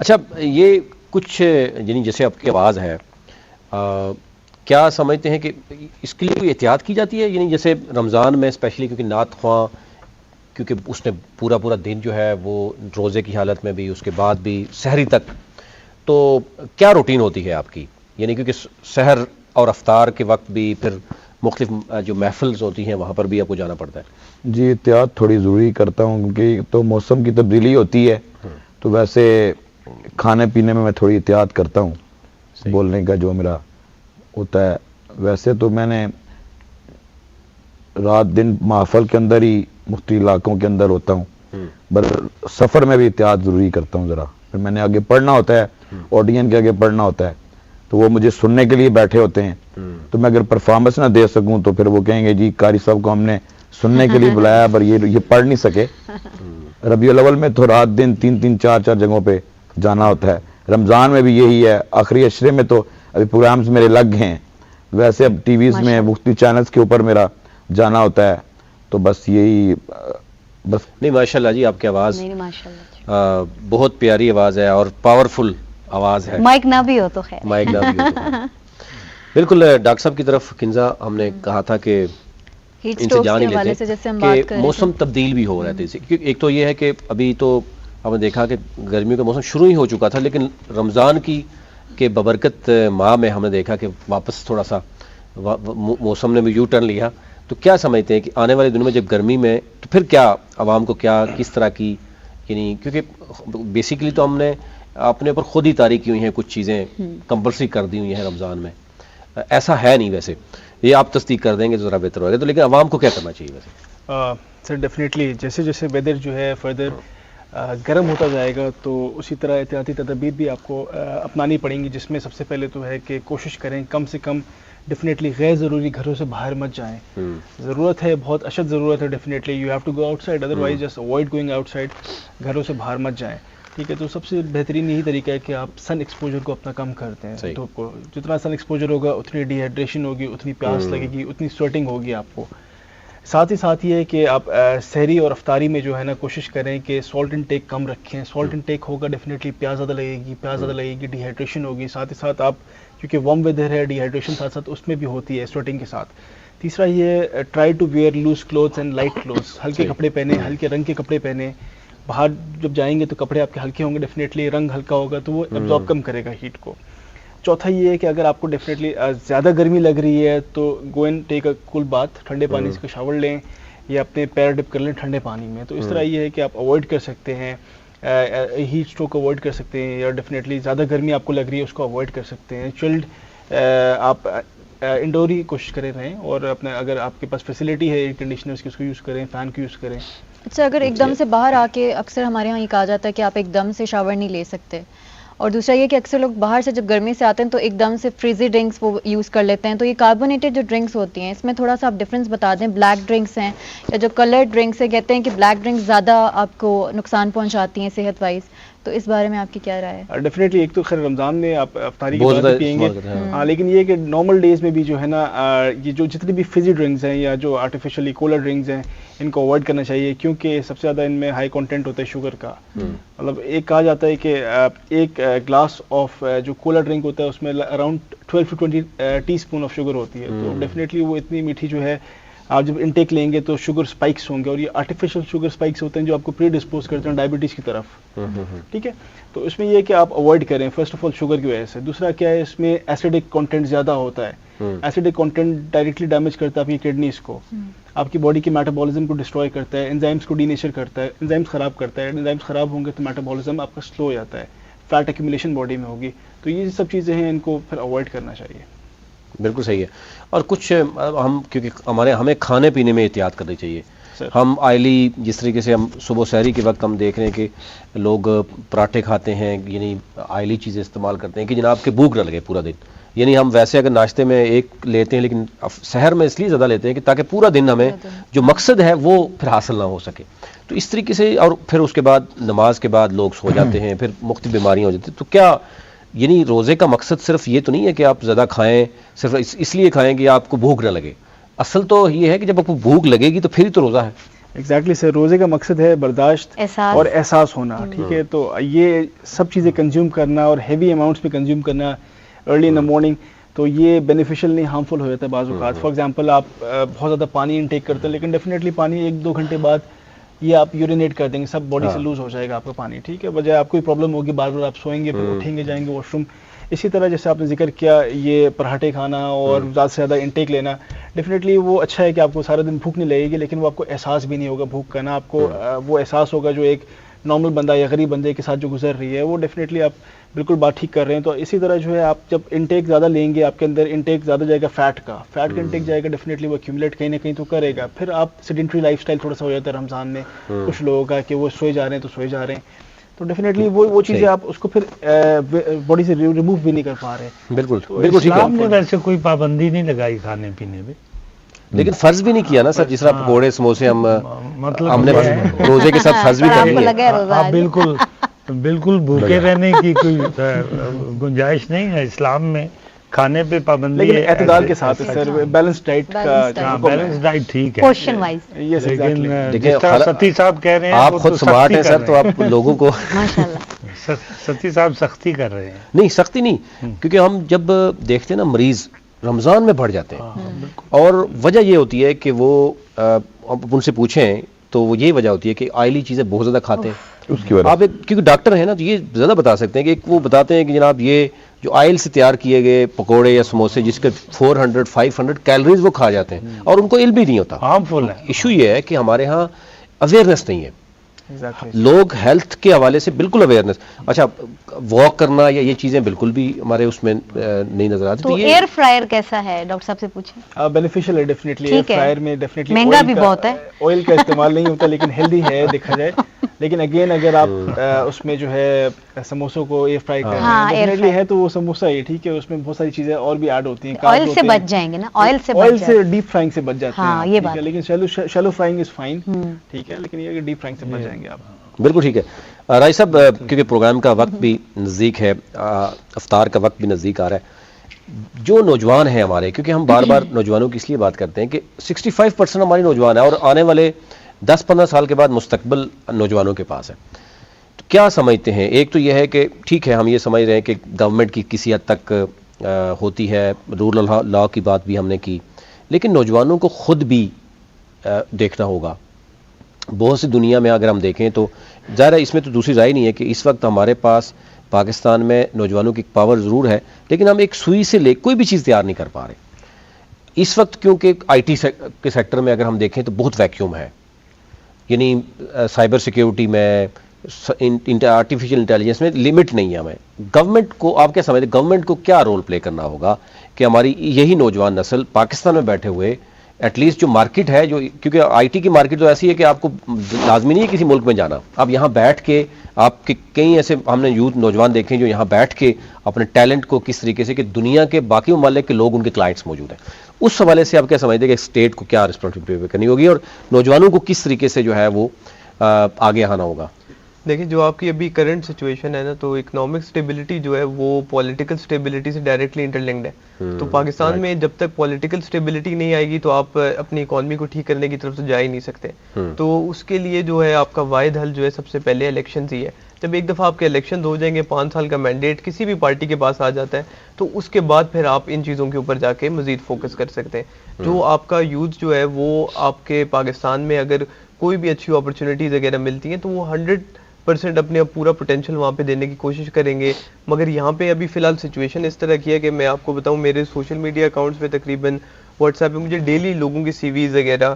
اچھا یہ کچھ یعنی جیسے آپ کی آواز ہے کیا سمجھتے ہیں کہ اس کے لیے کوئی احتیاط کی جاتی ہے؟ یعنی جیسے رمضان میں اسپیشلی کیونکہ نعت خواں کیونکہ اس نے پورا دن جو ہے وہ روزے کی حالت میں بھی اس کے بعد بھی سحری تک، تو کیا روٹین ہوتی ہے آپ کی؟ یعنی کیونکہ سحر اور افطار کے وقت بھی پھر مختلف جو محفلز ہوتی ہیں وہاں پر بھی آپ کو جانا پڑتا ہے. جی احتیاط تھوڑی ضروری کرتا ہوں کیونکہ تو موسم کی تبدیلی ہوتی ہے، تو ویسے کھانے پینے میں تھوڑی احتیاط کرتا ہوں، بولنے کا جو میرا ہوتا ہے. ویسے تو میں نے رات دن محفل کے اندر ہی مختلف علاقوں کے اندر ہوتا ہوں، بس سفر میں بھی احتیاط ضروری کرتا ہوں ذرا. پھر میں نے آگے پڑھنا ہوتا ہے، آڈینس کے آگے پڑھنا ہوتا ہے، تو وہ مجھے سننے کے لیے بیٹھے ہوتے ہیں، تو میں اگر پرفارمنس نہ دے سکوں تو پھر وہ کہیں گے جی قاری صاحب کو ہم نے سننے کے لیے بلایا پر یہ پڑھ نہیں سکے. ربیع الاول میں تو رات دن 3-3 4 جگہوں پہ جانا ہوتا ہے. رمضان میں بھی یہی ہے. آخری عشرے میں تو ابھی پروگرامز میرے لگ گئے ہیں، ویسے اب ٹی ویز میں مختلف چینلز کے اوپر میرا جانا ہوتا ہے. تو بس یہی بس. نہیں ماشاءاللہ جی آپ کی آواز بہت پیاری آواز ہے اور پاورفل آواز ہے. مائک نہ بھی ہو تو خیر. مائک نہ بھی ہو تو بالکل. ڈاکٹر صاحب کی طرف کنزا ہم نے کہا تھا کہ ان سے جان ہی لیتے کہ موسم تبدیل بھی ہو رہے تھے. ایک تو یہ ہے کہ ابھی تو ہم نے دیکھا کہ گرمیوں کا موسم شروع ہی ہو چکا تھا، لیکن رمضان کی کے ببرکت ماہ میں ہم نے دیکھا کہ واپس تھوڑا سا موسم نے بھی یو ٹرن لیا. تو کیا سمجھتے ہیں کہ آنے والے دنوں میں جب گرمی میں تو پھر کیا عوام کو کیا کس طرح کی، یعنی کیونکہ بیسیکلی تو ہم نے اپنے اوپر خود ہی طاری کی ہوئی ہیں، کچھ چیزیں کمپلسری کر دی ہوئی ہیں رمضان میں. ایسا ہے نہیں، ویسے یہ آپ تصدیق کر دیں گے ذرا بہتر ہوگا. تو لیکن عوام کو کیا کرنا چاہیے ویسے؟ سر ڈیفینیٹلی جیسے جیسے ویدر جو ہے فردر گرم ہوتا جائے گا تو اسی طرح احتیاطی تدابیر بھی آپ کو اپنانی پڑیں گی، جس میں سب سے پہلے تو ہے کہ کوشش کریں کم سے کم ڈیفینیٹلی غیر ضروری گھروں سے باہر مت جائیں. ضرورت ہے، بہت اشد ضرورت ہے، definitely you have to go outside, otherwise just avoid going outside. گھروں سے باہر مت جائیں. ٹھیک ہے، تو سب سے بہترین یہی طریقہ ہے کہ آپ سن ایکسپوجر کو اپنا کم کرتے ہیں. دھوپ کو جتنا سن ایکسپوجر ہوگا اتنی ڈی ہائیڈریشن ہوگی، اتنی پیاس لگے گی، اتنی سویٹنگ ہوگی آپ کو. ساتھ ہی ساتھ یہ ہے کہ آپ سحری اور افطاری میں جو ہے نا کوشش کریں کہ سالٹ انٹیک کم رکھیں. سالٹ انٹیک ہوگا ڈیفینیٹلی پیاس زیادہ لگے گی، ڈی ہائیڈریشن ہوگی. ساتھ ہی ساتھ آپ کیونکہ وارم ویدر ہے، ڈی ہائیڈریشن ساتھ ساتھ اس میں بھی ہوتی ہے سویٹنگ کے ساتھ. تیسرا یہ try to wear loose clothes and light clothes. ہلکے کپڑے پہنے، ہلکے رنگ کے کپڑے پہنے. باہر جب جائیں گے تو کپڑے آپ کے ہلکے ہوں گے، ڈیفینیٹلی رنگ ہلکا ہوگا تو وہ ایبزارب کم کرے گا ہیٹ کو. چوتھا یہ ہے کہ اگر آپ کو ڈیفینیٹلی زیادہ گرمی لگ رہی ہے تو go and take a cool bath, ٹھنڈے پانی سے شاور لیں یا اپنے پیر ڈپ کر لیں ٹھنڈے پانی میں. تو اس طرح یہ ہے کہ آپ اوائڈ کر سکتے ہیں ہیٹ اسٹروک اوائڈ کر سکتے ہیں، یا ڈیفینیٹلی زیادہ گرمی آپ کو لگ رہی ہے اس کو اوائڈ کر سکتے ہیں. چلڈ آپ انڈور ہی کوشش کریں رہیں، اور اپنے اگر آپ کے پاس فیسلٹی ہے ایئر کنڈیشنرز کی اس کو یوز کریں، فین کو یوز کریں. اچھا، اگر ایک دم سے باہر آ کے اکثر ہمارے یہاں یہ کہا جاتا ہے کہ آپ ایک دم سے شاور نہیں لے سکتے، اور دوسرا یہ کہ اکثر لوگ باہر سے جب گرمی سے آتے ہیں تو ایک دم سے فریزی ڈرنکس وہ یوز کر لیتے ہیں. تو یہ کاربونیٹڈ جو ڈرنکس ہوتی ہیں اس میں تھوڑا سا آپ ڈفرینس بتا دیں. بلیک ڈرنکس ہیں یا جو کلرڈ ڈرنکس ہیں، کہتے ہیں کہ بلیک ڈرنکس زیادہ آپ کو نقصان پہنچاتی ہیں صحت وائز، تو اس بارے میں آپ کی کیا رائے ہے؟ ڈیفینیٹلی ایک تو خیر رمضان میں آپ افطاری کے بعد پئیں گے، لیکن یہ کہ نارمل ڈیز میں بھی جو ہے نا یہ جو جتنی بھی فزی ڈرنکس ہیں یا جو آرٹیفیشلی کولر ڈرنکس ہیں ان کو اوائڈ کرنا چاہیے، کیونکہ سب سے زیادہ ان میں ہائی کنٹینٹ ہوتا ہے شوگر کا. مطلب ایک کہا جاتا ہے کہ ایک گلاس آف جو کولر ڈرنک ہوتا ہے اس میں around 12 to 20 T spoon of sugar ہوتی ہے. تو ڈیفینیٹلی وہ اتنی میٹھی جو ہے آپ جب انٹیک لیں گے تو شوگر سپائکس ہوں گے، اور یہ آرٹیفیشل شوگر سپائکس ہوتے ہیں جو آپ کو پری ڈسپوز کرتے ہیں ڈائبٹیز کی طرف. ٹھیک ہے، تو اس میں یہ کہ آپ اوائڈ کریں فرسٹ آف آل شوگر کی وجہ سے. دوسرا کیا ہے، اس میں ایسیڈک کانٹینٹ زیادہ ہوتا ہے. ایسیڈک کانٹینٹ ڈائریکٹلی ڈیمیج کرتا ہے آپ کی کڈنیز کو، آپ کی باڈی کے میٹابولزم کو ڈسٹروائے کرتا ہے، انزائمس کو ڈینیچر کرتا ہے، انزائمس خراب کرتا ہے. انزائمس خراب ہوں گے تو میٹابولزم آپ کا سلو ہو جاتا ہے، فیٹ ایکومولیشن باڈی میں ہوگی. تو یہ سب چیزیں ہیں، ان کو پھر اوائڈ کرنا چاہیے. بالکل صحیح ہے. اور کچھ ہم کیونکہ ہمیں کھانے پینے میں احتیاط کرنی چاہیے. ہم آئلی جس طریقے سے ہم صبح سحری کے وقت ہم دیکھ رہے ہیں کہ لوگ پراٹھے کھاتے ہیں، یعنی آئلی چیزیں استعمال کرتے ہیں کہ جناب کے بھوک نہ لگے پورا دن. یعنی ہم ویسے اگر ناشتے میں ایک لیتے ہیں لیکن سحر میں اس لیے زیادہ لیتے ہیں کہ تاکہ پورا دن ہمیں جو مقصد ہے وہ پھر حاصل نہ ہو سکے. تو اس طریقے سے، اور پھر اس کے بعد نماز کے بعد لوگ سو جاتے ہیں، پھر مختلف بیماریاں ہو جاتی ہیں. تو کیا یعنی روزے کا مقصد صرف یہ تو نہیں ہے کہ آپ زیادہ کھائیں، صرف اس لیے کھائیں کہ آپ کو بھوک نہ لگے؟ اصل تو یہ ہے کہ جب آپ کو بھوک لگے گی تو پھر ہی تو روزہ ہے. ایگزیکٹلی سر, روزے کا مقصد ہے برداشت احساس اور احساس ہونا, ٹھیک ہے. تو یہ سب چیزیں کنزیوم کرنا اور ہیوی اماؤنٹس میں کنزیوم کرنا ارلی ان دا مارننگ, تو یہ بینیفیشیل نہیں, ہارمفل ہو جاتا ہے بعض اوقات. فار ایگزامپل آپ بہت زیادہ پانی انٹیک کرتے ہیں, لیکن ڈیفینیٹلی پانی 1-2 گھنٹے بعد یہ آپ یورینیٹ کر دیں گے, سب باڈی سے لوز ہو جائے گا آپ کا پانی, ٹھیک ہے. بجائے آپ کوئی پرابلم ہوگی, بار بار آپ سوئیں گے, پھر اٹھیں گے, جائیں گے واش روم. اسی طرح جیسے آپ نے ذکر کیا یہ پراٹھے کھانا اور زیادہ سے زیادہ انٹیک لینا, ڈیفینیٹلی وہ اچھا ہے کہ آپ کو سارا دن بھوک نہیں لگے گی, لیکن وہ آپ کو احساس بھی نہیں ہوگا بھوک کا, نا آپ کو وہ احساس ہوگا جو ایک نارمل بندہ یا غریب بندے کے ساتھ جو گزر رہی ہے, وہ ڈیفینیٹلی آپ بالکل بات ٹھیک کر رہے ہیں. تو اسی طرح جو ہے آپ جب انٹیک زیادہ لیں گے, آپ کے اندر انٹیک زیادہ جائے گا فیٹ کا انٹیک جائے گا, ڈیفینیٹلی وہ ایکیومولیٹ کہیں نہ کہیں تو کرے گا. پھر آپ سیڈنٹری لائف اسٹائل تھوڑا سا ہو جاتا ہے رمضان میں کچھ لوگوں کا, کہ وہ سوئے جا رہے ہیں تو سوئے جا رہے ہیں, تو ڈیفینیٹلی وہ چیزیں آپ اس کو پھر باڈی سے ریموو بھی نہیں کر پا رہے. بالکل بالکل ٹھیک ہے. اسلام نے ویسے کوئی پابندی نہیں لگائی کھانے پینے میں, لیکن فرض بھی نہیں کیا نا سر, جس طرح پکوڑے سموسے مطلب ہم نے روزے کے ساتھ فرض بھی کر لیے. آپ بالکل بھوکے رہنے کی کوئی گنجائش نہیں ہے اسلام میں, کھانے پہ پابندی لیکن ہے اعتدال کے ساتھ سر, بیلنس ڈائٹ کا, بیلنس ڈائٹ ٹھیک ہے, پورشن وائز. لیکن دیکھیں, جس طرح ستی صاحب کہہ رہے ہیں آپ وہ خود تو سمارٹ ہیں سختی سر, کر تو رہے آپ لوگوں کو ماشاءاللہ ستی صاحب سختی کر رہے ہیں. نہیں سختی نہیں, کیونکہ ہم جب دیکھتے ہیں نا مریض رمضان میں بڑھ جاتے ہیں, اور وجہ یہ ہوتی ہے کہ وہ ان سے پوچھیں تو وہ یہی وجہ ہوتی ہے کہ آئلی چیزیں بہت زیادہ کھاتے ہیں. اس کی وجہ آپ کیونکہ ڈاکٹر ہیں نا, تو یہ زیادہ بتا سکتے ہیں کہ وہ بتاتے ہیں کہ جناب یہ جو آئل سے تیار کیے گئے پکوڑے یا سموسے جس کے 400-500 کیلریز وہ کھا جاتے ہیں, اور ان کو علم بھی نہیں ہوتا. ہارمفل ہے. ایشو یہ ہے کہ ہمارے ہاں اویئرنیس نہیں ہے. لوگ ہیلتھ کے حوالے سے بالکل اویئرنیس, اچھا واک کرنا یا یہ چیزیں بالکل بھی ہمارے اس میں نہیں نظر آتی. تو ایئر فرائر کیسا ہے ڈاکٹر صاحب سے پوچھیں. بینیفیشیل ہے ڈیفینیٹلی, ایئر فرائر میں ڈیفینیٹلی مہنگا بھی بہت ہے, آئل کا استعمال نہیں ہوتا, لیکن ہیلدی ہے دیکھا جائے. لیکن اگین اگر آپ اس میں جو ہے سموسوں کو ایئر فرائی کر رہے ہیں ڈیفینیٹلی ہے, تو وہ سموسہ ہی ٹھیک ہے, اس میں بہت ساری چیزیں اور بھی ایڈ ہوتی ہیں, آئل سے بچ جائیں گے نا, آئل سے ڈیپ فرائنگ سے بچ جاتے ہیں, ٹھیک ہے, لیکن شیلو فرائنگ از فائن, ٹھیک ہے, لیکن یہ ڈیپ فرائنگ سے بچ جائیں گے آپ. بالکل ٹھیک ہے. رائی صاحب, کیونکہ پروگرام کا وقت بھی نزدیک ہے, افطار کا وقت بھی نزدیک آ رہا ہے, جو نوجوان ہیں ہمارے, کیونکہ ہم بار بار نوجوانوں کی اس لیے بات کرتے ہیں کہ 65% ہماری نوجوان ہیں, اور آنے والے 10-15 سال کے بعد مستقبل نوجوانوں کے پاس ہے. تو کیا سمجھتے ہیں؟ ایک تو یہ ہے کہ ٹھیک ہے ہم یہ سمجھ رہے ہیں کہ گورنمنٹ کی کسی حد تک ہوتی ہے, رول لا کی بات بھی ہم نے کی, لیکن نوجوانوں کو خود بھی دیکھنا ہوگا. بہت سی دنیا میں اگر ہم دیکھیں تو ظاہر ہے اس میں تو دوسری رائے نہیں ہے کہ اس وقت ہمارے پاس پاکستان میں نوجوانوں کی پاور ضرور ہے, لیکن ہم ایک سوئی سے لے کوئی بھی چیز تیار نہیں کر پا رہے اس وقت, کیونکہ آئی ٹی کے سیکٹر میں اگر ہم دیکھیں تو بہت ویکیوم ہے. یعنی سائبر سیکیورٹی میں, آرٹیفیشیل انٹیلیجنس میں لمٹ نہیں ہے. ہمیں گورنمنٹ کو, آپ کیا سمجھتے ہیں گورنمنٹ کو کیا رول پلے کرنا ہوگا کہ ہماری یہی نوجوان نسل پاکستان میں بیٹھے ہوئے ایٹ لیسٹ جو مارکیٹ ہے, جو کیونکہ آئی ٹی کی مارکیٹ تو ایسی ہے کہ آپ کو لازمی نہیں ہے کسی ملک میں جانا, آپ یہاں بیٹھ کے, آپ کے کئی ایسے ہم نے یوتھ نوجوان دیکھے جو یہاں بیٹھ کے اپنے ٹیلنٹ کو کس طریقے سے, کہ دنیا کے باقی ممالک کے لوگ ان کے کلائنٹس موجود ہیں, اس حوالے سے آپ کیا سمجھتے ہیں کہ اسٹیٹ کو کیا رسپانسبلٹی کرنی ہوگی, اور نوجوانوں کو کس طریقے سے جو ہے وہ آگے آنا ہوگا؟ دیکھیں جو آپ کی ابھی کرنٹ سچویشن ہے نا, تو اکنامک سٹیبلٹی جو ہے وہ پولیٹیکل سٹیبلٹی سے ڈائریکٹلی انٹرلنکڈ ہے. تو پاکستان میں جب تک پولیٹیکل سٹیبلٹی نہیں آئے گی تو آپ اپنی اکانومی کو ٹھیک کرنے کی طرف سے جا ہی نہیں سکتے. تو اس کے لیے جو ہے آپ کا واحد حل جو ہے سب سے پہلے الیکشنز ہی ہے. جب ایک دفعہ آپ کے الیکشن ہو جائیں گے, 5 سال کا مینڈیٹ کسی بھی پارٹی کے پاس آ جاتا ہے, تو اس کے بعد پھر آپ ان چیزوں کے اوپر جا کے مزید فوکس کر سکتے ہیں. جو آپ کا یوتھ جو ہے وہ آپ کے پاکستان میں اگر کوئی بھی اچھی اپرچونیٹیز وغیرہ ملتی ہیں تو وہ 100% اپنے پورا پوٹینشیل وہاں پہ دینے کی کوشش کریں گے. مگر یہاں پہ ابھی فی الحال سچویشن اس طرح کی ہے کہ میں آپ کو بتاؤں, میرے سوشل میڈیا اکاؤنٹس پہ تقریباً واٹس ایپ پہ مجھے ڈیلی لوگوں کی سی ویز وغیرہ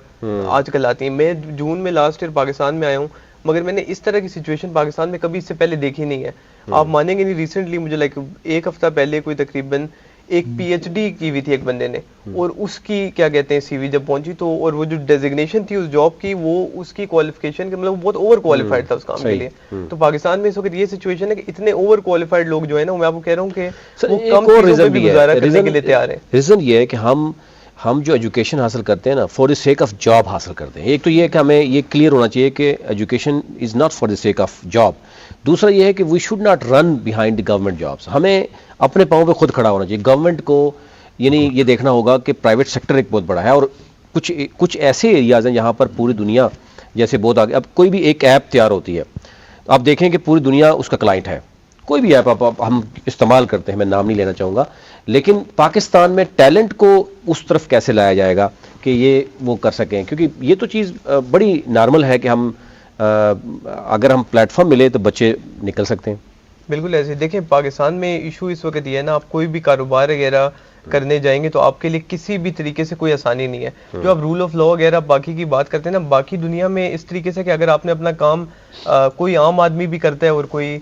آج کل آتی ہیں. میں جون میں لاسٹ ایئر پاکستان میں آیا ہوں, مگر میں نے اس طرح کی سچویشن پاکستان میں کبھی اس سے پہلے دیکھی نہیں ہے. آپ مانیں گے نہیں, ریسنٹلی مجھے لائک ایک ہفتہ پہلے کوئی تقریباً ایک پی ایچ ڈی کی ہوئی تھی ایک بندے نے, اور اس کی کیا کہتے ہیں سی وی جب پہنچی تو, اور وہ جو ڈیزگنیشن تھی اس جاب کی, وہ اس کی کوالیفیکیشن کے مطلب بہت اوور کوالیفائڈ تھا اس کام کے لیے. تو پاکستان میں اس وقت یہ سچویشن ہے کہ اتنے اوور کوالیفائڈ لوگ جو ہے نا, میں آپ کو کہہ رہا ہوں کہ وہ کم چیزوں پہ بھی گزارا کرنے کے لیے تیار ہیں. ریزن یہ ہے کہ ہم جو ایجوکیشن حاصل کرتے ہیں نا for the sake of job حاصل کرتے ہیں. ایک تو یہ ہے کہ ہمیں یہ کلیئر ہونا چاہیے کہ education is not for the sake of job. دوسرا یہ ہے کہ we should not run behind the government jobs. ہمیں اپنے پاؤں پہ خود کھڑا ہونا چاہیے. گورنمنٹ کو یعنی یہ دیکھنا ہوگا کہ پرائیویٹ سیکٹر ایک بہت بڑا ہے, اور کچھ ایسے ایریاز ہیں جہاں پر پوری دنیا جیسے بہت آگے. اب کوئی بھی ایک ایپ تیار ہوتی ہے, آپ دیکھیں کہ پوری دنیا اس کا کلائنٹ ہے. کوئی بھی ایپ ہم استعمال کرتے ہیں, میں نام نہیں لینا چاہوں گا, لیکن پاکستان میں ٹیلنٹ کو اس طرف کیسے لایا جائے گا کہ یہ وہ کر سکیں, کیونکہ یہ تو چیز بڑی نارمل ہے کہ ہم اگر ہم پلیٹ فارم ملے تو بچے نکل سکتے ہیں. بالکل ایسے دیکھیں, پاکستان میں ایشو اس وقت یہ ہے نا, آپ کوئی بھی کاروبار وغیرہ کرنے جائیں گے تو آپ کے لیے کسی بھی طریقے سے کوئی آسانی نہیں ہے. جو آپ رول آف لا وغیرہ باقی کی بات کرتے ہیں نا, باقی دنیا میں اس طریقے سے کہ اگر آپ نے اپنا کام کوئی عام آدمی بھی کرتا ہے اور کوئی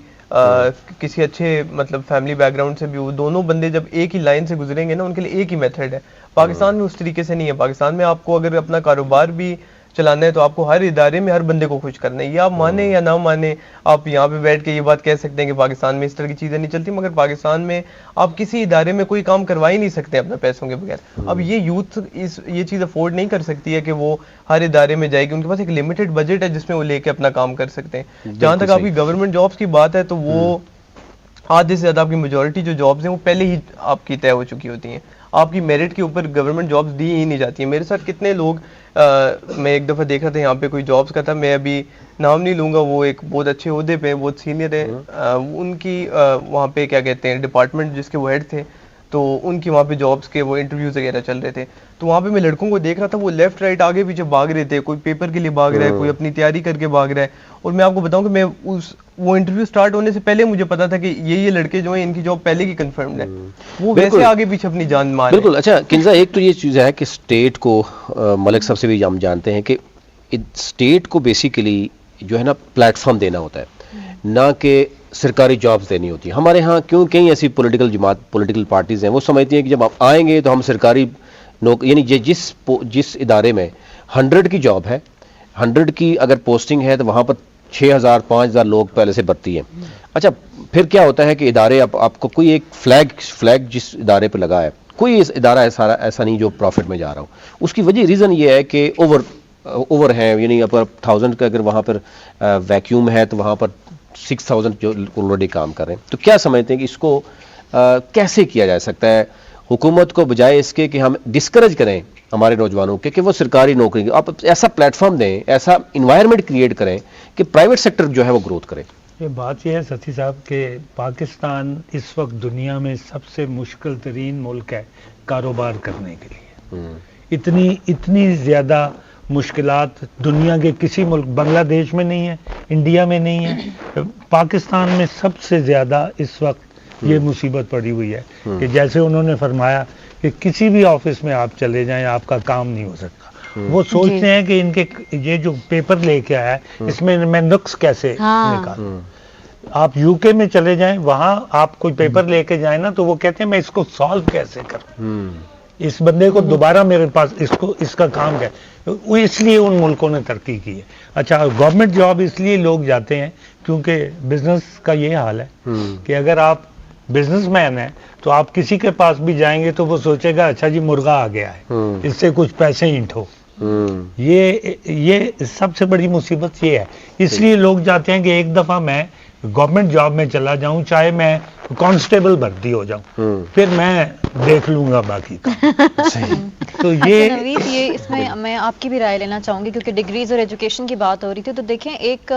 کسی اچھے مطلب فیملی بیک گراؤنڈ سے بھی, وہ دونوں بندے جب ایک ہی لائن سے گزریں گے نا, ان کے لیے ایک ہی میتھڈ ہے. پاکستان میں اس طریقے سے نہیں ہے. پاکستان میں آپ کو اگر اپنا کاروبار بھی چلانا ہے تو آپ کو ہر ادارے میں ہر بندے کو خوش کرنا ہے. یہ آپ مانیں یا نہ مانیں, آپ یہاں پہ بیٹھ کے یہ بات کہہ سکتے ہیں کہ پاکستان میں اس طرح کی چیزیں نہیں چلتی, مگر پاکستان میں آپ کسی ادارے میں کوئی کام کروا ہی نہیں سکتے اپنے پیسوں کے بغیر. اب یہ یوتھ یہ چیز افورڈ نہیں کر سکتی ہے کہ وہ ہر ادارے میں جائے گی. ان کے پاس ایک لمیٹڈ بجٹ ہے جس میں وہ لے کے اپنا کام کر سکتے ہیں. جہاں تک آپ کی گورنمنٹ جابس کی بات ہے تو وہ آدھے سے زیادہ آپ کی میجورٹی جو جابس ہیں وہ پہلے ہی آپ کی طے ہو چکی ہوتی ہیں. آپ کی میرٹ کے اوپر گورنمنٹ جابس دی ہی نہیں جاتی ہیں. میرے ساتھ کتنے لوگ, میں ایک دفعہ دیکھ رہا تھا یہاں پہ کوئی جابس کا تھا, میں ابھی نام نہیں لوں گا, وہ ایک بہت اچھے عہدے پہ, بہت سینئر ہے, ان کی وہاں پہ کیا کہتے ہیں ڈپارٹمنٹ جس کے وہ ہیڈ تھے, تو ان کی وہاں پہ جابس کے وہ انٹرویوز وغیرہ چل رہے تھے. تو وہاں پہ میں لڑکوں کو دیکھ رہا تھا, وہ لیفٹ رائٹ آگے پیچھے بھاگ رہے تھے, کوئی پیپر کے لیے بھاگ رہا ہے, کوئی اپنی تیاری کر کے بھاگ رہا ہے. اور میں آپ کو بتاؤں کہ میں وہ انٹرویو سٹارٹ ہونے سے پہلے مجھے پتا تھا کہ یہ لڑکے جو ہیں ان کی جاب پہلے کی کنفرمڈ ہے, وہ ویسے آگے پیچھے اپنی جان مار. بالکل. اچھا کنزا, ایک تو یہ چیز ہے کہ اسٹیٹ کو, ملک صاحب سے بھی ہم جانتے ہیں کہ اسٹیٹ کو بیسیکلی جو ہے نا پلیٹ فارم دینا ہوتا ہے, نہ کہ سرکاری جابز دینی ہوتی ہیں. ہمارے ہاں کیوں کئی ایسی پولیٹیکل پارٹیز ہیں, وہ سمجھتی ہیں کہ جب آپ آئیں گے تو ہم سرکاری یعنی جس ادارے میں 100 کی جاب ہے, 100 کی اگر پوسٹنگ ہے تو وہاں پر 6,000 5,000 لوگ پہلے سے بھرتی ہیں. اچھا پھر کیا ہوتا ہے کہ ادارے آپ کو کوئی ایک فلیگ جس ادارے پہ لگا ہے, کوئی ادارہ ایسا نہیں جو پروفٹ میں جا رہا ہو. اس کی وجہ ریزن یہ ہے کہ اوور ہے, یعنی اگر 1000 کا اگر وہاں پر ویکیوم ہے تو وہاں پر 6,000 جو آلریڈی کام کر رہے ہیں. تو کیا سمجھتے ہیں کہ اس کو کیسے کیا جا سکتا ہے حکومت کو, بجائے اس کے کہ ہم ڈسکریج کریں ہمارے نوجوانوں کے کہ وہ سرکاری نوکری, آپ ایسا پلیٹ فارم دیں, ایسا انوائرمنٹ کریٹ کریں کہ پرائیویٹ سیکٹر جو ہے وہ گروتھ کرے. یہ بات یہ ہے ستی صاحب کہ پاکستان اس وقت دنیا میں سب سے مشکل ترین ملک ہے کاروبار کرنے کے لیے. اتنی زیادہ مشکلات دنیا کے کسی ملک, بنگلہ دیش میں نہیں ہے, انڈیا میں نہیں ہے, پاکستان میں سب سے زیادہ اس وقت یہ مصیبت پڑی ہوئی ہے کہ جیسے انہوں نے فرمایا کہ کسی بھی آفس میں آپ چلے جائیں آپ کا کام نہیں ہو سکتا. وہ سوچتے ہیں کہ ان کے یہ جو پیپر لے کے آیا ہے اس میں نقص کیسے نکالوں. آپ یو کے میں چلے جائیں, وہاں آپ کوئی پیپر لے کے جائیں نا تو وہ کہتے ہیں میں اس کو سالو کیسے کروں, اس بندے کو دوبارہ میرے پاس اس کا کام کیا. وہ اس لیے ان ملکوں نے ترقی کی ہے. اچھا گورنمنٹ جاب اس لیے لوگ جاتے ہیں کیونکہ بزنس کا یہ حال ہے کہ اگر آپ بزنس مین ہیں تو آپ کسی کے پاس بھی جائیں گے تو وہ سوچے گا اچھا جی مرغا آ گیا ہے, اس سے کچھ پیسے اینٹھو. یہ سب سے بڑی مصیبت یہ ہے. اس لیے لوگ جاتے ہیں کہ ایک دفعہ میں گورنمنٹ جاب میں چلا جاؤں, چاہے میں کانسٹیبل بھرتی ہو جاؤں, پھر میں دیکھ لوں گا باقی کا. تو یہ اس میں آپ کی بھی رائے لینا چاہوں گی کیونکہ ڈگریز اور ایجوکیشن کی بات ہو رہی تھی. تو دیکھیں ایک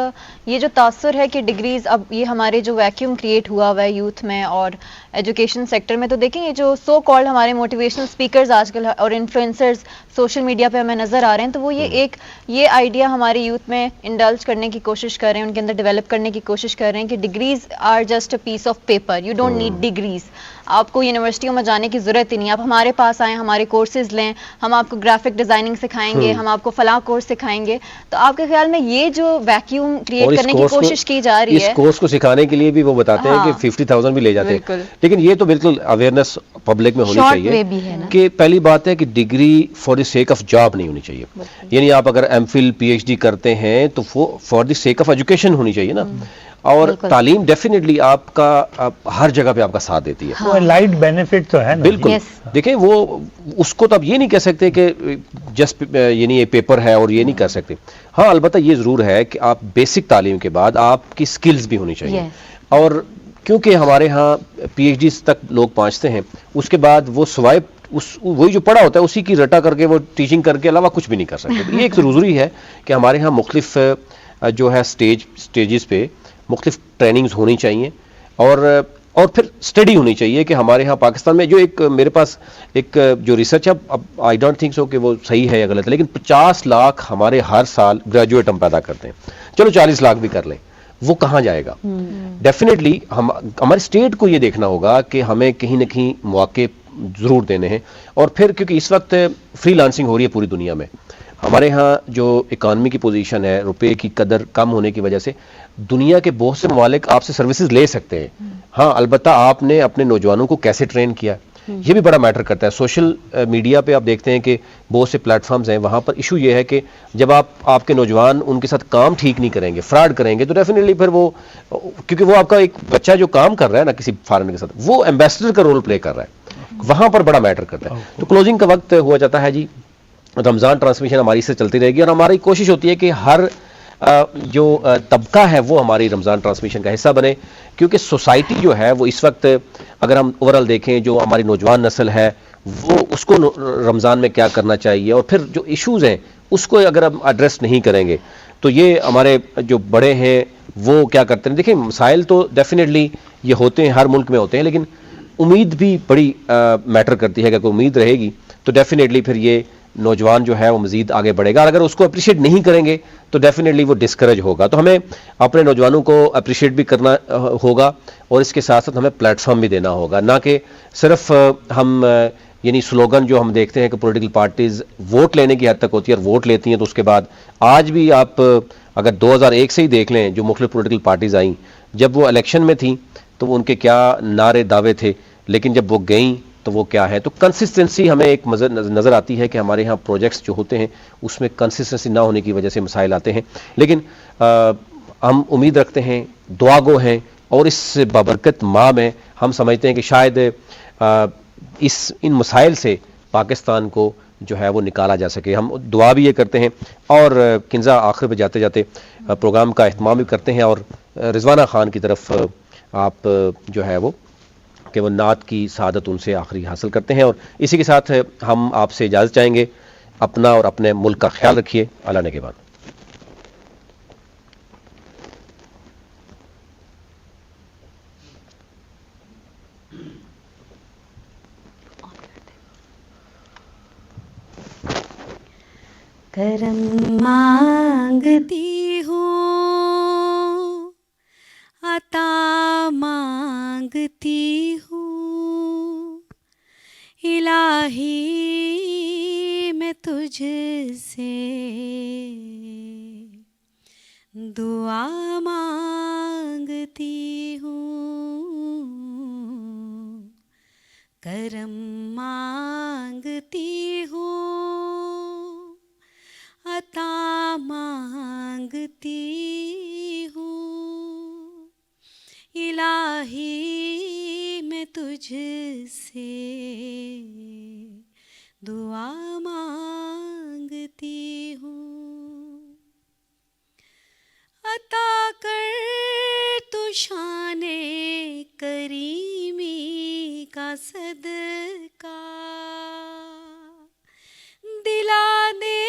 یہ جو تاثر ہے کہ ڈگریز, اب یہ ہمارے جو ویکیوم کریٹ ہوا ہوا ہے یوتھ میں اور ایجوکیشن سیکٹر میں, تو دیکھیں یہ جو سو کالڈ ہمارے موٹیویشنل اسپیکرز آج کل اور انفلوئنسرز سوشل میڈیا پہ ہمیں نظر آ رہے ہیں, تو وہ یہ آئیڈیا ہمارے یوتھ میں انڈلج کرنے کی کوشش کر رہے ہیں, ان کے اندر ڈیولپ کرنے کی کوشش کر رہے ہیں کہ degrees are just a piece of paper, you don't need degrees. آپ کو یونیورسٹیوں میں جانے کی ضرورت ہی نہیں, آپ ہمارے پاس آئیں, ہمارے کورسز لیں, ہم آپ کو گرافک ڈیزائننگ سکھائیں گے, ہم آپ کو فلاں کورس سکھائیں گے. تو آپ کے خیال میں یہ جو ویکیوم کریٹ کرنے کی کوشش کی جا رہی ہے, اس کورس کو سکھانے کے لیے بھی وہ بتاتے ہیں کہ 50,000 بھی لے جاتے ہیں, لیکن یہ تو بالکل اویئرنیس پبلک میں ہونی چاہیے کہ پہلی بات ہے کہ degree for the sake of job نہیں ہونی چاہیے. یعنی آپ اگر M Phil P H D کرتے ہیں تو for the sake of education ہونی چاہیے نا, اور تعلیم ڈیفینیٹلی آپ کا ہر جگہ پہ آپ کا ساتھ دیتی ہے. وہ لائٹ بینیفٹ تو ہے نا. بالکل. دیکھیں وہ اس کو تو آپ یہ نہیں کہہ سکتے کہ جسٹ یعنی یہ پیپر ہے اور یہ نہیں کر سکتے. ہاں البتہ یہ ضرور ہے کہ آپ بیسک تعلیم کے بعد آپ کی سکلز بھی ہونی چاہیے, اور کیونکہ ہمارے ہاں پی ایچ ڈیز تک لوگ پہنچتے ہیں, اس کے بعد وہ سوائے وہی جو پڑھا ہوتا ہے اسی کی رٹا کر کے وہ ٹیچنگ کر کے علاوہ کچھ بھی نہیں کر سکتے. تو یہ ایک ضروری ہے کہ ہمارے ہاں مختلف جو ہے سٹیجز پہ مختلف ٹریننگز ہونی چاہیے اور پھر اسٹڈی ہونی چاہیے کہ ہمارے ہاں پاکستان میں جو ایک میرے پاس ایک جو ریسرچ ہے, اب آئی ڈونٹ تھنک سو کہ وہ صحیح ہے یا غلط ہے, لیکن 50 لاکھ ہمارے ہر سال گریجویٹ ہم پیدا کرتے ہیں. چلو 40 لاکھ بھی کر لیں, وہ کہاں جائے گا؟ ڈیفینیٹلی ہمارے اسٹیٹ کو یہ دیکھنا ہوگا کہ ہمیں کہیں نہ کہیں مواقع ضرور دینے ہیں. اور پھر کیونکہ اس وقت فری لانسنگ ہو رہی ہے پوری دنیا میں, ہمارے ہاں جو اکانومی کی پوزیشن ہے, روپے کی قدر کم ہونے کی وجہ سے دنیا کے بہت سے ممالک آپ سے سروسز لے سکتے ہیں. ہاں البتہ آپ نے اپنے نوجوانوں کو کیسے ٹرین کیا, یہ بھی بڑا میٹر کرتا ہے. سوشل میڈیا پہ آپ دیکھتے ہیں کہ بہت سے پلیٹ فارمز ہیں, وہاں پر ایشو یہ ہے کہ جب آپ کے نوجوان ان کے ساتھ کام ٹھیک نہیں کریں گے, فراڈ کریں گے, تو ڈیفینیٹلی پھر وہ, کیونکہ وہ آپ کا ایک بچہ جو کام کر رہا ہے نا کسی فارن کے ساتھ, وہ ایمبیسڈر کا رول پلے کر رہا ہے, وہاں پر بڑا میٹر کرتا ہے. تو کلوزنگ کا وقت ہوا جاتا ہے جی. رمضان ٹرانسمیشن ہماری سے چلتی رہے گی, اور ہماری کوشش ہوتی ہے کہ ہر جو طبقہ ہے وہ ہماری رمضان ٹرانسمیشن کا حصہ بنے, کیونکہ سوسائٹی جو ہے وہ اس وقت اگر ہم اوورال دیکھیں, جو ہماری نوجوان نسل ہے وہ اس کو رمضان میں کیا کرنا چاہیے, اور پھر جو ایشوز ہیں اس کو اگر ہم ایڈریس نہیں کریں گے تو یہ ہمارے جو بڑے ہیں وہ کیا کرتے ہیں. دیکھیں مسائل تو ڈیفینیٹلی یہ ہوتے ہیں, ہر ملک میں ہوتے ہیں, لیکن امید بھی بڑی میٹر کرتی ہے. کہ کوئی امید رہے گی تو ڈیفینیٹلی پھر یہ نوجوان جو ہے وہ مزید آگے بڑھے گا, اور اگر اس کو اپریشیٹ نہیں کریں گے تو ڈیفینیٹلی وہ ڈسکریج ہوگا. تو ہمیں اپنے نوجوانوں کو اپریشیٹ بھی کرنا ہوگا, اور اس کے ساتھ ساتھ ہمیں پلیٹ فارم بھی دینا ہوگا, نہ کہ صرف ہم یعنی سلوگن جو ہم دیکھتے ہیں کہ پولیٹیکل پارٹیز ووٹ لینے کی حد تک ہوتی ہے, اور ووٹ لیتی ہیں تو اس کے بعد آج بھی آپ اگر 2001 سے ہی دیکھ لیں جو مختلف پولیٹیکل پارٹیز آئیں, جب وہ الیکشن میں تھیں تو وہ ان کے کیا نعرے دعوے تھے, لیکن جب وہ گئیں تو وہ کیا ہے. تو کنسسٹنسی ہمیں ایک نظر آتی ہے کہ ہمارے ہاں پروجیکٹس جو ہوتے ہیں اس میں کنسسٹنسی نہ ہونے کی وجہ سے مسائل آتے ہیں. لیکن ہم امید رکھتے ہیں, دعا گو ہیں, اور اس بابرکت ماہ میں ہم سمجھتے ہیں کہ شاید ان مسائل سے پاکستان کو جو ہے وہ نکالا جا سکے. ہم دعا بھی یہ کرتے ہیں, اور کنزا آخر پہ جاتے جاتے پروگرام کا اہتمام بھی کرتے ہیں, اور رضوانہ خان کی طرف آپ جو ہے وہ کہ وہ نعت کی سعادت ان سے آخری حاصل کرتے ہیں. اور اسی کے ساتھ ہم آپ سے اجازت چاہیں گے. اپنا اور اپنے ملک کا خیال رکھیے. اللہ نے کے بعد کرم مانگتی ہوں, عطا مانگتی ہوں, الہی میں تجھ سے دعا مانگتی ہوں, کرم مانگتی ہوں, عطا مانگتی ہوں, الہی میں تجھ سے دعا مانگتی ہوں. عطا کر تو شان کریمی کا صدقہ, دلا دے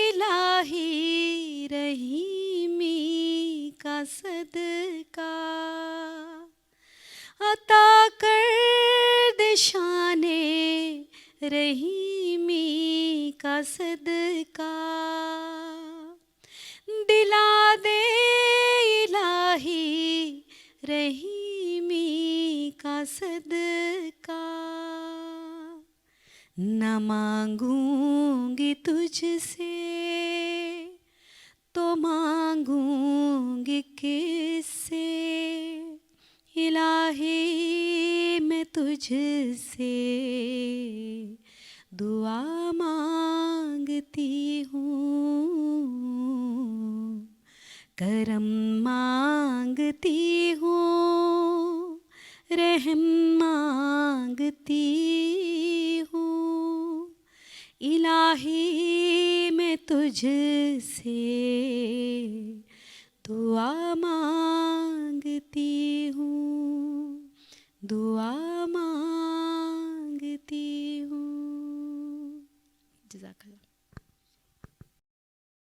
الہی رحیمی کا صدقہ, عطا کر دے شان رحیمی کا صدقہ, دلا دے الہی رحیمی کا صدقہ. نہ مانگوں گی تجھ سے تو مانگوں گی کس سے, الہی میں تجھ سے دعا مانگتی ہوں, کرم مانگتی ہوں, رحم مانگتی ہوں, الہی میں تجھ سے